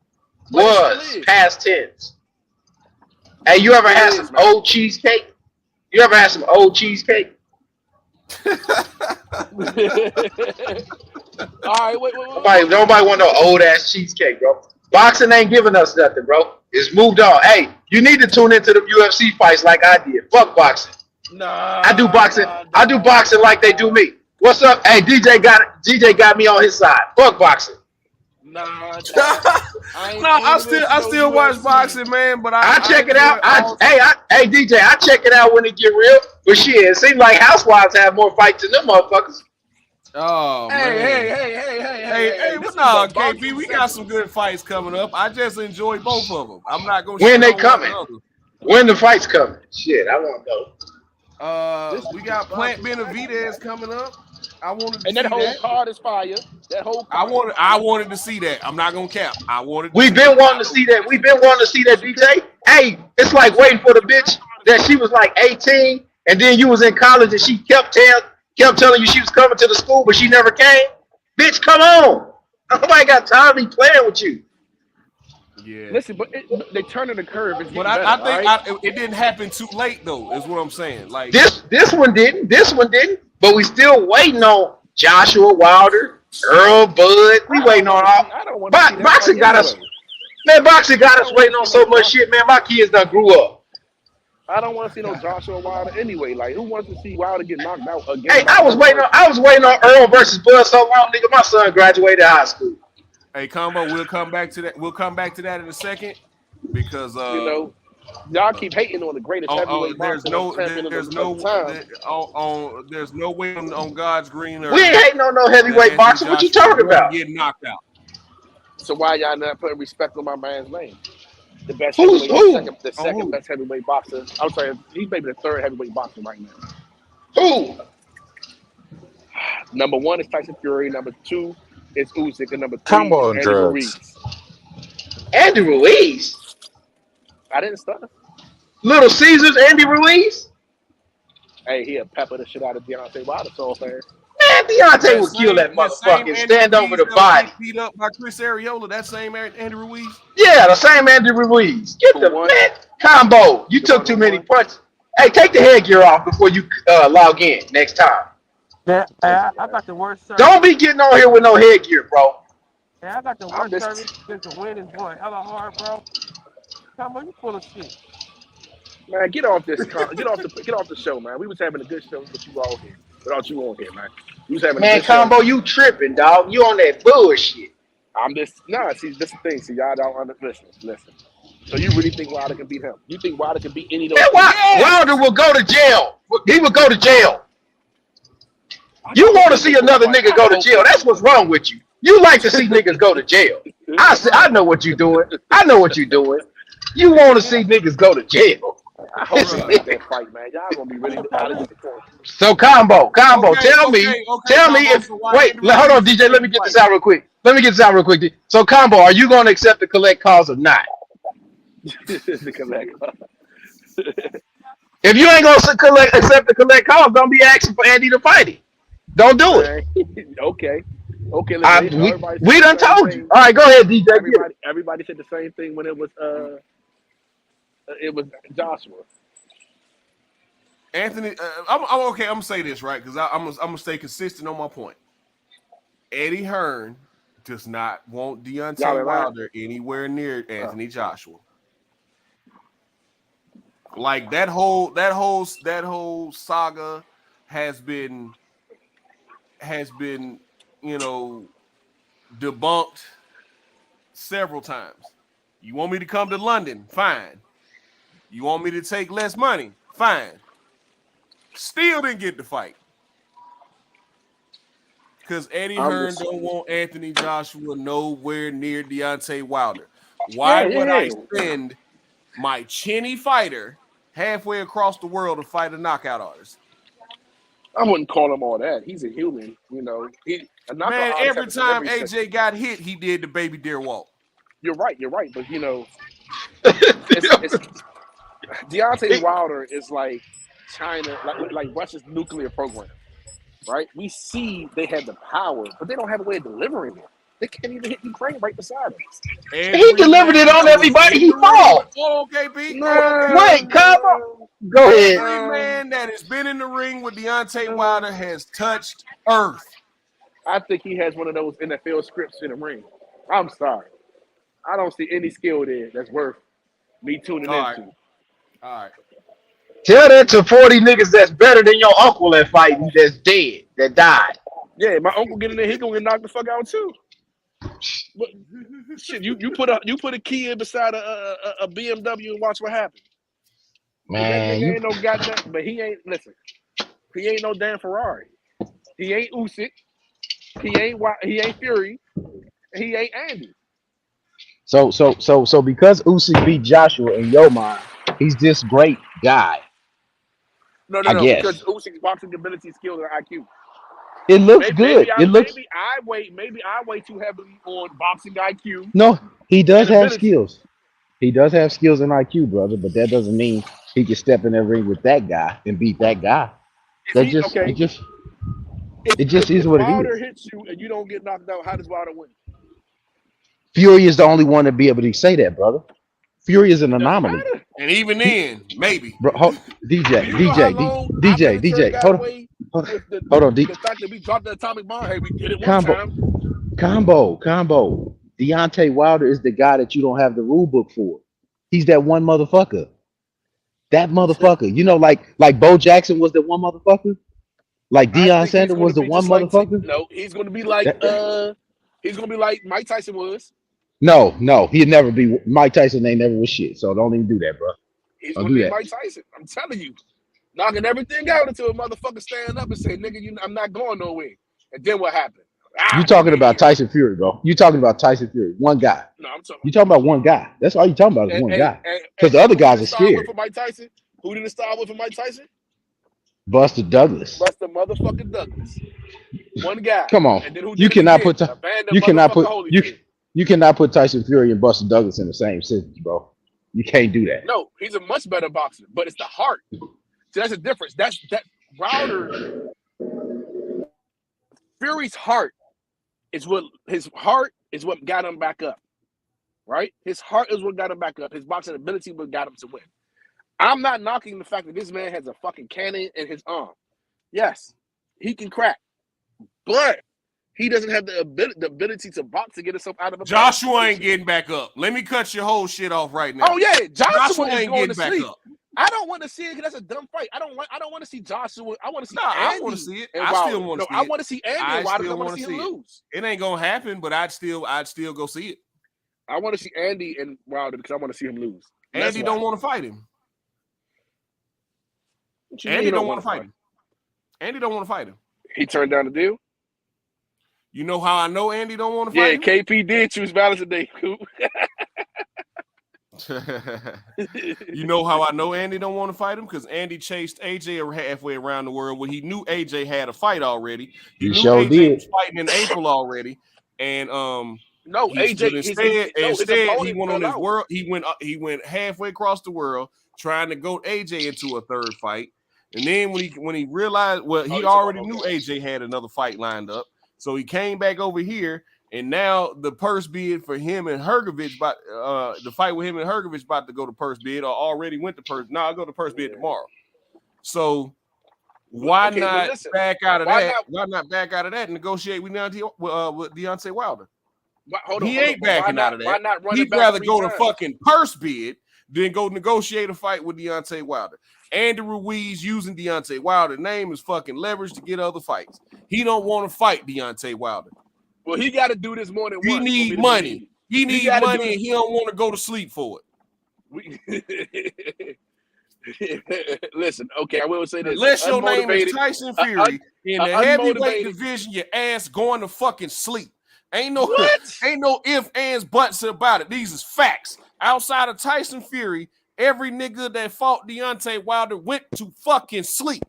Was past tense. Hey, you ever had some old cheesecake? You ever had some old cheesecake? All right, wait. Nobody want no old ass cheesecake, bro. Boxing ain't giving us nothing, bro. It's moved on. Hey, you need to tune into the UFC fights like I did. Fuck boxing. Nah. I do boxing. I do boxing like they do me. What's up? Hey, DJ got me on his side. Fuck boxing. Nah. I still watch boxing, man. But I check it out. Hey, DJ, I check it out when it get real. But shit, it seems like Housewives have more fights than them motherfuckers. Oh man! Hey! No, KP, we got some good fights coming up. I just enjoy both of them. I'm not gonna. When they coming? When the fights coming? Shit, I want to We got Plant Benavidez coming up. I wanted to And that see whole that. card is fire. That whole I card wanted to see that. I'm not gonna cap. I wanted. We've been wanting to see that. We've been wanting to see that, DJ. Hey, it's like waiting for the bitch that she was like 18, and then you was in college, and she kept telling you she was coming to the school, but she never came. Bitch, come on! Nobody got time to be playing with you. Yeah. Listen, but they turning the curve. It's But getting I better, think it didn't happen too late though. Is what I'm saying. Like This one didn't. This one didn't. But we still waiting on Joshua Wilder, Earl Bud. We waiting on all. I don't want to see that Boxing fight got us. anyway. Man, boxing got us waiting on so much shit, man. My kids done grew up. I don't want to see no Joshua Wilder anyway. Like, who wants to see Wilder get knocked out again? Hey, I was waiting on Earl versus Bud so long, nigga. My son graduated high school. Hey, Combo, we'll come back to that. We'll come back to that in a second because y'all keep hating on the greatest heavyweight there's boxer. there's no way on God's green earth. We ain't hating on no heavyweight boxer. What you talking about? Getting knocked out. So why y'all not putting respect on my man's name? The best Who's heavyweight, who? the second best heavyweight boxer. I'm sorry, he's maybe the third heavyweight boxer right now. Who? Number 1 is Tyson Fury. Number 2 is Usyk, and number 3 Combo is and Andy drugs. Ruiz. Andy Ruiz. I didn't start. Little Caesars, Andy Ruiz. Hey, he'll pepper the shit out of Deontay Wilder so fast. Man, Deontay would kill that motherfucker and stand over the body. Beat up by Chris Arreola. That same Andy Ruiz. Yeah, the same Andy Ruiz. Get the man combo. You took too many punches. Hey, take the headgear off before you log in next time. Yeah, I got the worst service. Don't be getting on here with no headgear, bro. Yeah, I got the worst service since the win is one. Hella hard, bro. Come on, you full of shit. Man, get off this. Get off the show, man. We was having a good show with you all here. Without you on here, man. We was having a good Combo, show. you tripping, dog. You on that bullshit. I'm just see. This is the thing. See, y'all don't understand. Listen. So you really think Wilder can beat him? You think Wilder can beat any of those? Yeah, Wilder will go to jail. He would go to jail. You want to see another nigga go to jail? That's what's wrong with you. You like to see niggas go to jail. I know what you're doing. I know what you're doing. You want to see niggas go to jail. I hope you get that fight, man. Y'all gonna be really out of the court. So combo, tell me if wait, hold on, DJ. Let me get this out real quick. So combo, are you going to accept the collect calls or not? The collect. If you ain't gonna accept the collect calls, don't be asking for Andy to fight it. Don't do it. Okay. We done told you. All right, go ahead, DJ. Everybody said the same thing when it was Joshua. Anthony, I'm okay. I'm gonna say this right because I'm gonna stay consistent on my point. Eddie Hearn does not want Deontay Wilder anywhere near Anthony Joshua. Like that whole saga has been debunked several times. You want me to come to London? Fine. You want me to take less money? Fine. Still didn't get the fight. Because Eddie Hearn don't want Anthony Joshua nowhere near Deontay Wilder. Why would I send my chinny fighter halfway across the world to fight a knockout artist? I wouldn't call him all that. He's a human, Man, every time AJ got hit, he did the baby deer walk. You're right, but Deontay Wilder is like China, like Russia's nuclear program, right? We see they have the power, but they don't have a way of delivering it. They can't even hit Ukraine right beside him. He delivered it on everybody he fought. Okay, Pete. Wait, come on. Go ahead. Every man that has been in the ring with Deontay Wilder has touched earth. I think he has one of those NFL scripts in the ring. I'm sorry. I don't see any skill there that's worth me tuning into. All right. Tell that to 40 niggas that's better than your uncle at fighting that's dead, that died. Yeah, my uncle get in there, he gonna get knocked the fuck out too. But shit, you put a key in beside a BMW and watch what happens. Man, he ain't no goddamn, but he ain't no damn Ferrari. He ain't Usyk. He ain't Fury. He ain't Andy. So because Usyk beat Joshua in your mind, he's this great guy. No, I guess because Usyk's boxing ability, skills, and IQ. it looks good. It looks Maybe I weigh too heavily on boxing IQ no. He does and have ability. skills. He does have skills and IQ, brother. But that doesn't mean he can step in that ring with that guy and beat that guy. That just Okay. it just is what it Wilder is. hits you and you don't get knocked out, how does Wilder win? Fury is the only one to be able to say that, brother. Fury is an anomaly. And even then, maybe. Bro, DJ, hold on, D. The fact that we dropped the atomic bomb, hey, we did it one time. Combo. Deontay Wilder is the guy that you don't have the rule book for. He's that one motherfucker. That motherfucker. You know, like Bo Jackson was the one motherfucker. Like Deion Sanders was the one motherfucker. No, he's going to be like Mike Tyson was. No, he'd never be. Mike Tyson ain't never was shit. So don't even do that, bro. He's going to be Mike Tyson. I'm telling you, knocking everything out until a motherfucker stand up and say, "Nigga, I'm not going nowhere." And then what happened? You talking about Tyson Fury, bro? You talking about Tyson Fury? One guy. No, I'm talking. You talking about one guy? That's all you talking about is one guy. Because the other guys are scared. For Mike Tyson, who did it start with for Mike Tyson? Buster Douglas. Buster motherfucking Douglas. One guy. Come on. And then who You did it cannot again? put you cannot put Tyson Fury and Buster Douglas in the same sentence, bro. You can't do that. No, he's a much better boxer, but it's the heart. So that's the difference. That Wilder, Fury's heart is what got him back up. Right? His heart is what got him back up. His boxing ability what got him to win. I'm not knocking the fact that this man has a fucking cannon in his arm. Yes, he can crack, but he doesn't have the ability to box to get himself out of a Joshua ain't getting back up. Let me cut your whole shit off right now. Oh yeah, Joshua ain't going to getting back sleep. up. I don't want to see it because that's a dumb fight. I don't want to see Joshua. I want to see Andy. I want to see it. And I Wilder. still want to see it. I want to see Andy and Wilder. I want to see him lose. It ain't gonna happen, but I'd still go see it. I want to see Andy and Wilder because I want to see him lose. Andy don't want to fight him. Andy don't want to fight him. Andy don't want to fight him. He turned down the deal. You know how I know Andy don't want to fight him? Yeah, KP did choose Balance today. You know how I know Andy don't want to fight him? Because Andy chased AJ halfway around the world when he knew AJ had a fight already. He knew AJ was fighting in April already, and no, AJ instead he went on his world. He went halfway across the world trying to goat AJ into a third fight, and then when he realized, well, he already knew AJ had another fight lined up, so he came back over here. And now the purse bid for him and Hrgovic, the fight with him and Hrgovic about to go to purse bid, or already went to purse. I'll go to purse bid tomorrow. So why not back out of that? Why not back out of that and negotiate with Deontay Wilder? He ain't backing out of that. He'd rather go to fucking purse bid than go negotiate a fight with Deontay Wilder. Andy Ruiz using Deontay Wilder's name as fucking leverage to get other fights. He don't want to fight Deontay Wilder. Well, he got to do this more than once. He need money. He need money, and he don't want to go to sleep for it. Listen, okay, I will say this. Unless your name is Tyson Fury in the heavyweight division, your ass going to fucking sleep. Ain't no ifs, ands, buts about it. These is facts. Outside of Tyson Fury, every nigga that fought Deontay Wilder went to fucking sleep.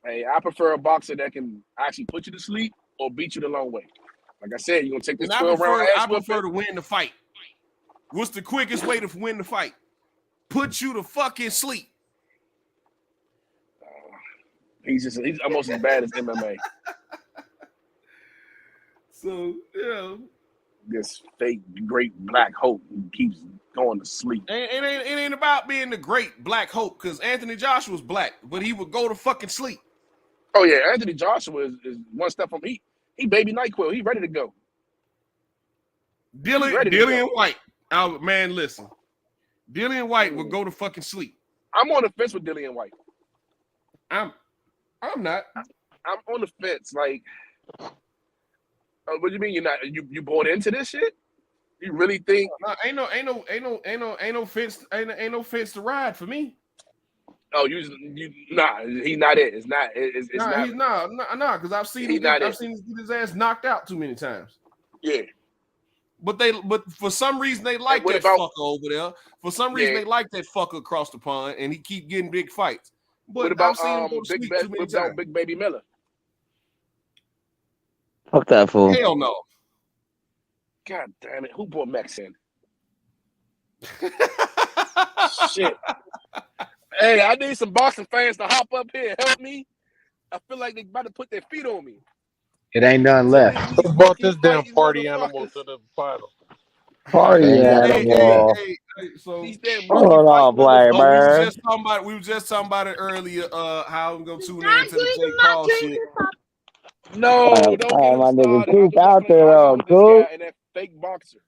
Hey, I prefer a boxer that can actually put you to sleep or beat you the long way. Like I said, you're going to take this 12-round ass. I prefer to win the fight. What's the quickest way to win the fight? Put you to fucking sleep. He's almost as bad as MMA. So, yeah. This fake great Black Hope who keeps going to sleep. It ain't about being the great Black Hope, because Anthony Joshua's black, but he would go to fucking sleep. Oh yeah, Anthony Joshua is one step from he baby NyQuil. He ready to go. Dillian White. Oh, man, listen. Dillian White will go to fucking sleep. I'm on the fence with Dillian White. I'm not. I'm on the fence. Like, what do you mean you're not? You bought into this shit? You really think? No, ain't no fence to ride for me. Oh, he's not it. It's not. It's not. He's not. Because I've seen him get his ass knocked out too many times. Yeah. But for some reason they like what that about- fucker over there. For some reason they like that fucker across the pond, and he keep getting big fights. But What about I've seen him go to sleep too many what about times. Big Baby Miller? Fuck that fool. Hell no. God damn it! Who brought Max in? Shit. Hey, I need some Boston fans to hop up here and help me. I feel like they about to put their feet on me. It ain't none left. Who brought this damn party animal to the final? Party animal. So Hold on, Black we Bird. were just talking about it earlier. How I'm gonna tune in to the Jake Paul shit. No, don't get him my nigga started. Coop out there though. This Coop. guy and that fake boxer.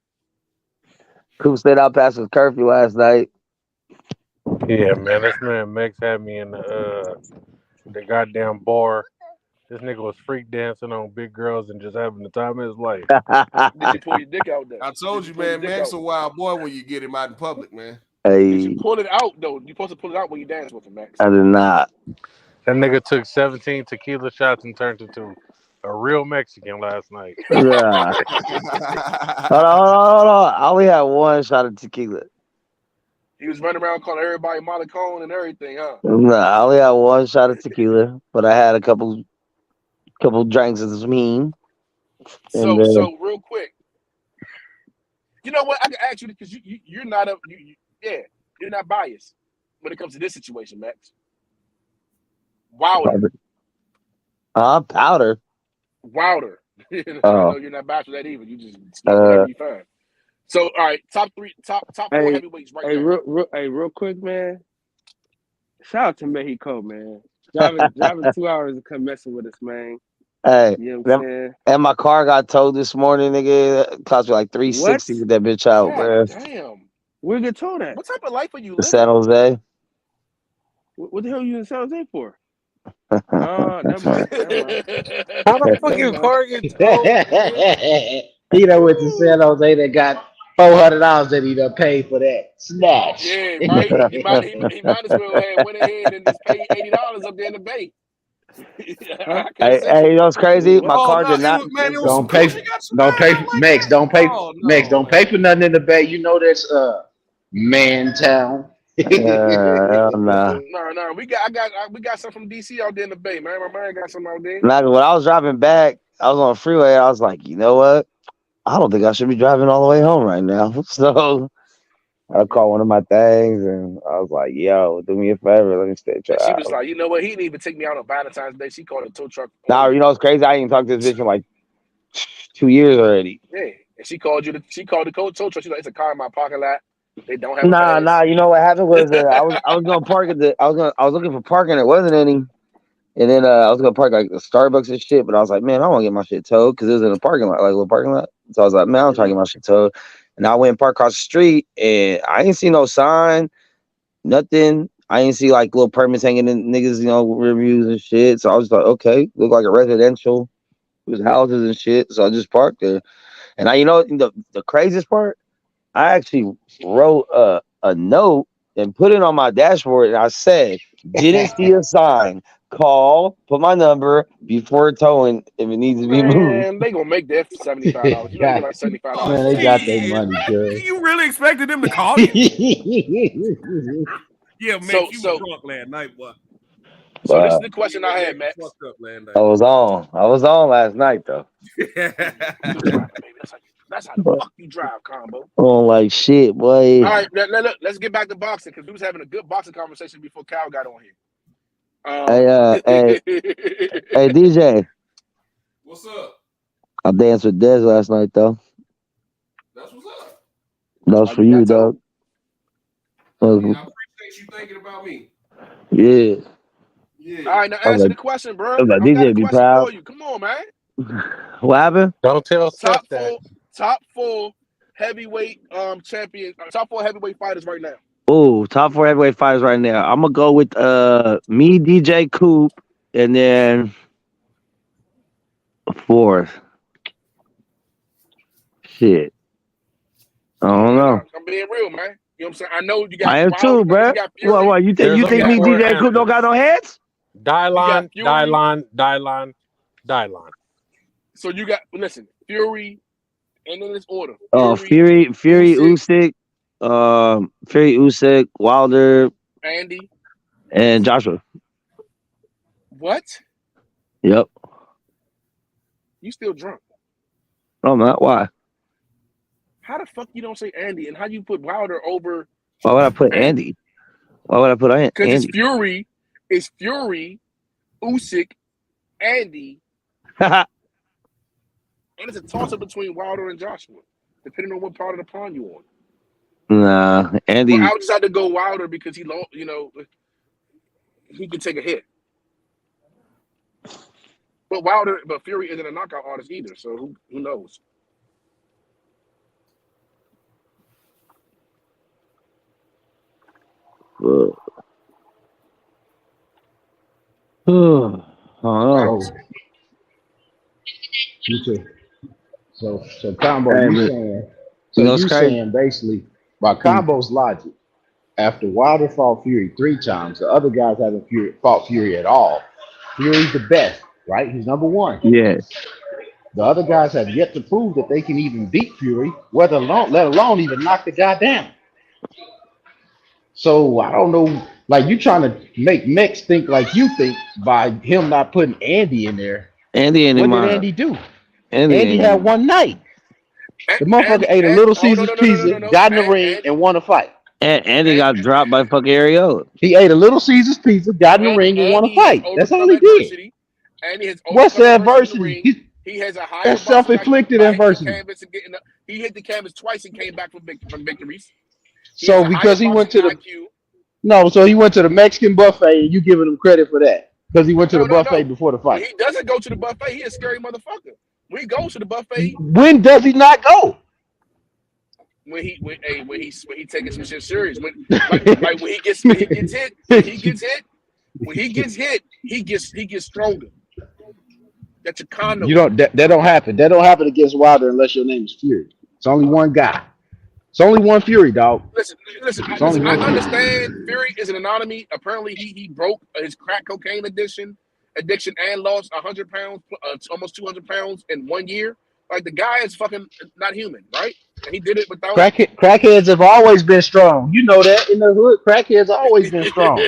Coop stayed out past his curfew last night. Yeah, man, this man Mex had me in the goddamn bar. This nigga was freak dancing on big girls and just having the time of his life. Did you pull your dick out there? I told you, man, Max a wild boy when you get him out in public, man. You should pull it out though. You're supposed to pull it out when you dance with him, Max. I did not. That nigga took 17 tequila shots and turned into a real Mexican last night. Yeah. Hold on. I only had one shot of tequila. He was running around calling everybody Molicone and everything, huh? No, I only had one shot of tequila, but I had a couple drinks of this mean. So real quick, you know what? I can ask you because you're not you're not biased when it comes to this situation, Max. Wilder. Powder. Wilder. I Oh. know you're not biased with that either. You just whatever you find. So all right, top four heavyweights right now. Real quick, man. Shout out to Mexico, man. Driving 2 hours to come messing with us, man. Hey, You know what I'm saying? and my car got towed this morning, nigga. It cost me like $360 to get that bitch out, God bro. damn. Where you get told at? What type of life are you To living? San Jose. What the hell are you in San Jose for? Never mind. How the fuck your car get towed? He done went to San Jose that got $400 that he done paid for that snatch. Yeah, right. He might as well have went ahead and just paid $80 up there in the Bay. Hey, you know what's crazy? My car did not. Don't pay for nothing in the Bay. You know that's man town. Hell nah. No. We got some from DC out there in the Bay, man. My man got some out there. Nah, when I was driving back, I was on the freeway. I was like, you know what? I don't think I should be driving all the way home right now. So I called one of my things and I was like, yo, do me a favor. Let me stay at your And she house. was like, you know what? He didn't even take me out on Valentine's Day. She called a tow truck. Nah, you know what's crazy? I ain't talked to this bitch in like 2 years already. Yeah, and she called the tow truck. She's like, it's a car in my parking lot. They don't have. Nah. You know what happened was I was gonna park at I was looking for parking. There wasn't any, and then I was gonna park like the Starbucks and shit. But I was like, man, I want to get my shit towed because it was in a parking lot, like a little parking lot. So I was like, man, I'm trying to get my shit towed. And I went and parked across the street, and I ain't see no sign, nothing. I ain't see like little permits hanging in niggas, you know, reviews and shit. So I was like, okay, look like a residential. It was houses and shit. So I just parked there. And you know, the craziest part, I actually wrote a note and put it on my dashboard, and I said, didn't see a sign. Call, put my number before towing if it needs to be moved. Man, they gonna make that $75. You know, like $75. Man, they got their money, girl. You really expected them to call you? Yeah, man, you was drunk last night, boy. So this is the question I had, Max. Fucked up last night. I was on last night though. That's how the fuck you drive, Combo. On like shit, boy. All right, let's get back to boxing because we was having a good boxing conversation before Cal got on here. Hey, DJ. What's up? I danced with Dez last night though. That's what's up. That was for you, dog. I appreciate you thinking about me. Yeah. All right, now answer the question, bro. I'm like, I got DJ a be question proud. for you. Come on, man. What happened? Don't tell Seth that. Top four heavyweight champions. Top four heavyweight fighters right now. Oh, top four heavyweight fighters right now. I'm gonna go with me, DJ Coop, and then fourth. Shit. I don't know. I'm being real, man. You know what I'm saying? I know you got. I am too, bro. What? You think me, DJ Coop, don't got no heads? Dylon. So you got, listen, Fury, And in this order: Fury, Usyk, Usyk, Wilder, Andy. and Joshua. What? Yep. You still drunk? No, I'm not. Why? How the fuck you don't say Andy? And how you put Wilder over? Why would I put Andy? Why would I put Andy? Because it's Fury, Usyk, Andy, and it's a toss-up between Wilder and Joshua, depending on what part of the pond you on. Nah, Andy. Well, I would decide to go Wilder because he can take a hit. But Fury isn't a knockout artist either, so who knows? Oh, so Combo, you saying basically by Combo's logic, after Wilder fought Fury 3 times, the other guys haven't fought Fury at all. Fury's the best, right? He's number one. Yes. The other guys have yet to prove that they can even beat Fury, let alone even knock the guy down. So I don't know, like you trying to make Mex think like you think by him not putting Andy in there. Andy ain't what in did mine. Andy do? Andy had one night. The motherfucker ate a Little Caesars pizza, got in the ring, and won a fight. Andy got dropped by fucking Ariola. He ate a Little Caesars pizza, got in the ring, and won a fight. That's all he did. What's the adversity? He has a higher. That's self-inflicted adversity. He hit the canvas twice and came back from victories. So because he went to he went to the Mexican buffet, and you giving him credit for that because he went to the buffet before the fight. He doesn't go to the buffet. He a scary motherfucker. When he goes to the buffet, when does he not go? When he taking some shit serious. When he gets hit, he gets stronger. That's a condom. You don't. That don't happen. That don't happen against Wilder unless your name is Fury. It's only one guy. It's only one Fury, dog. Listen. I understand Fury is an anomaly. Apparently, he broke his crack cocaine addiction and lost 100 pounds, almost 200 pounds in 1 year. Like the guy is fucking not human, right? And he did it without. Crackheads have always been strong. You know that in the hood, crackheads always been strong.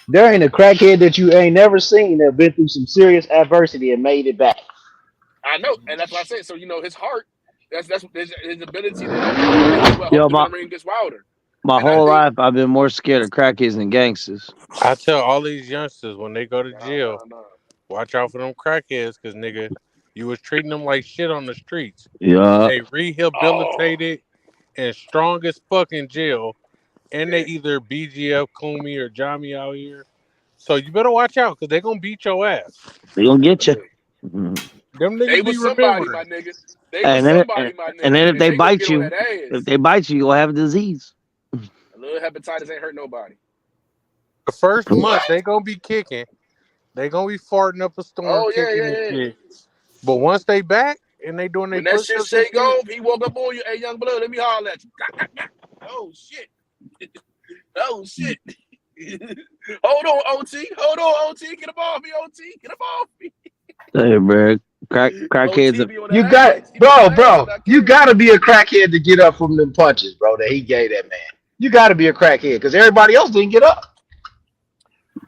There ain't a crackhead that you ain't never seen that been through some serious adversity and made it back. I know, and that's what I said. So his heart, that's his ability to ring gets Wilder. My whole life, I've been more scared of crackheads than gangsters. I tell all these youngsters when they go to jail, watch out for them crackheads, because nigga, you was treating them like shit on the streets. Yeah. They rehabilitated and strong as fuck in jail, and they either BGF, Kumi, or Jami out here. So you better watch out, because they gonna beat your ass. They gonna get you. Them niggas be remembered. My nigga. And then if they bite you, you'll have a disease. A little hepatitis ain't hurt nobody. The first month they gonna be kicking, they gonna be farting up a storm, kicking and shit. But once they back and they doing their when that shit say go, he woke up on you, hey young blood, let me holler at you. Oh shit. Oh shit. Hold on, OT. Get up off me, OT. Get up off me. Hey, bro. Crackheads. You gotta be a crackhead to get up from them punches, bro, that he gave that man. You gotta be a crackhead because everybody else didn't get up.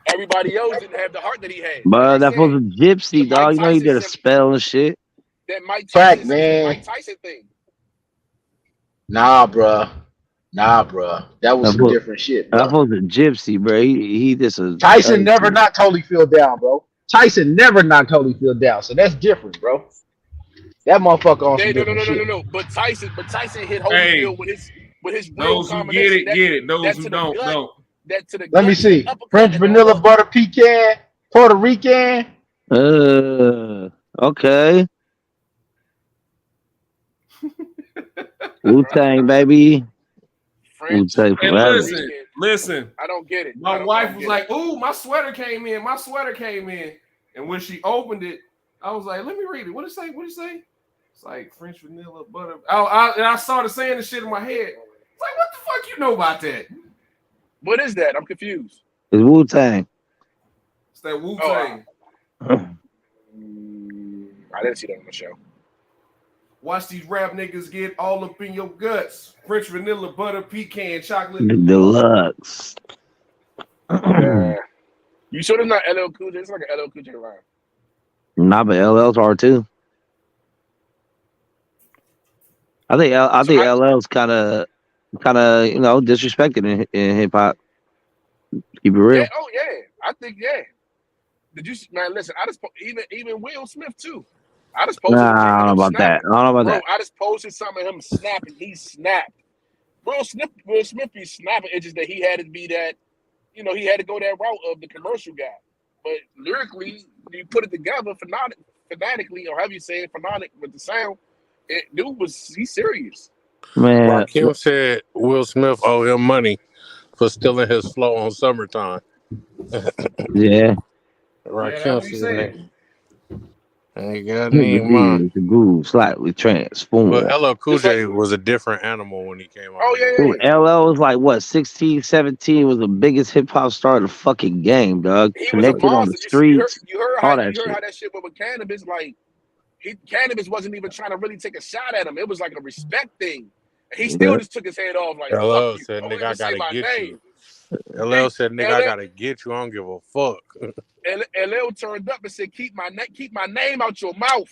Everybody else didn't have the heart that he had. But that was a gypsy, dog. You know he did a spell and shit. That Mike Tyson, Mike Tyson thing. Nah, bro. That was some different shit, bro. That was a gypsy, bro. He just a Tyson never knocked Holyfield down, bro. Tyson never knocked Holyfield down, so that's different, bro. That motherfucker on some different shit. No. But Tyson hit Holyfield with his those who get it. Those who don't. Let me see. French vanilla butter pecan, Puerto Rican. Okay. Wu-Tang, baby. Wu-Tang forever. Listen. I don't get it. My wife was like, "Ooh, my sweater came in. And when she opened it, I was like, "Let me read it. What did it say? It's like French vanilla butter." And I started saying the shit in my head. It's like, what the fuck you know about that? What is that? I'm confused. It's Wu-Tang. It's that Wu-Tang. I didn't see that on the show. Watch these rap niggas get all up in your guts. French vanilla, butter, pecan, chocolate. Deluxe. You sure it's not LL Cool J? It's like an LL Cool J rhyme. Nah, but LL's hard too. I think LL's kind of disrespected in hip hop. Keep it real. Yeah, oh yeah, I think Did you man? Listen, I just even Will Smith too. I just posted. Nah, I don't know about that. I don't know about that. I just posted something of him snapping. He snapped. Will Smith be snapping. It's just that he had to be that. He had to go that route of the commercial guy. But lyrically, you put it together phonetically, or however you say it, phonic with the sound. He's serious. Man, Rakim said Will Smith owe him money for stealing his flow on Summertime. Yeah. Rakim said ain't got any money. The groove slightly transformed. But LL Cool J was a different animal when he came out. Oh yeah. LL was like what, 16, 17, was the biggest hip hop star of the fucking game, dog. He Connected was a on the monster. streets. You heard all how that shit. how that shit went with Cannabis. Like Cannabis wasn't even trying to really take a shot at him. It was like a respect thing. He still just took his head off. Like LL fuck said, you. "Nigga, I gotta get name. you." LL said, "Nigga, I gotta get you. I don't give a fuck." And LL turned up and said, "Keep my name out your mouth.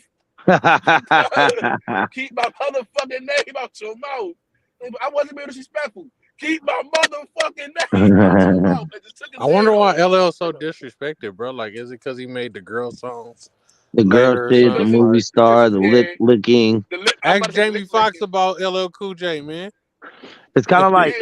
Keep my motherfucking name out your mouth." I wasn't being disrespectful. Keep my motherfucking name out your mouth. I wonder why LL so disrespected, bro. Like, is it because he made the girl songs? The girl shit, the movie star, the lip licking. Ask Jamie Foxx about LL Cool J, man. It's kind of like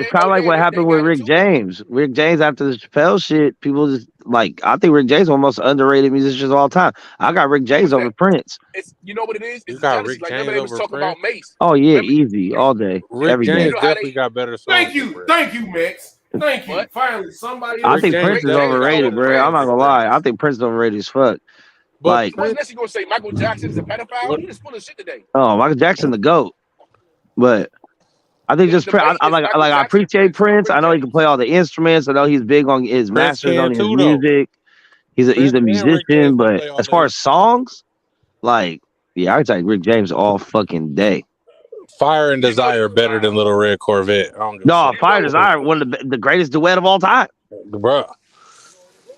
what happened with Rick James. Rick James, after the Chappelle shit, people just like, I think Rick James is one of the most underrated musicians of all time. I got Rick James over Prince. You know what it is? You It's got jealousy. Rick Like James remember they was over talking Prince? about Mace. Oh yeah, easy, all day, Rick every day. James definitely got better songs. Thank you, Max. Thank you. Finally, somebody. I think James Prince is definitely overrated, bro. I'm not gonna lie. I think Prince is overrated as fuck. But Like, What's next? You gonna say Michael Jackson is a pedophile? You just full of shit today. oh, Michael Jackson the GOAT. But I think just Prince, I appreciate Prince. I know he can play all the instruments. I know he's big on his masters, on his music. He's a musician, but as far as songs, like, yeah, I take Rick James all fucking day. Fire and Desire better than Little Red Corvette. I don't give a No, shit. Fire and Desire, one of the greatest duet of all time. Bruh.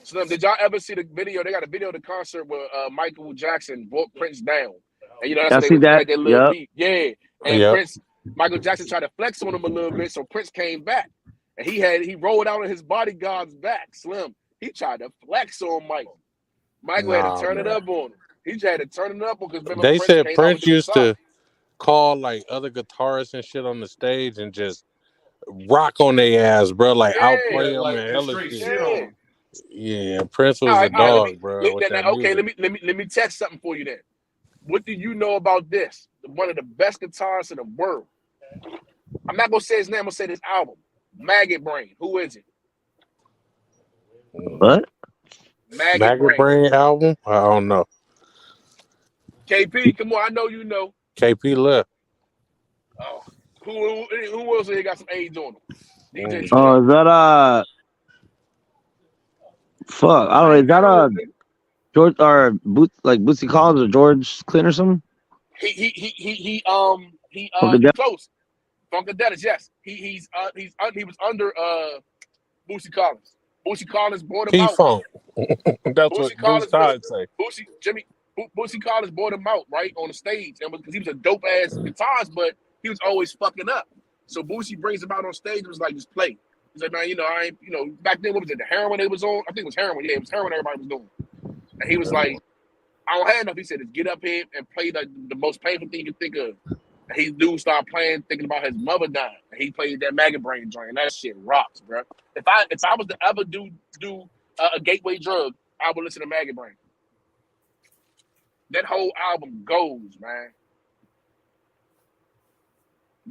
So did y'all ever see the video? They got a video of the concert where Michael Jackson brought Prince down. And you know that's I see that. That little beat. Yeah. And Yep. Michael Jackson tried to flex on him a little bit, so Prince came back. And he rolled out on his bodyguard's back, Slim. He tried to flex on Michael. Michael had to turn it up on him. He just had to turn it up because They said Prince used to call like other guitarists and shit on the stage and just rock on their ass, bro. Like outplay them and hella shit. Yeah, Prince was a dog, bro. Okay, let me test something for you then. What do you know about this? One of the best guitarists in the world. I'm not gonna say his name. I'm gonna say this album, Maggot Brain. Who is it? What? Maggot Brain album? I don't know. KP, come on, I know you know. KP left. Oh, who else here got some AIDS on them? DJ Oh, is that fuck, I don't know. Is that George or Bootsy Collins or George Clinton or something? He Funkadelic? close. Funkadelic, yes. He was under Bootsy Collins. Bootsy Collins bought him out. P-Funk. That's what Bruce Todd say. Bootsy Collins bought him out right on the stage, and because he was a dope ass guitarist, but he was always fucking up. So Bootsy brings him out on stage and was like, just play. He's like, man, I ain't, back then, what was it, the heroin they was on? I think it was heroin. Yeah, it was heroin everybody was doing. And he was like, I don't have enough. He said, just get up here and play the most painful thing you can think of. And he started playing, thinking about his mother dying. And he played that Maggot Brain joint. And that shit rocks, bro. If I was to ever do a gateway drug, I would listen to Maggot Brain. That whole album goes, man.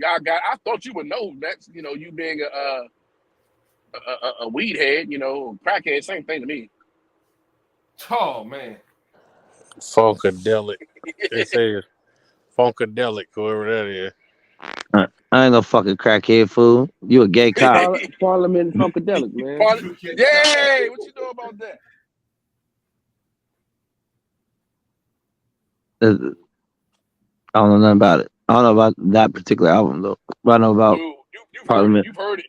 I thought you would know that, you being a weed head, crackhead, same thing to me. Oh man. Funkadelic. They say it's Funkadelic, whoever that is. I ain't no fucking crackhead fool. You a gay cop. Parliament Funkadelic, man. Yay! What you know about that? I don't know nothing about it. I don't know about that particular album though. But I know about Dude, you've Parliament. heard it.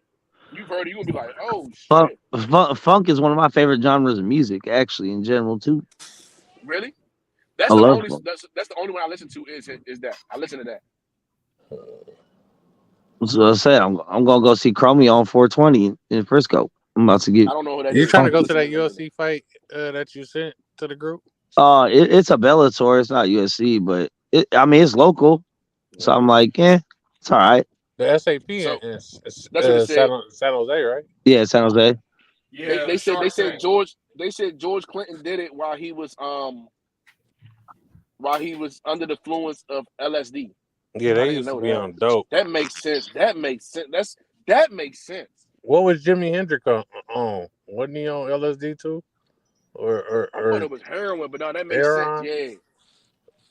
You're gonna be like, oh Funk, shit, funk is one of my favorite genres of music, actually, in general too. really? I That's the love only funk. that's the only one I listen to is that. I listen to that. So I said I'm gonna go see Chromeo on 420 in Frisco. I'm about to get I don't know who that You is. trying to go funky. to that UFC fight that you sent to the group? It's a Bellator. It's not UFC, but I mean it's local. So I'm like, it's all right. The SAP So is that's what it said. San Jose, right? Yeah, San Jose. Yeah, They said Tank. George Clinton did it while he was under the influence of LSD. Yeah, I they didn't used to know be that. on dope. That makes sense. That makes sense. What was Jimi Hendrix on? Wasn't he on LSD too? Or I thought it was heroin, but no, that makes Heron? sense. Yeah,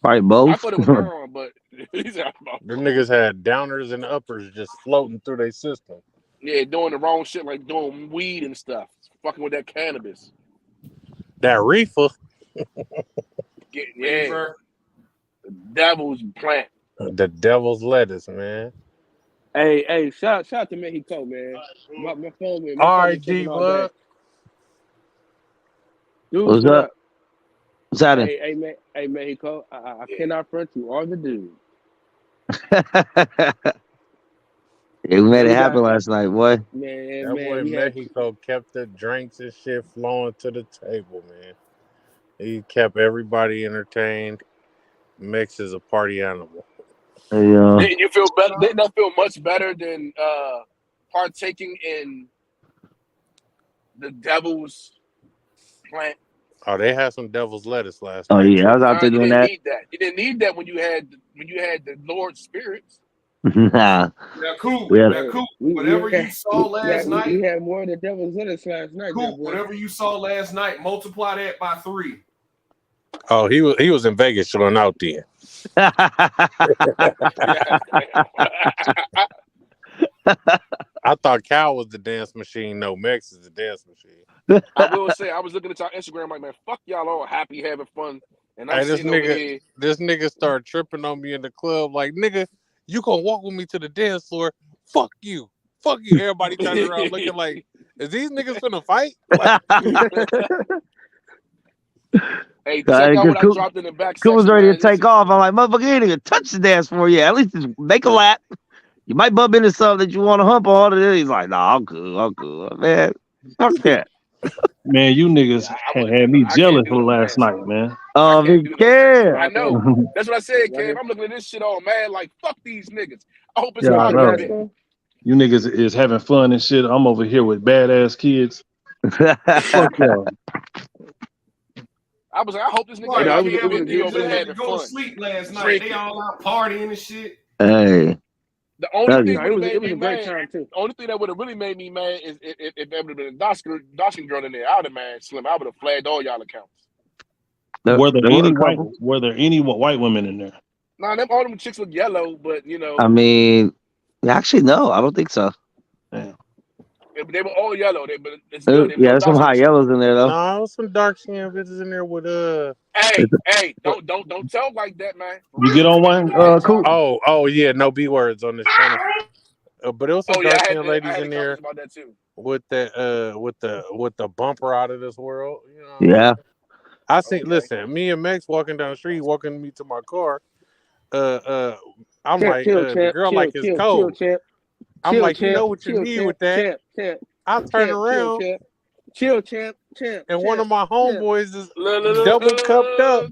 Probably I both. thought it was heroin, but he's The niggas had downers and uppers just floating through their system. yeah, doing the wrong shit like doing weed and stuff, fucking with that cannabis. That reefer, Yeah, the devil's plant. the devil's lettuce, man. Hey, shout out to Mexico, man. My phone been RG tripping all Bud. day. Dude, What's what up? up? What's happening? Hey, Mexico. I cannot front you are the dude. Yeah, we made Man, it we happen got last night, boy. That man. boy We had Mexico kept the drinks and shit flowing to the table, man. He kept everybody entertained. Mex is a party animal. Yeah. Didn't you feel better? Didn't that feel much better than partaking in the devil's plant? Oh, they had some devil's lettuce last Oh night yeah, I too. was out Nah, there you doing didn't that. need that. You didn't need that when you had the Lord's spirits. Nah, Now, Coop, we had hey, whatever you saw last night, we had more of the devil's lettuce last night, Coop, boy. whatever you saw last night, multiply that by 3. Oh, he was in Vegas chilling out then. I thought Cal was the dance machine. No, Mex is the dance machine. I will say, I was looking at y'all Instagram like, man, fuck y'all all happy having fun, and I'm Hey, this sitting over here. nigga started tripping on me in the club. Like, nigga, you gonna walk with me to the dance floor? Fuck you. Everybody turning around looking like, is these niggas finna fight? Like, Hey, check out what I Coop dropped in the back was section, ready to man. This take off. I'm like, motherfucker, you ain't gonna touch the dance floor yet. At least just make a lap. You might bump into something that you want to hump on. And then he's like, nah, I'm good. Man, fuck that. Man, you niggas had me jealous for last night, man. Oh, big care. I know. That's what I said, Kev. I'm looking at this shit all mad, like, fuck these niggas. I hope it's Yeah, I not know. bit. You niggas is having fun and shit. I'm over here with badass kids. Fuck y'all. I was like, I hope this nigga Boy, got it was he over there had to having go fun. to sleep last night. Drinking. They all out partying and shit. Hey. The only thing No, that it made was me a great mad, time too. the only thing that would have really made me mad is if there would have been a Dawson girl in there. I would have mad Slim. I would have flagged all y'all accounts. Were there There were any a white? couple. Were there any white women in there? Nah, all them chicks look yellow, but you know, I mean, actually, no, I don't think so. they were all yellow. But it's good. There was Yeah, no there's some Dawson high chicks. yellows in there though. nah, there's some dark skinned bitches in there with Hey, don't tell like that, man. You get on one, Coop? Oh yeah, no B words on this channel. But there was some Oh yeah, dark I skinned ladies had in a there conversation about that too. with the bumper out of this world. You know, Yeah. I see. Listen, me and Max walking down the street, walking me to my car. I'm like, the girl like his code. I'm like, you know what you need with that. I turn around, and one of my homeboys is double cupped up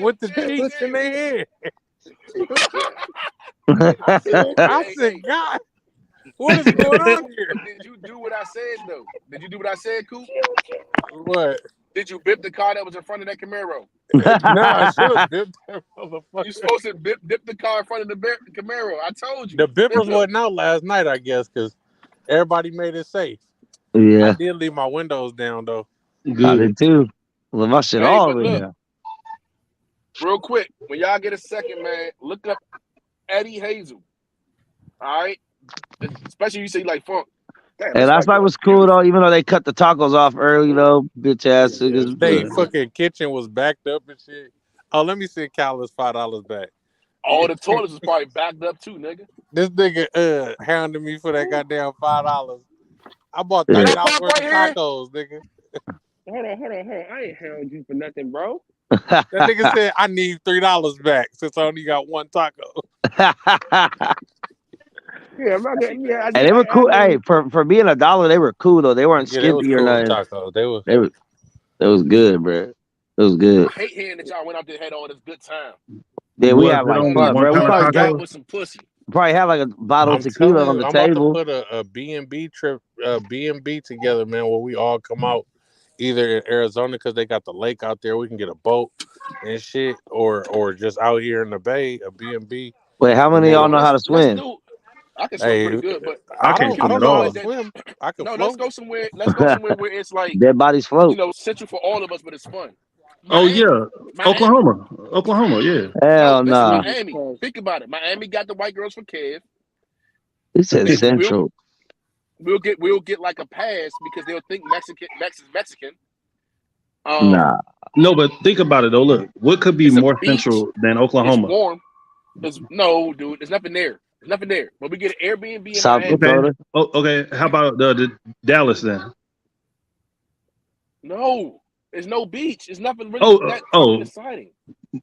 with the cheeks in their hand. I said, God, what is going on here? Did you do what I said though? Did you do what I said, Coop? What? Did you bip the car that was in front of that Camaro? Nah, I should have bipped that motherfucker. You supposed to dip the car in front of the Camaro. I told you. The bippers wasn't out last night, I guess, because everybody made it safe. Yeah. I did leave my windows down though. I did too. Well, my shit all the way down. Real quick, when y'all get a second, man, look up Eddie Hazel. All right, especially you say you like funk. Damn, And last night was cool though, even though they cut the tacos off early though, bitch ass niggas. They fucking kitchen was backed up and shit. Oh, let me send Callis $5 back. All the toilets was probably backed up too, nigga. This nigga hounded me for that goddamn $5. I bought Yeah. $30 worth of tacos, nigga. Hold on. I ain't hound you for nothing, bro. That nigga said I need $3 back since I only got one taco. Yeah, I'm not getting. Yeah, And they were cool. Hey, for being $1, they were cool though. They weren't Yeah, they was skimpy or cool nothing. tacos. They was. It was good, bro. It was good. I hate hearing that y'all went out there and had all this good time. Yeah, we Was had it like only fun, one bro. We pound probably Got tacos? with some pussy. had like a bottle of I'm tequila telling on you, the I'm about to table. put a B&B trip, B&B together, man, where we all come out either in Arizona because they got the lake out there. We can get a boat and shit, or just out here in the bay, a B&B. Wait, how many of y'all know how to Let's swim? do. I can swim pretty good, but I I can't don't swim at know how all. to swim. I can no, float. let's go somewhere. Let's go somewhere where it's like Dead bodies float. central for all of us, but it's fun. Oh yeah, Miami. Oklahoma, yeah. Hell Listen, nah. Miami. Think about it. Miami got the white girls for Kev. He said They- Central. We'll get like a pass because they'll think Mexican. Nah. No, but think about it though. Look, what could be It's a more beach. central than It's Oklahoma? warm. No, dude. There's nothing there. There's nothing there. But we get an Airbnb in South Miami. Dakota. Okay. How about the Dallas then? No, there's no beach. There's nothing really that fucking exciting.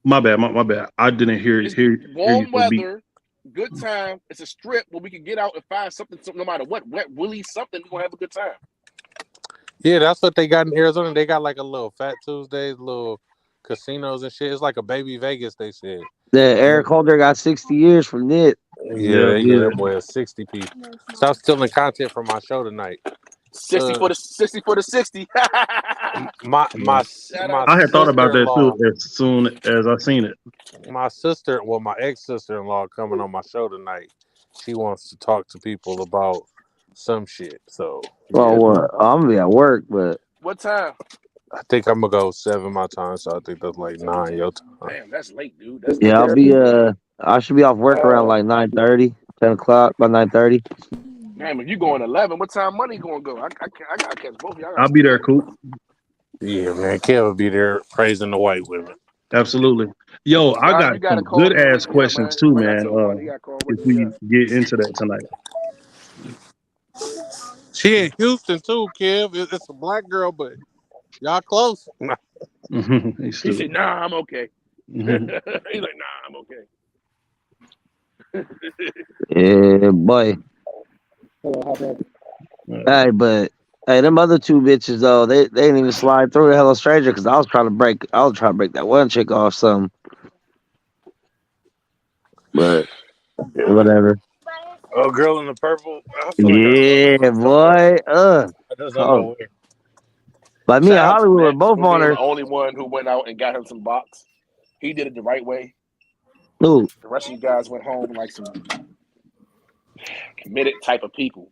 My bad. My bad. I didn't hear It's you. warm for beat. weather, good time. It's a strip where we can get out and find something no matter what, wet willy, something. We're gonna have a good time. Yeah, that's what they got in Arizona. They got like a little Fat Tuesdays, little casinos and shit. It's like a baby Vegas, they said. Eric Holder got 60 years from it. Yeah, that boy is 60p. Stop stealing content from my show tonight. 60 for the 60. my I had thought about that too as soon as I seen it. My sister, well, my ex-sister-in-law coming on my show tonight. She wants to talk to people about some shit. So Well, what? I'm gonna be at work, but What time? I think I'm gonna go 7 my time. So I think that's like 9 your time. Damn, that's late, dude. That's yeah, I'll late. be I should be off work around like 9:30, 10 o'clock by 9:30. Damn, if you going 11, what time money gonna go? I gotta catch both of y'all. I'll be there, Coop. Yeah, man, Kev will be there praising the white women. Absolutely. Yo, I got some good ass questions too, man. If we get into that tonight. She in Houston too, Kev. It's a black girl, but y'all close. He said, "Nah, I'm okay." He's like, "Nah, I'm okay." Yeah, boy. Hey, but them other two bitches though, they didn't even slide through the Hello Stranger because I was trying to break that one chick off some. But whatever. Oh, girl in the purple. Yeah, boy. But me and Shout out to Hollywood were Max both for on being her. the only one who went out and got him some box. He did it the right way. Who? The rest of you guys went home like some committed type of people.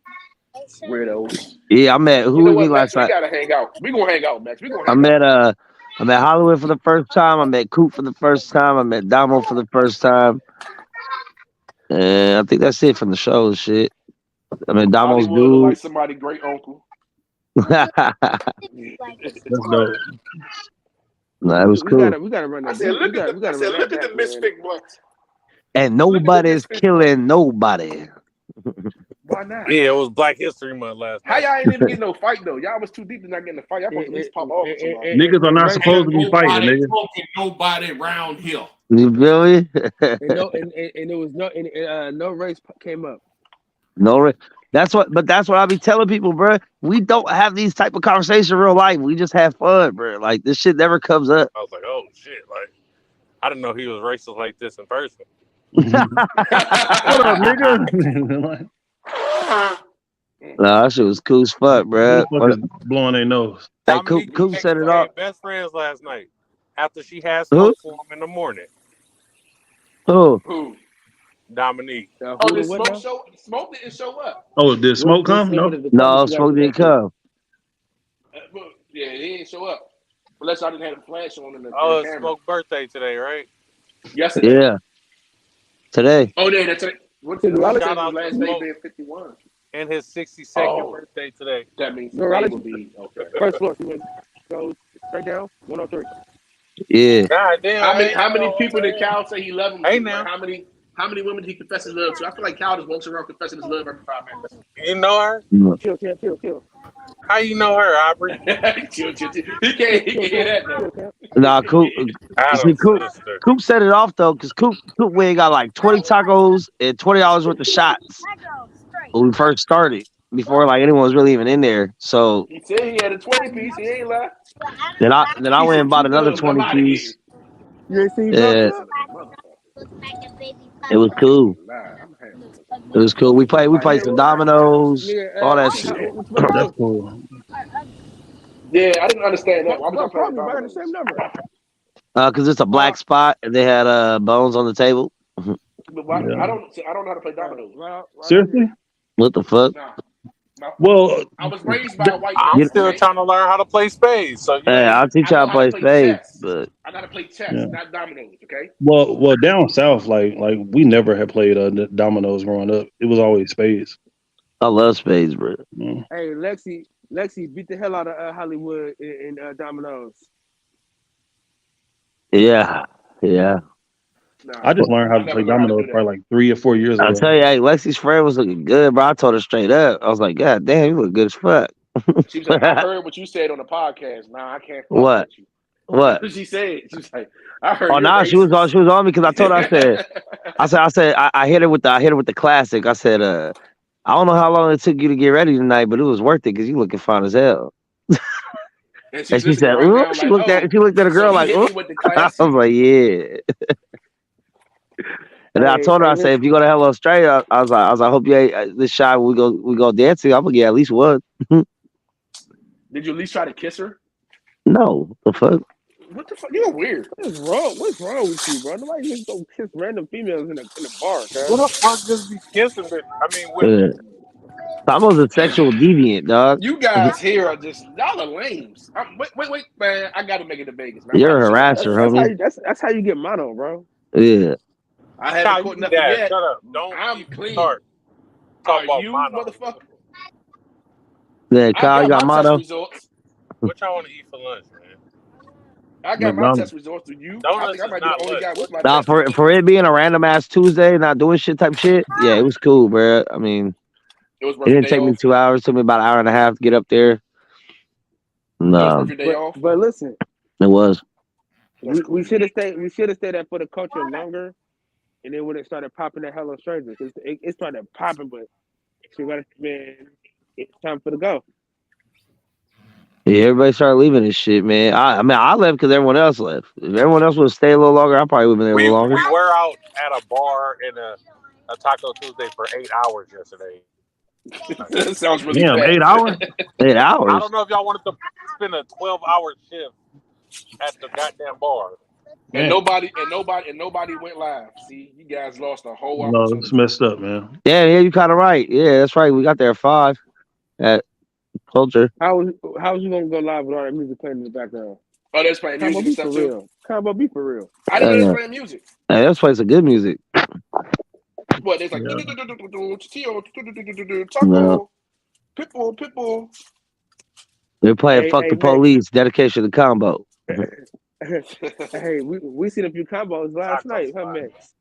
Weirdos. Yeah, I met You know what, Max? We gotta hang out. We gonna hang out, Max. We gonna hang out. I met Hollywood for the first time. I met Coop for the first time. I met Damo for the first time. And I think that's it from the show and shit. I mean, Damo's Hollywood look dude. like somebody great uncle. That's dope. Nah, it was cool. We gotta run that. I said, look at the misfit blunts. And nobody's killing nobody. Why not? Yeah, it was Black History Month last How night. y'all ain't even get no fight though? Y'all was too deep to not get in the fight. Y'all supposed to at least pop off. Niggas are not supposed to be fighting, nigga. Nobody around here. You feel me? and there was no race came up. No, that's what I be telling people, bro. We don't have these type of conversations in real life. We just have fun, bro. Like this shit never comes up. I was like, oh shit! Like I didn't know he was racist like this in person. What up, nigga? Nah, that shit was cool as fuck, bro. Blowing their nose. Hey, Coop set it up. Best friends last night after she had smoke for him in the morning. Who? Dominique. Did Smoke didn't show up. Oh, did Smoke come? No, Smoke didn't come. Yeah, he didn't show up. Unless I didn't have a flash on in the It's camera. Smoke's birthday today, right? Yesterday. Yeah. Today. Oh, yeah, that's it. What's his Shout out last to day Smoke. being 51? And his 62nd birthday today. That means No, will be okay. First floor. She went go straight down 103. Yeah. God damn. How many people did Cal say he loved him? Hey, to? now. Like, how many women did he confess his love to? I feel like Cal just walks around confessing his love every 5 minutes. You know her? Chill. How you know her, Aubrey? chill. He can't hear that though. Nah, Coop. See, Adam's sister. Coop set it off though, because Coop went got like 20 tacos and $20 worth of shots when we first started, before like anyone was really even in there. So He said he had a 20 piece. He ain't lying. then I went and bought another 20 piece. You ain't seen Yeah. It was cool. It was cool. We played some dominoes, all that shit. That's cool. Yeah, I didn't understand that. Why was I playing the dominoes? same number. Because it's a black spot and they had bones on the table. But why, Yeah. I don't know how to play dominoes. Seriously? What the fuck? Well, I was raised by a white I'm man. still trying to learn how to play spades. So Hey, I'll teach you how to play spades, but I gotta play chess, Yeah. not dominoes. Okay. well, down south, like we never had played dominoes growing up. It was always spades. I love spades, bro. Mm. Hey, Lexi beat the hell out of Hollywood in dominoes. Yeah. I just learned how to play dominoes probably like 3 or 4 years ago. I'll tell you, hey, Lexi's friend was looking good, bro. I told her straight up. I was like, God damn, you look good as fuck. She was like, I heard what you said on the podcast. Nah, I can't. fuck What? with you. What? She said. She was like, I heard. Oh you're no, she was racist. on me because I told her I said I hit her with the classic. I said I don't know how long it took you to get ready tonight, but it was worth it because you looking fine as hell. And And she said, right "Ooh." now, She looked at a girl so like, he hit "Ooh." me with the I classic. was like, "Yeah." And then I told her, I said, "If you go to Hello Australia, I was like, I hope you ain't this shy. We go dancing. I'm gonna get at least one." Did you at least try to kiss her? No, the fuck. What the fuck? You're weird. What's wrong with you, bro? Nobody just go kiss random females in a bar, What man. the fuck just be kissing? I mean, with I'm a sexual deviant, dog. You guys here are just y'all are lames. Wait, man! I got to make it to Vegas. Man. You're a harasser, homie. That's how you get mono, bro. Yeah. I haven't caught nothing yet. Shut up! Don't. I'm clean. Talk about you, mono. motherfucker? Yeah, Kyle, you got my test mono. results. What y'all want to eat for lunch, man? I got my McDonald's. test results through you. I Donuts think I is might be not the only lunch. guy with my Nah, test. for it being a random ass Tuesday, not doing shit type shit. Yeah, it was cool, bro. I mean, It was it worth your didn't day take me off. 2 hours. It took me about an hour and a half to get up there. It was No, worth your day off. But listen, it was. we should have stayed. We should have stayed at for the culture longer, and then when it started popping at Hello Strangers, it started popping. But she got man, it's time for the go. Yeah, everybody started leaving this shit, man. I mean, I left because everyone else left. If everyone else would have stayed a little longer, I probably would have been there a We little longer. were out at a bar in a Taco Tuesday for 8 hours yesterday. That sounds really Damn, fast. 8 hours? 8 I hours? don't know if y'all wanted to spend a 12-hour shift at the goddamn bar. And Man. nobody went live. See, you guys lost a whole No, opportunity. it's messed up, man. Yeah, you kind of right. Yeah, that's right. We got there at 5 at Culture. How was you gonna go live with all that music playing in the background? Oh, they're playing Combo, music be and for stuff too. real. Combo, be for real. I didn't know they was playing music. Hey, that's playing some good music. What they was like No. Taco, Pitbull. They're playing Fuck the Nick. Police, Dedication to Combo. Hey, we seen a few combos last night, huh, Mix?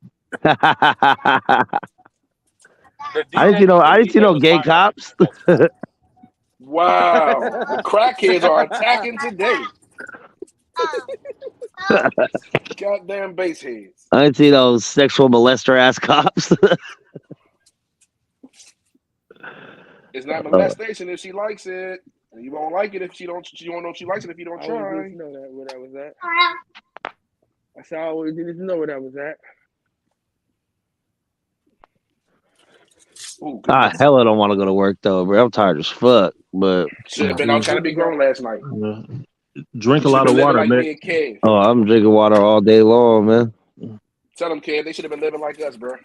I didn't see no gay cops. Wow, the crackheads are attacking today. Goddamn base heads. I didn't see those sexual molester ass cops. It's not molestation if she likes it. You won't like it if she don't. You won't know if she likes it if you don't I try. always know that where that was at. I said I always needed to know where that was at. Ooh, Hella don't want to go to work though, bro. I'm tired as fuck. But should have been out trying to be grown last night. Drink a lot of water, man. Oh, I'm drinking water all day long, man. Tell them, kid, they should have been living like us, bro.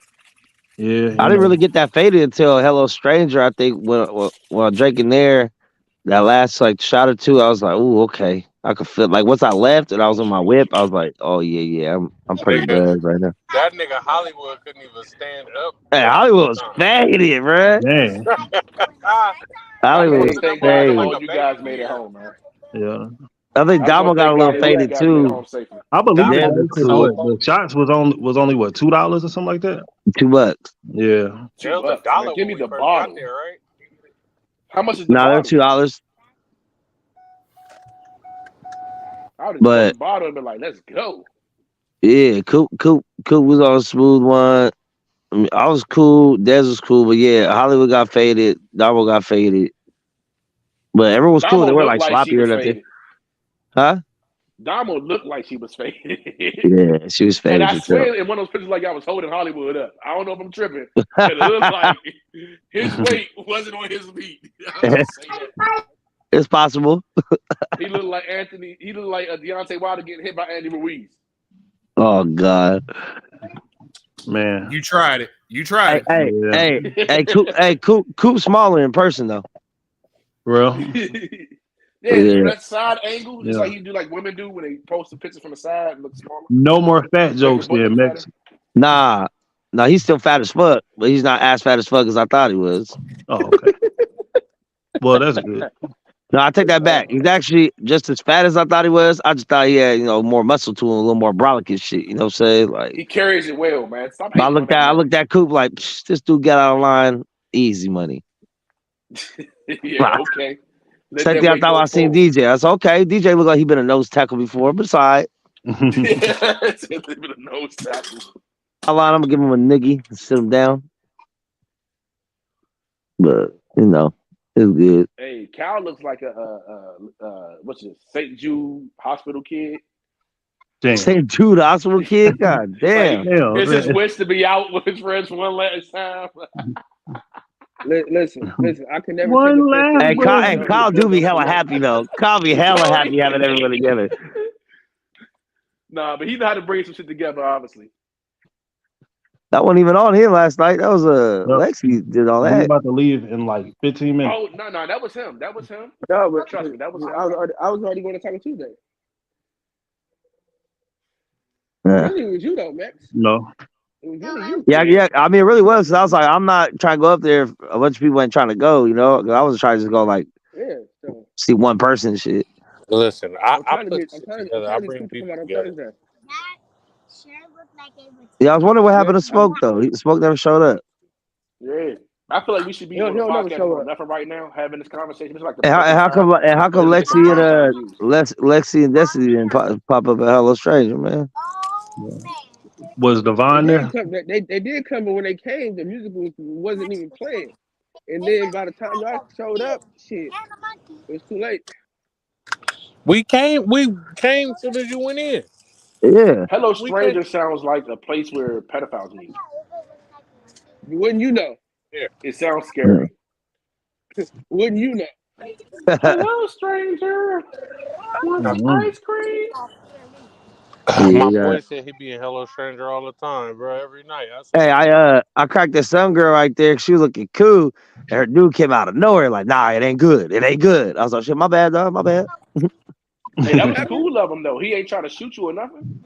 Yeah, I didn't really get that faded until Hello Stranger. I think when I'm drinking there, that last like shot or two, I was like, "Ooh, okay." I could feel like once I left and I was on my whip, I was like, "Oh yeah, I'm pretty buzzed right now." That nigga Hollywood couldn't even stand up. Hey, Hollywood was faded, bro. Man. Hollywood was Thank God all faded. you guys made it home, man. Yeah. I think I just Damo want to got a thank little God Luke faded got me too. home safely. I believe Yeah, that. that's Because cool. what the shots was only what $2 or something like that. $2. Yeah. It was $2, $1 man. Give when me we the first got bottle. there, right? How much is the Nah, they're bottle? $2. I would have just bought But the bottle and been like, let's go. yeah, Coop was on a smooth one. I mean, I was cool. Dez was cool, but yeah, Hollywood got faded. Damo got faded. But everyone was cool. Damo They were looked like like she sloppier was than that. faded. Huh? Damo looked like she was faded. Yeah, she was And faded I for sure. swear in one of those pictures, like I was holding Hollywood up. I don't know if I'm tripping, but it looked like his weight wasn't on his feet. I'll just say that. It's possible. He looked like Anthony. He looked like Deontay Wilder getting hit by Andy Ruiz. Oh God. Man. You tried it. You tried Hey, Coop smaller in person though. Bro. Yeah, that side angle, just Yeah. like you do, like women do when they post the pictures from the side and look smaller. No more fat jokes there, Max. Nah, he's still fat as fuck, but he's not as fat as fuck as I thought he was. Oh, okay. Well, that's good. No, I take that back. He's actually just as fat as I thought he was. I just thought he had, more muscle to him, a little more brolic and shit. You know what I'm saying? Like, He carries it well, man. Stop but I hating on looked at Coop like, this dude got out of line, easy money. Yeah, okay. Same thing I thought I seen DJ. I said, okay, DJ looked like he been a nose tackle before, but it's all right. It's a bit of nose tackle. I'm gonna give him a niggy and sit him down. But it's good. Hey, Cal looks like what's it, St. Jude Hospital kid. Damn. St. Jude Hospital kid? God damn. Like, it's his wish to be out with his friends for one last time. Listen, I can never One last Hey, Kyle do be hella happy though. Kyle be hella happy having everyone together. Nah, but he know how to bring some shit together, obviously. That wasn't even on here last night. That was Lexi did all I'm that. about to leave in like 15 minutes. Oh no, that was him. That was him. No, but Trust me, that was him. I was already going to Taco Tuesday. Yeah. Really, it was you though, Max. No. It was really you. Yeah. I mean, it really was. 'Cause I was like, I'm not trying to go up there if a bunch of people ain't trying to go. 'Cause I was trying to just go like see one person and shit. Listen, I I'm put shit together. I bring people together. Yeah, I was wondering what happened to Smoke though. Smoke never showed up. Yeah. I feel like we should be on the he'll never podcast show for up. nothing right now, having this conversation. It's like the And how come Lexi and Lexi and Destiny didn't pop up at Hello Stranger, man? Was Devon there? They did come, but when they came, the music wasn't even playing. And then by the time y'all showed up, shit, it was too late. We came as soon as you went in. Yeah. Hello Stranger sounds like a place where pedophiles meet. Wouldn't you know? Yeah. It sounds scary. Wouldn't you know? Hello, stranger. Want ice cream? My boy said he be in Hello Stranger all the time, bro. Every night. Hey, I cracked this some girl right there. She was looking cool, and her dude came out of nowhere like, nah, it ain't good. It ain't good. I was like, shit, my bad, dog. My bad. Hey, that was cool of him though. He ain't trying to shoot you or nothing.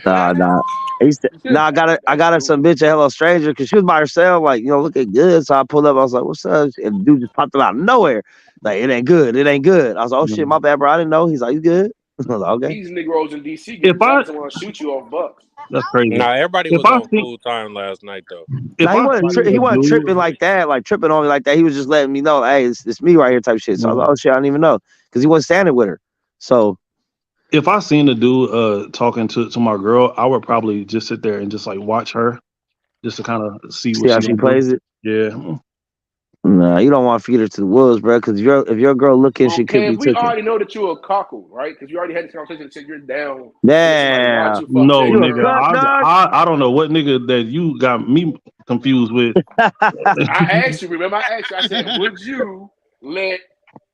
Nah. I got her some bitch at Hello Stranger because she was by herself, like, looking good. So I pulled up. I was like, what's up? And the dude just popped up out of nowhere. Like, it ain't good. It ain't good. I was like, oh shit, my bad, bro. I didn't know. He's like, you good? I was like, okay. These Negroes in DC doesn't want to shoot you off bucks. That's crazy. Nah, everybody was on full time last night though. He wasn't tripping like that, like tripping on me like that. He was just letting me know, hey, it's me right here type shit. So I was like, oh shit, I didn't even know. Because he wasn't standing with her. So if I seen the dude talking to my girl, I would probably just sit there and just like watch her, just to kind of see how she plays it. Yeah. Nah, you don't want to feed her to the wolves, bro. Because if your girl looking, she could be we taken. already know that you're a cockle, right? Because you already had this conversation that said you're down. Yeah. No, nigga. I don't know what nigga that you got me confused with. I asked you. Remember, I asked you. I said,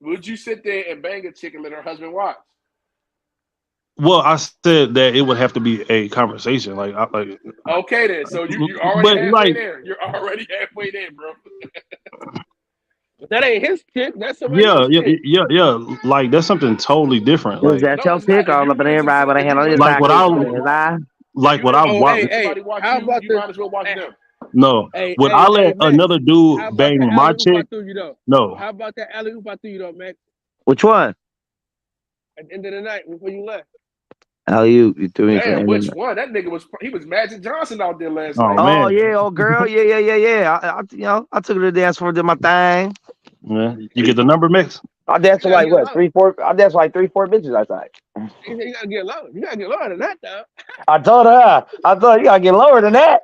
would you sit there and bang a chick and let her husband watch? Well, I said that it would have to be a conversation. Like. Okay, then. So you already halfway there. You're already halfway there, bro. But that ain't his chick. That's somebody else's Yeah. Like that's something totally different. Was that your pick? All up in everybody, but I hand on his like what I watch. Hey, how about you might as well watch them. No, would I let another dude bang my chick? No. How about that alley-oop I threw you though, Max? Which one? at the end of the night before you left? You threw me for Damn, the which end. one? That nigga was Magic Johnson out there last Oh night. Oh man, yeah, old girl, yeah. I took her to dance floor, did my thing. yeah. You get the number mix. I danced for You gotta like get what, low. 3-4. I danced for like 3-4 bitches last night. You gotta get low. You gotta get lower than that, though. I told her, you gotta get lower than that.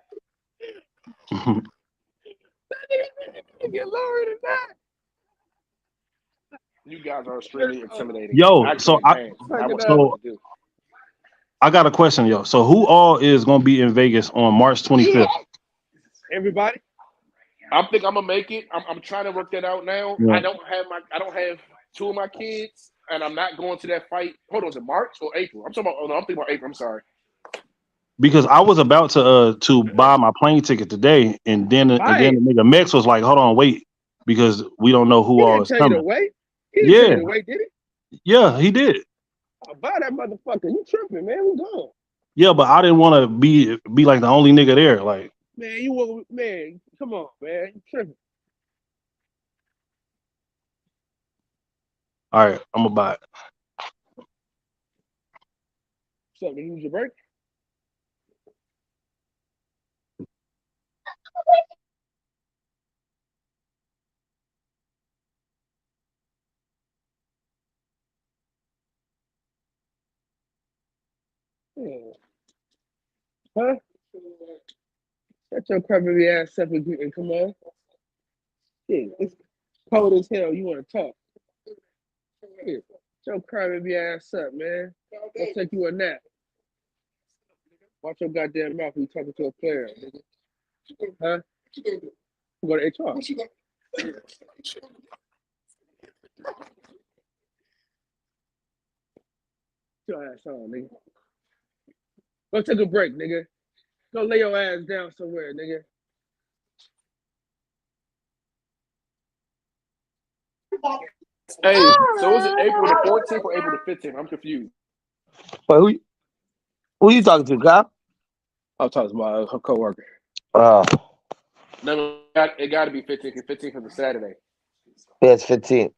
You gotta get lower than that. You guys are extremely intimidating. Yo, I so can't dance. I wouldn't know what to do. I got a question, yo. So who all is gonna be in Vegas on March 25th? Everybody. I think I'm gonna make it. I'm trying to work that out now. Yeah. I don't have two of my kids, and I'm not going to that fight. Hold on, is it March or April? I'm talking about. Oh no, I'm thinking about April. I'm sorry. Because I was about to buy my plane ticket today, and then the nigga Mex was like, "Hold on, wait," because we don't know who He all didn't is tell you to coming. wait. He didn't tell you Yeah, to wait, did he? yeah, he did. I'll buy that motherfucker. You tripping, man? We gone. Yeah, but I didn't want to be like the only nigga there. Like, Man, come on, man. You tripping. all right, I'm gonna buy it. What's up? Did you use your break? Yeah. Huh? Shut your crappy ass up and come on. Yeah, it's cold as hell. You want to talk? Yeah. Shut your crappy ass up, man. I'll take you a nap. Watch your goddamn mouth when you talking to a player, nigga. Huh? You go to HR. Your ass on, nigga. Go take a break, nigga. Go lay your ass down somewhere, nigga. Hey, so is it April the 14th or April the 15th? I'm confused. Wait, who you talking to, Kyle? I'm talking to my coworker. Oh, No, it got to be 15th. 15th is a Saturday. yeah, it's 15.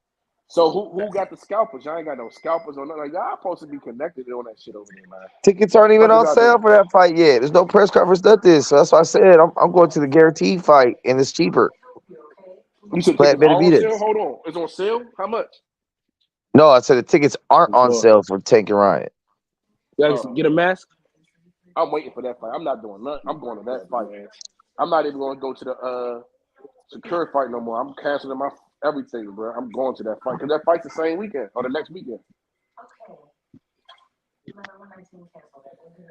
So who got the scalpers? Y'all ain't got no scalpers or nothing. Like, y'all supposed to be connected on that shit over there, man. Tickets aren't even Fuck on is y'all sale doing? for that fight yet. There's no press conference, nothing. So that's why I said I'm going to the guaranteed fight, and it's cheaper. You said Plant tickets are on Benavidez. sale? Hold on. It's on sale? How much? No, I said the tickets aren't on Well, sale for Tank and Ryan. you gotta get a mask. I'm waiting for that fight. I'm not doing nothing. I'm going to that fight, man. I'm not even going to go to the secure fight no more. I'm canceling my everything, bro. I'm going to that fight because that fight's the same weekend or the next weekend.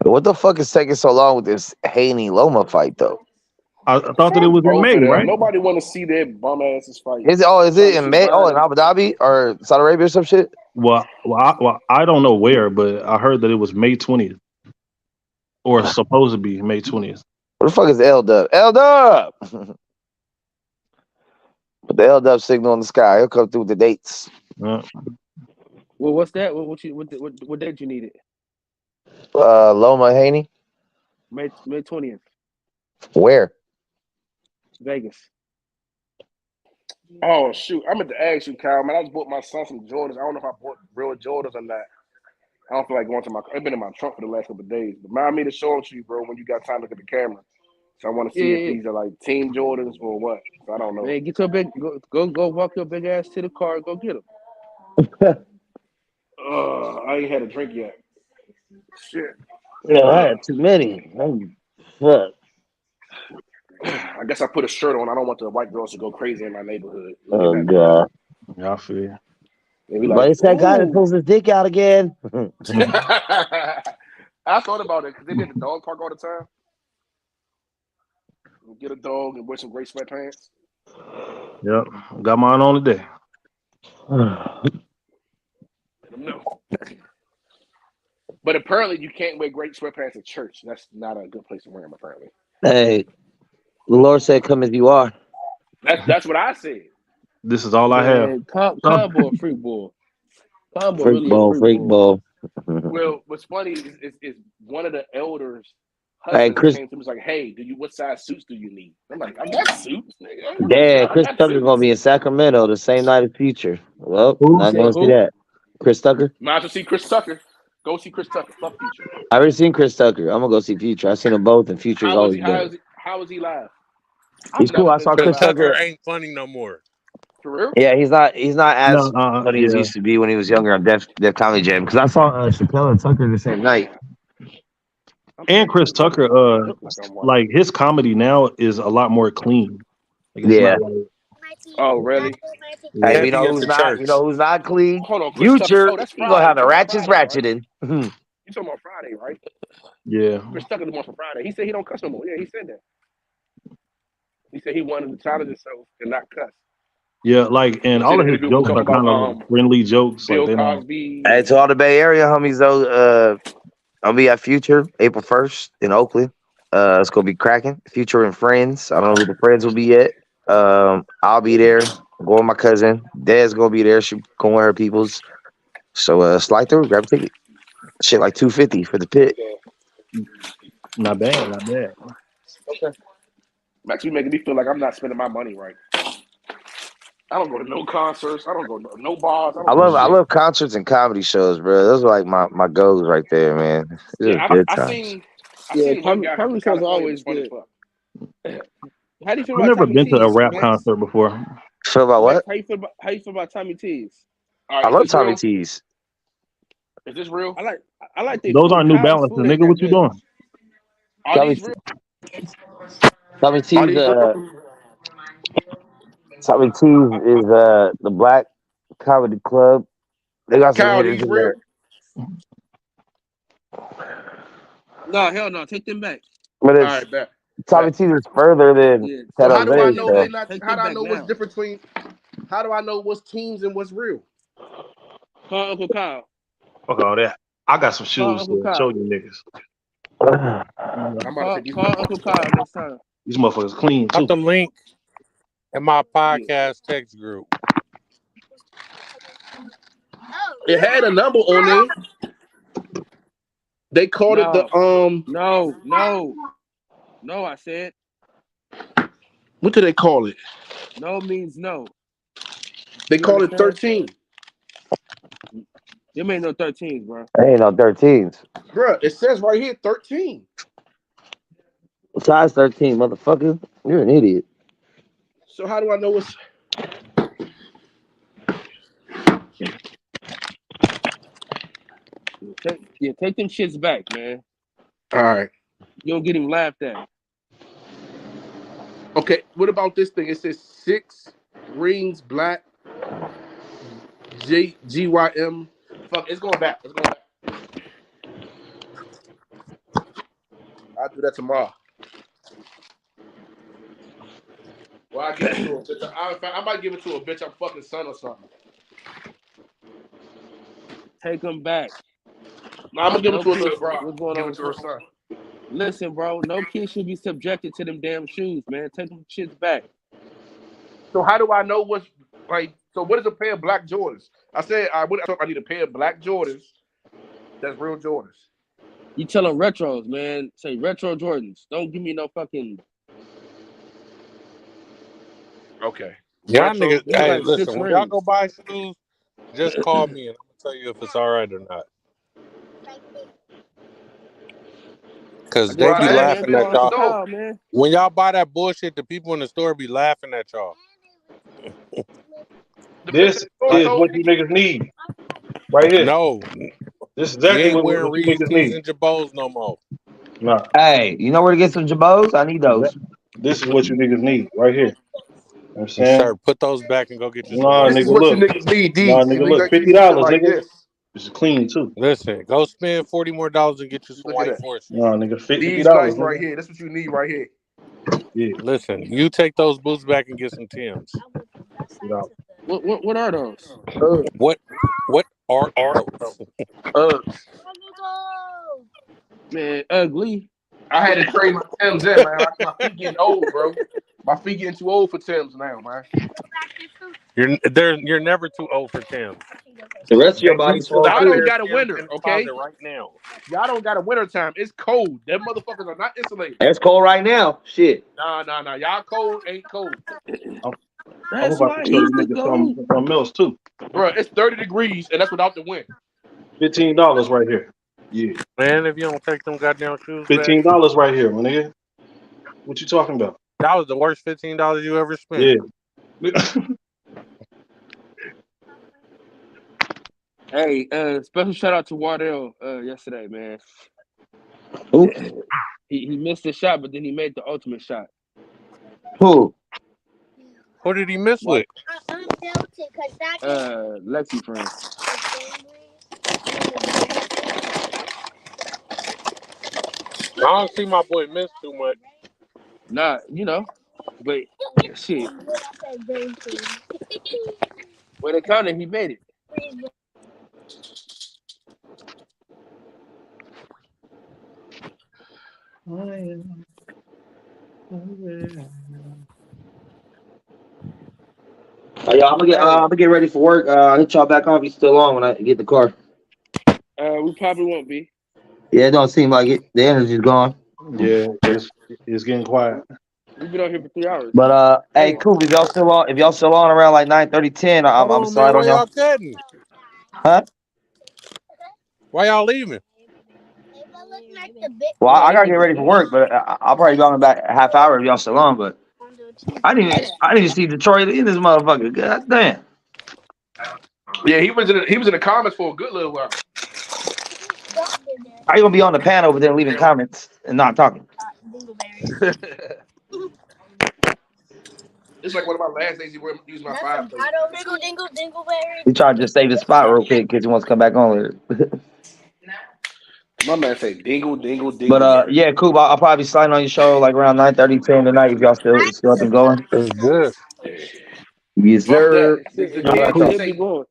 But what the fuck is taking so long with this Haney Loma fight, though? I thought that it was in Both May, of them. right? Nobody want to see their bum asses fight. Is it in May? Oh, in Abu Dhabi or Saudi Arabia or some shit? Well, I don't know where, but I heard that it was May 20th, or supposed to be May 20th. What the fuck is L-Dub? L-Dub! Put the L-Dub signal in the sky. He'll come through with the dates. Yeah. Well, what's that? What date you need it? Loma Haney? May 20th, Where? Vegas. Oh shoot! I meant to ask you, Kyle. Man, I just bought my son some Jordans. I don't know if I bought real Jordans or not. I don't feel like going to my. I've been in my trunk for the last couple of days. Remind me to show them to you, bro, when you got time to look at the camera. So I want to see if these are like team Jordans or what. So I don't know. Man, get your big go walk your big ass to the car. Go get them. I ain't had a drink yet. Shit. Yeah, I had too many. Fuck. I guess I put a shirt on. I don't want the white girls to go crazy in my neighborhood. Oh god. Yeah, I feel you. Like, it's that guy that pulls his dick out again. I thought about it because they did the dog park all the time. Get a dog and wear some great sweatpants. Yep, got mine on today. No. But apparently you can't wear great sweatpants at church. That's not a good place to wear them, apparently. Hey, the Lord said, "Come as you are." That's what I said. This is all I have. Combo freak ball. Combo Freak really ball, freak ball. Well, what's funny is one of the elders' Hey, husbands Chris. came to me, was like, "Hey, what size suits do you need?" I'm like, "I got suits, nigga. Damn, I Chris got Tucker's suits." gonna be in Sacramento the same night as Future. Well, Who? not gonna see that. Chris Tucker. Might as well see Chris Tucker. Go see Chris Tucker. Fuck Future. I already seen Chris Tucker. I'm gonna go see Future. I seen them both, and Future's How was always he? better. How is he live? He's cool. I saw Chris Chris Tucker Tucker. ain't funny no more. For real? Yeah, he's not as funny as he Yeah. used to be when he was younger on Def Comedy Jam. Because I saw Chappelle and Tucker the same night. And Chris Tucker, like his comedy now is a lot more clean. Like, it's Yeah. not like, Oh, really? Hey, you know who's not? You know who's not clean? Hold on, Chris Tucker. Future. Oh, that's You gonna Friday. have the You ratchets talking ratcheting. You talking about Friday, right? yeah. Chris Tucker the one for Friday. He said he don't cuss no more. Yeah, he said that. He said he wanted to challenge himself and not cuss. Yeah, like, and all of his jokes are kind of friendly jokes. Bill Like, they don't. Cosby. Hey, to all the Bay Area homies though, I'll be at Future April 1st in Oakland. It's gonna be cracking. Future and friends. I don't know who the friends will be yet. I'll be there. I'm going with my cousin. Dad's gonna be there. She going with her peoples. So slide through, grab a ticket. Shit like $250 for the pit. Not bad, not bad. Okay. Max, you making me feel like I'm not spending my money right. I don't go to no concerts. I don't go to no bars. I love concerts and comedy shows, bro. Those are like my goals right there, man. These are good times. Comedy shows are always good. How do you feel I've about never Tommy been to a T's, rap Max? concert before. Feel about what? How you feel about Tommy T's? I love Tommy T's. Is this real? I like they Those food. aren't New Kyle's Balances, food ain't nigga. that What you good. doing? Are these real? Tommy T's Tommy T's is the Black Comedy Club. They got some Kyle, hitters these in real? there. No, hell no. Take them back. But All it's right, bet. Tommy T's is further than So San how do I Jose. know So. they not? Take How do them I back know what's now. different between? How do I know what's teams and what's real? Call Uncle Kyle. Fuck all that. I got some shoes Uncle to Kyle. show you niggas. I'm about to take these. Call Uncle Kyle next time. These motherfuckers clean too. Got the link in my podcast text group. It had a number on there. They called it the No, I said. What do they call it? No means no. They You call it understand? 13. There ain't no 13s, bro. Ain't no 13s. Bruh, it says right here 13. Size 13, motherfucker. You're an idiot. So how do I know what's? Take them shits back, man. All right. You don't get him laughed at. Okay, what about this thing? It says 6 rings black GYM. Fuck, it's going back. It's going back. I'll do that tomorrow. Well, I give it to a bitch. I might give it to a bitch I'm fucking son or something. Take them back. No, I'm gonna give it to a little kid- bro. What's going Give on it to her son. Listen, bro, no kid should be subjected to them damn shoes, man. Take them shits back. So how do I know what's like? So what is a pair of black Jordans? I said I need a pair of black Jordans. That's real Jordans. You tell them retros, man. Say retro Jordans. Don't give me no fucking. Okay. Y'all Retro, niggas, these hey, like listen, 6 when y'all rings. go buy shoes, just call me and I'm gonna tell you if it's all right or not. Cause they Well, be hey, laughing at y'all. Kyle, man. When y'all buy that bullshit, the people in the store be laughing at y'all. This is what you niggas need. Right here. No, This is you exactly ain't what wearing you Reese's niggas tees need. and Jabos no more. No. Hey, you know where to get some Jabos? I need those. This is what you niggas need right here. You know what I'm saying? Sir, put those back and go get your Nah, Jabos. This is nigga, what look. you niggas need. These. Nah, You nigga, niggas look. like these $50, shit like nigga. this. This is clean too. Listen, go spend $40 more and get you some Look at white that. forces. Nah, nigga, $50, These nice nigga. right here. That's what you need right here. Yeah. Listen, you take those boots back and get some Timbs. What are those? What are those? Man, ugly. I had to trade my Timbs in, man. My feet getting old, bro. My feet getting too old for Timbs now, man. You're never too old for Timbs. The rest of your body's full Y'all too. don't got a winter, In the okay? closet right now. Y'all don't got a winter time. It's cold. Them motherfuckers are not insulated. It's cold right now. Shit. Nah. Y'all cold ain't cold. I'm That's about why to show he's you the niggas GOAT. something else too. Bro, it's 30 degrees, and that's without the wind. $15 right here. Yeah. Man, if you don't take them goddamn shoes back, $15 right here, my nigga. What you talking about? that was the worst $15 you ever spent. Yeah. Hey, special shout out to Wardell yesterday, man. Who? He missed the shot, but then he made the ultimate shot. Who? Who did he miss with? Lexi friend. I don't see my boy miss too much. Nah, you know, but shit. When it counted, he made it. Y'all, I'm gonna get ready for work. I'll hit y'all back on if you still on when I get the car. We probably won't be. Yeah, it don't seem like it. The energy's gone. Yeah, it's getting quiet. We've been out here for 3 hours. But hey, cool. If y'all still on around like 9:30, 10, I'm slide man, on y'all. y'all cutting? Huh? Why y'all leaving? Well, I gotta get ready for work, but I'll probably be on about a half hour if y'all still on. But I didn't even see Detroit in this motherfucker. God damn. Yeah, he was in the comments for a good little while. How you gonna be on the panel over there leaving comments and not talking? It's like one of my last days he used my five. We try to just save the spot real quick because he wants to come back on later. My man say dingle, dingle, dingle. But yeah, cool. I'll probably be sliding on your show like around 9:30, 10 tonight if y'all still up and going. It's good. Yes, Fuck sir. that. It should be going.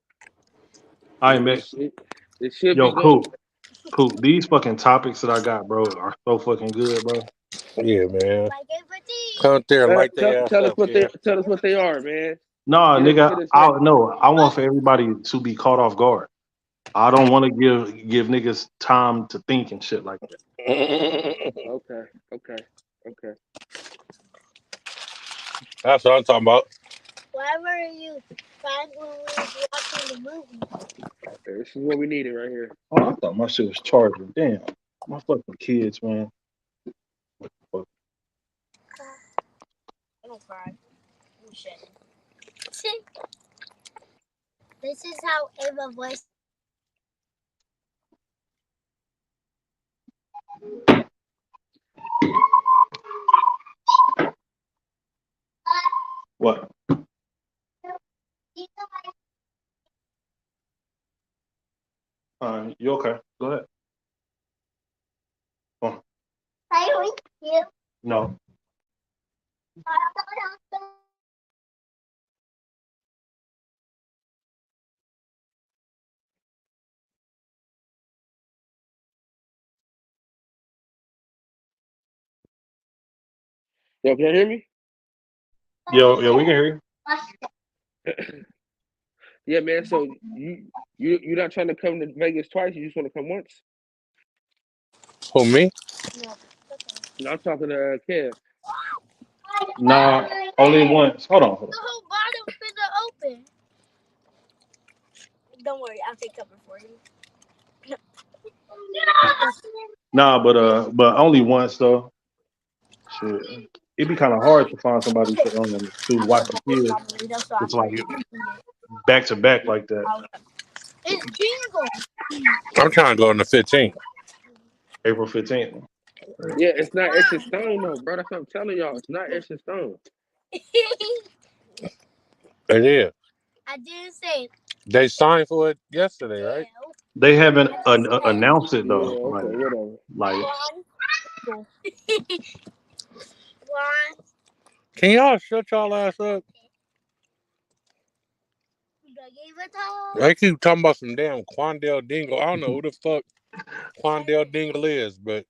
I admit. It should Yo, be going. cool. These fucking topics that I got, bro, are so fucking good, bro. Yeah, man. Come there and light their ass Tell us up, what kid. they are, man. Nah, Get nigga, us ready. I want for everybody to be caught off guard. I don't want to give niggas time to think and shit like that. Okay. That's what I'm talking about. Whatever you find when we was watching the movie. This is what we needed right here. Oh, I thought my shit was charging. Damn. My fucking kids, man. Don't cry. You shouldn't. This is how Ava voice. What? You okay? Go ahead. Come on. I with you. No. Yo, can you hear me? Yo, we can hear you. Yeah, man. So you're not trying to come to Vegas twice. You just want to come once? Who, me? No, I'm talking to Kev. Nah, only once. Hold on. The whole bottom is open. Don't worry, I'll take cover for you. Nah, but only once though. Shit. It'd be kind of hard to find somebody to watch the kids. It's like back to back like that. It's Jingle. I'm trying to go on the 15th. April 15th. Yeah, it's not etched in stone though, bro. That's what I'm telling y'all. It's not etched in stone. It is. I didn't say. They signed for it yesterday, right? They haven't announced it though. Yeah, okay, whatever. Like can y'all shut y'all ass up? They keep talking about some damn Quandale Dingle. I don't know who the fuck Quandale Dingle is, but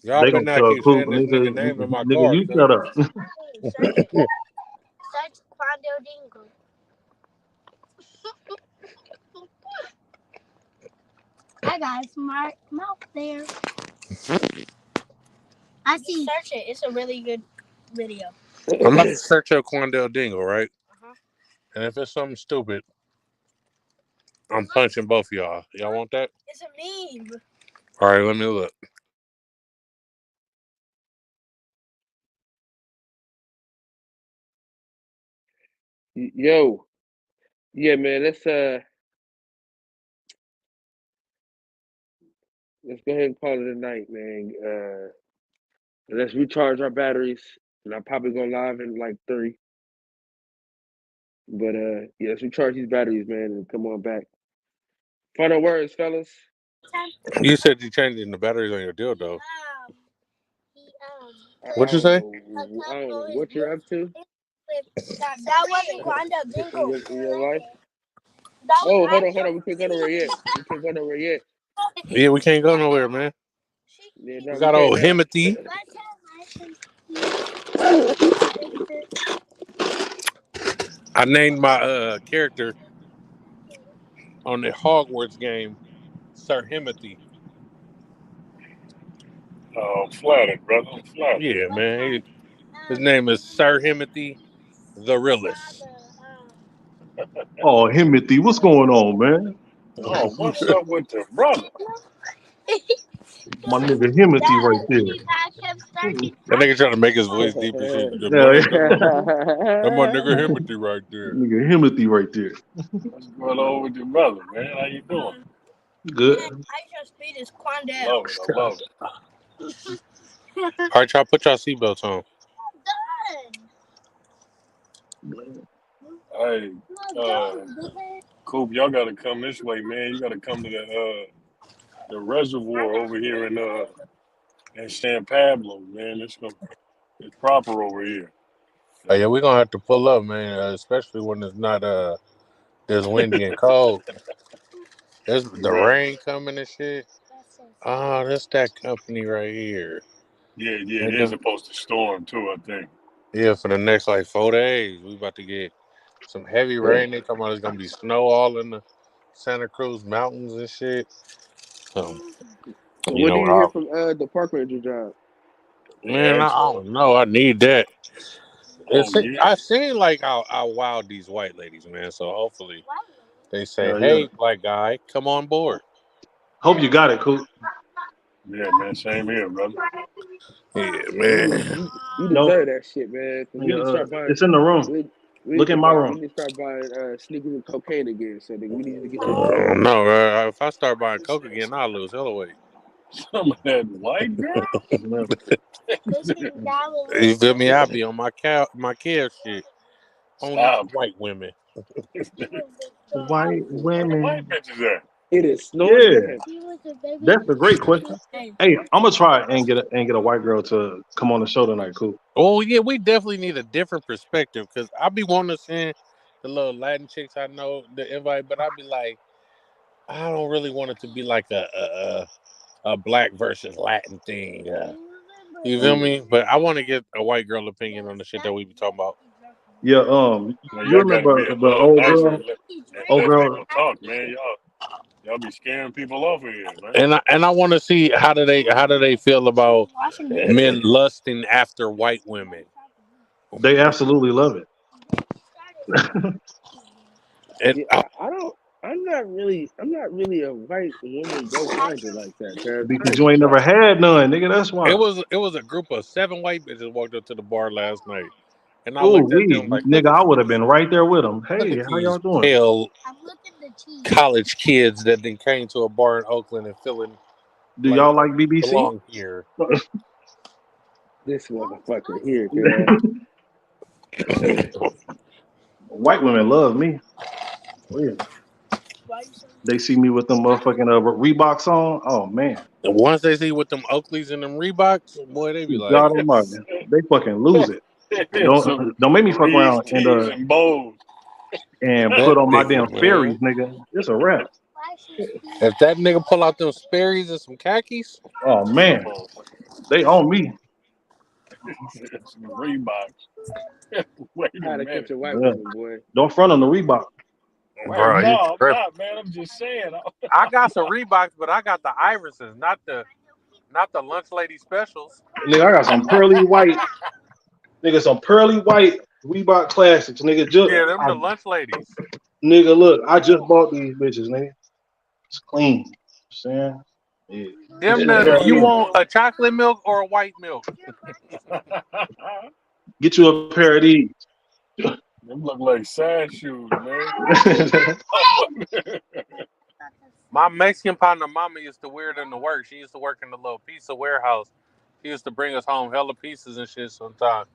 y'all better not keep saying this nigga name in my car. You shut up. Search Quandale Dingle. I got a smart mouth there. I see. Search it. It's a really good video. I'm about to search up Quandale Dingle, right? And if it's something stupid, I'm punching both of y'all. Y'all want that? It's a meme. All right, let me look. Yo, yeah, man. Let's go ahead and call it a night, man. Let's recharge our batteries, and I'm probably going live in like 3. But yeah, let's recharge these batteries, man, and come on back. Final words, fellas. You said you changing the batteries on your dildo. What'd you say? I don't know what you're up to That wasn't Quanda Bingo. in your life. That Oh, was hold on. We can't go nowhere yet. Yeah, we can't go nowhere, man. Yeah, We got old Himothy. I named my character on the Hogwarts game Sir Himothy. Oh, I'm flattered, brother. I'm flattered. Yeah, man. His name is Sir Himothy the Realist. Oh, Himothy, what's going on, man? Oh, what's up with the brother? My nigga Himothy right there. That nigga trying to make his voice deep and shit. That my nigga Himothy right there. Nigga Himothy right there. What's going on with your brother, man? How you doing? Good. I just beat his Quanda. Love it. I love it. All right, y'all put y'all seatbelts on. Hey, Coop, y'all got to come this way, man. You got to come to the reservoir over here in San Pablo, man. It's proper over here. Oh, yeah, we're going to have to pull up, man, especially when it's not this windy and cold. There's the rain coming and shit. Oh, that's that company right here. Yeah, they're supposed to storm too, I think. Yeah, for the next like 4 days, we about to get some heavy rain. They talking about it's gonna be snow all in the Santa Cruz mountains and shit. So when do you hear from the park ranger job? Man, I don't know. I need that. I seen like how wild these white ladies, man. So hopefully they say, "Hey, black guy, come on board." Hope you got it, Coop. Yeah, man. Same here, brother. Yeah, man. You deserve that shit, man. We need to start buying. It's in the room. Look in my room. We need to start buying sneakers and cocaine again. So we need to get that. No, if I start buying coke again, I'll lose hella weight. Some of that white girl. You feel me? I'll be on my care shit. Only white women. White women. White bitches at? It is snowing. Yeah, that's a great question. Hey, I'm gonna try and get a white girl to come on the show tonight, Coop. Oh yeah, we definitely need a different perspective because I be wanting to send the little Latin chicks I know the invite, but I be like, I don't really want it to be like a black versus Latin thing. You feel me? But I want to get a white girl opinion on the shit that we be talking about. Yeah, you remember the old girl? Old girl. Talk, man. Y'all be scaring people off of here, man. And I want to see how do they feel about men lusting after white women. They absolutely love it. And I'm not really a white woman ghost finder like that. Because you ain't never had none, nigga. That's why. It was a group of 7 white bitches walked up to the bar last night. And I looked at them like, nigga, I would have been right there with them. Hey, how y'all doing? Pale college kids that then came to a bar in Oakland and feeling. Do y'all like BBC? Belong here. This motherfucker here, man. White women love me. Yeah. They see me with them motherfucking Reeboks on. Oh man. And once they see with them Oakleys and them Reeboks, boy, they be like, God almighty, they fucking lose it. Don't make me fuck around and put on my damn Sperry's, nigga. It's a wrap. If that nigga pull out them Sperry's and some khakis, oh man, they own me. Reeboks. Wait a minute. Catch a white woman, boy. Don't front on the Reebok. Bro, no, I'm not, man. I'm just saying. I got some Reeboks, but I got the Irises, not the lunch lady specials. Nigga, I got some pearly white. Nigga, some pearly white Reebok Classics, nigga. Yeah, them the lunch ladies. Nigga, look, I just bought these bitches, nigga. It's clean. Saying, yeah. You want a chocolate milk or a white milk? Get you a pair of these. Them look like sad shoes, man. My Mexican partner mama used to wear them to work. She used to work in the little pizza warehouse. She used to bring us home hella pizzas and shit sometimes.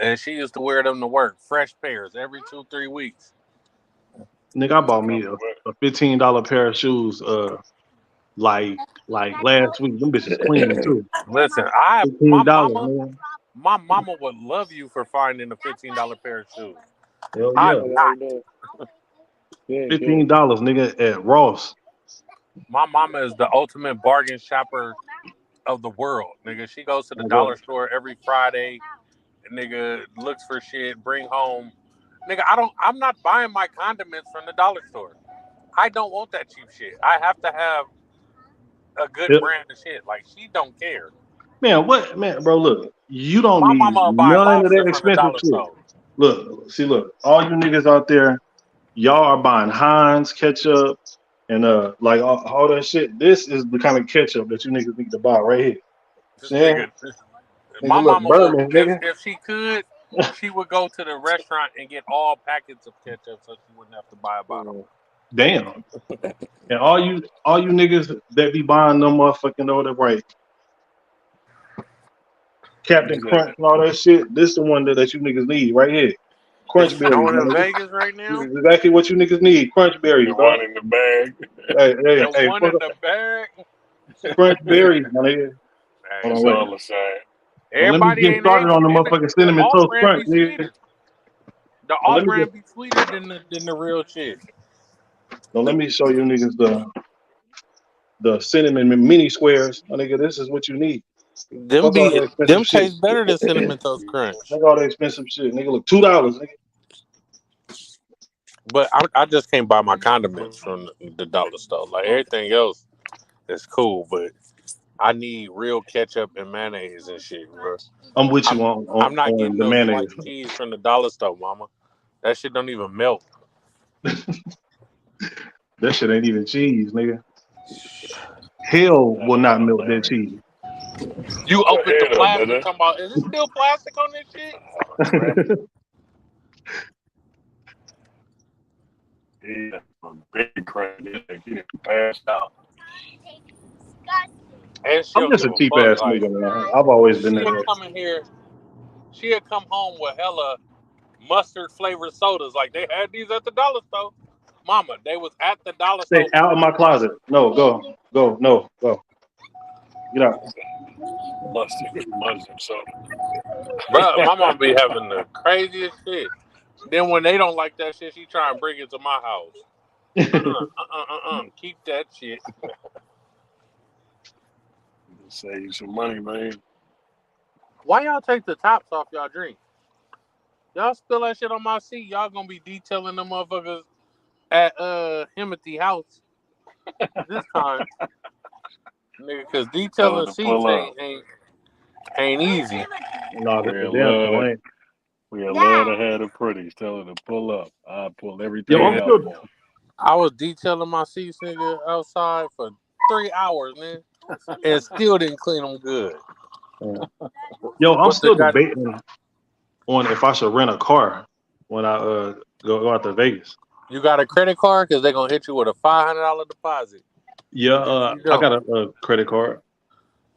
And she used to wear them to work. Fresh pairs every 2-3 weeks. Nigga, I bought me a $15 pair of shoes like last week. Them bitches clean too. Listen, $15, my mama would love you for finding a $15 pair of shoes. Hell I'm not. $15, nigga, at Ross. My mama is the ultimate bargain shopper of the world, nigga. She goes to the dollar store every Friday, nigga, looks for shit, bring home. Nigga, I'm not buying my condiments from the dollar store. I don't want that cheap shit. I have to have a good brand of shit. Like, she don't care. Man, what? Man, bro, look. You don't My need mama buy none of that lobster from the expensive dollar shit. store. Look. All you niggas out there, y'all are buying Heinz ketchup and like all that shit. This is the kind of ketchup that you niggas need to buy right here. Nigga, my look, mama Berman, would, nigga. if she could, she would go to the restaurant and get all packets of ketchup so she wouldn't have to buy a bottle. Damn. And all you niggas that be buying them motherfucking order right. Captain Crunch and all that shit. This the one that you niggas need right here. Crunch berries. Going to Vegas right now? This is exactly what you niggas need. Crunch berries. The one in the bag. Hey, one in the bag. Crunch berries, my nigga. That's all I'm saying. Let me get started on the motherfucking cinnamon toast crunch, nigga. The all brand be sweeter than the real shit. Now let me show you niggas the cinnamon mini squares. My nigga, this is what you need. Them taste better than cinnamon toast crunch. Look all the expensive shit, nigga. Look, $2, nigga. But I just can't buy my condiments from the dollar store. Like, everything else is cool, but I need real ketchup and mayonnaise and shit, bro. I'm with you on I'm not getting the no mayonnaise. sliced cheese from the dollar store, mama. That shit don't even melt. That shit ain't even cheese, nigga. Hell will not melt that cheese. You open the plastic, talking about, is it still plastic on this shit? Yeah, big crazy. He passed out. And I'm just a cheap ass nigga, man. I've always been that way. Come in here. She'll come home with hella mustard flavored sodas. Like, they had these at the dollar store. Mama, they was at the dollar store. Stay out of my closet. No, go. Get out. Mustard soda. Bro, my mom be having the craziest shit. Then when they don't like that shit, she try and bring it to my house. Keep that shit. Save you some money, man. Why y'all take the tops off y'all drink? Y'all spill that shit on my seat, y'all gonna be detailing them motherfuckers at Himothy house this time. Nigga, cause detailing seats ain't easy. No, we love to have the pretties. Tell her to pull up. I pull everything out. I was detailing my seats, nigga, outside for 3 hours, man, and still didn't clean them good. Yo, I'm still debating on if I should rent a car when I go out to Vegas. You got a credit card? Because they're going to hit you with a $500 deposit. Yeah, I got a credit card.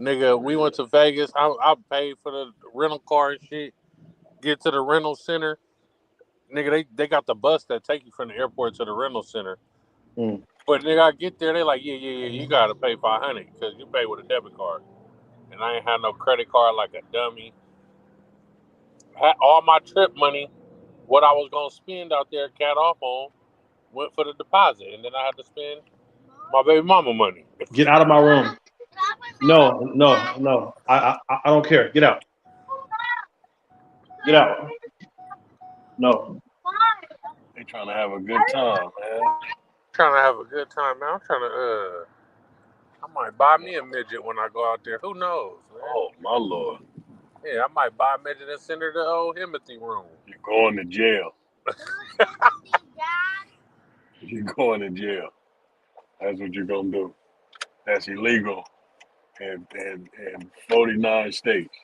Nigga, we went to Vegas. I paid for the rental car and shit. Get to the rental center. Nigga, they got the bus that take you from the airport to the rental center. But nigga, I get there, they like, yeah, you got to pay $500 because you pay with a debit card. And I ain't had no credit card like a dummy. Had all my trip money, what I was going to spend out there, cat off on, went for the deposit. And then I had to spend my baby mama money. Get out of my room. No. I don't care. Get out. Get out. No. They trying to have a good time, man. Trying to have a good time, man. I'm trying to, I might buy me a midget when I go out there. Who knows, man? Oh, my Lord. Yeah, I might buy a midget and send her to old Himothy room. You're going to jail. You're going to jail. That's what you're gonna do. That's illegal in 49 states.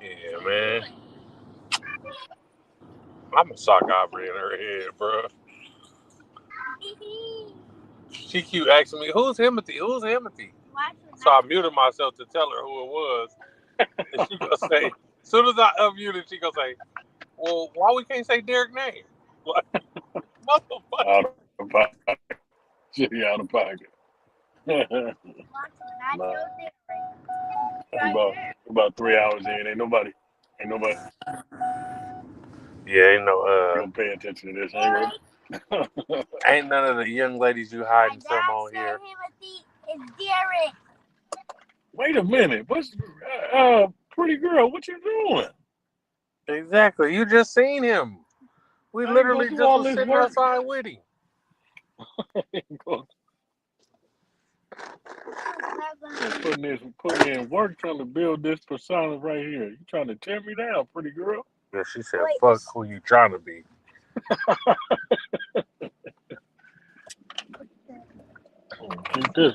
Yeah, man. I'm gonna sock Aubrey in her head, bro. She keep asking me, "Who's Himothy? Who's Himothy?" So I muted myself to tell her who it was. And she gonna say, as soon as I unmuted, she gonna say, "Well, why we can't say Derek name?" Like, motherfucker. Out of pocket. She out of pocket. about 3 hours in. Ain't nobody. Yeah, ain't no gonna pay attention to this, ain't we? ain't none of the young ladies you hiding from on here. It's Derek. Wait a minute. What's pretty girl? What you doing? Exactly. You just seen him. We literally just was sitting outside with him. Putting in work trying to build this persona right here. You trying to tear me down, pretty girl? Yeah, she said, "Fuck who you trying to be." Keep this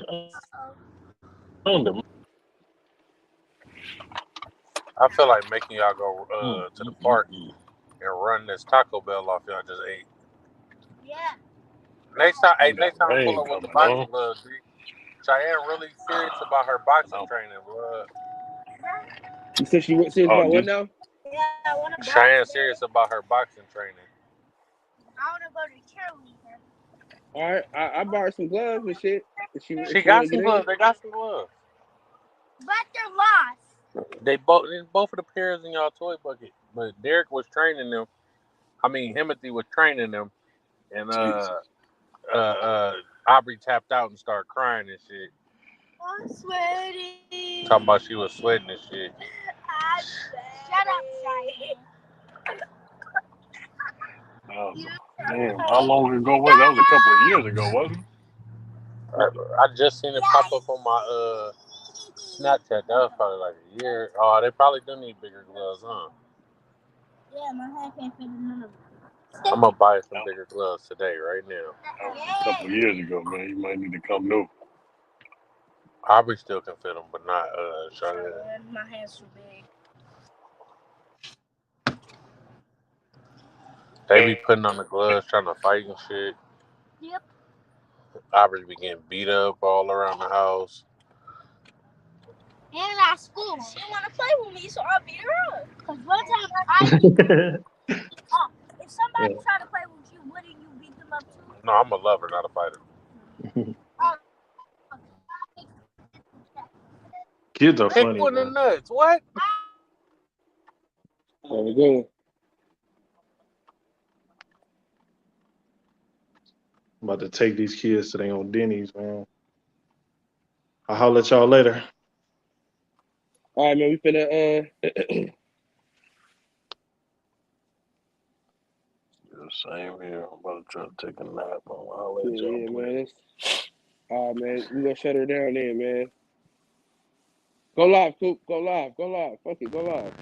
on them. I feel like making y'all go to the park and run this Taco Bell off y'all just ate. Yeah. Next time I pull up with the boxing gloves, see? Cheyenne really serious about her boxing training, bro. You said she serious about what now? Yeah, I want to Cheyenne serious about her boxing training. I want to go to cheerleader. All right, I bought her some gloves and shit. She got some gloves. They got some gloves. But they're lost. They both of the pairs in y'all toy bucket. But Derek was training them. I mean, Himothy was training them, and Aubrey tapped out and started crying and shit. I'm sweating. Talking about she was sweating and shit. Shut up, Cheyenne. Damn, how long ago was that? Was a couple of years ago, wasn't it? I just seen it pop up on my Snapchat. That was probably like a year. Oh, they probably do need bigger gloves, huh? Yeah, my hand can't fit in none of them. I'm gonna buy some bigger gloves today, right now. That was a couple of years ago, man. You might need to come new. Aubrey still can fit them, but not Cheyenne. My hand's too big. They be putting on the gloves, trying to fight and shit. Yep. Aubrey be getting beat up all around the house. And at school, she want to play with me, so I'll beat her up. Because one time if somebody try to play with you, wouldn't you beat them up too? No, I'm a lover, not a fighter. Kids are funny. Kick the nuts. What? There we go. I'm about to take these kids to their own Denny's, man. I'll holler at y'all later. All right, man. We finna Same here. I'm about to try to take a nap. yeah, man. All right, man. We gonna shut her down then, man. Go live, Coop. Go live. Fuck it, go live.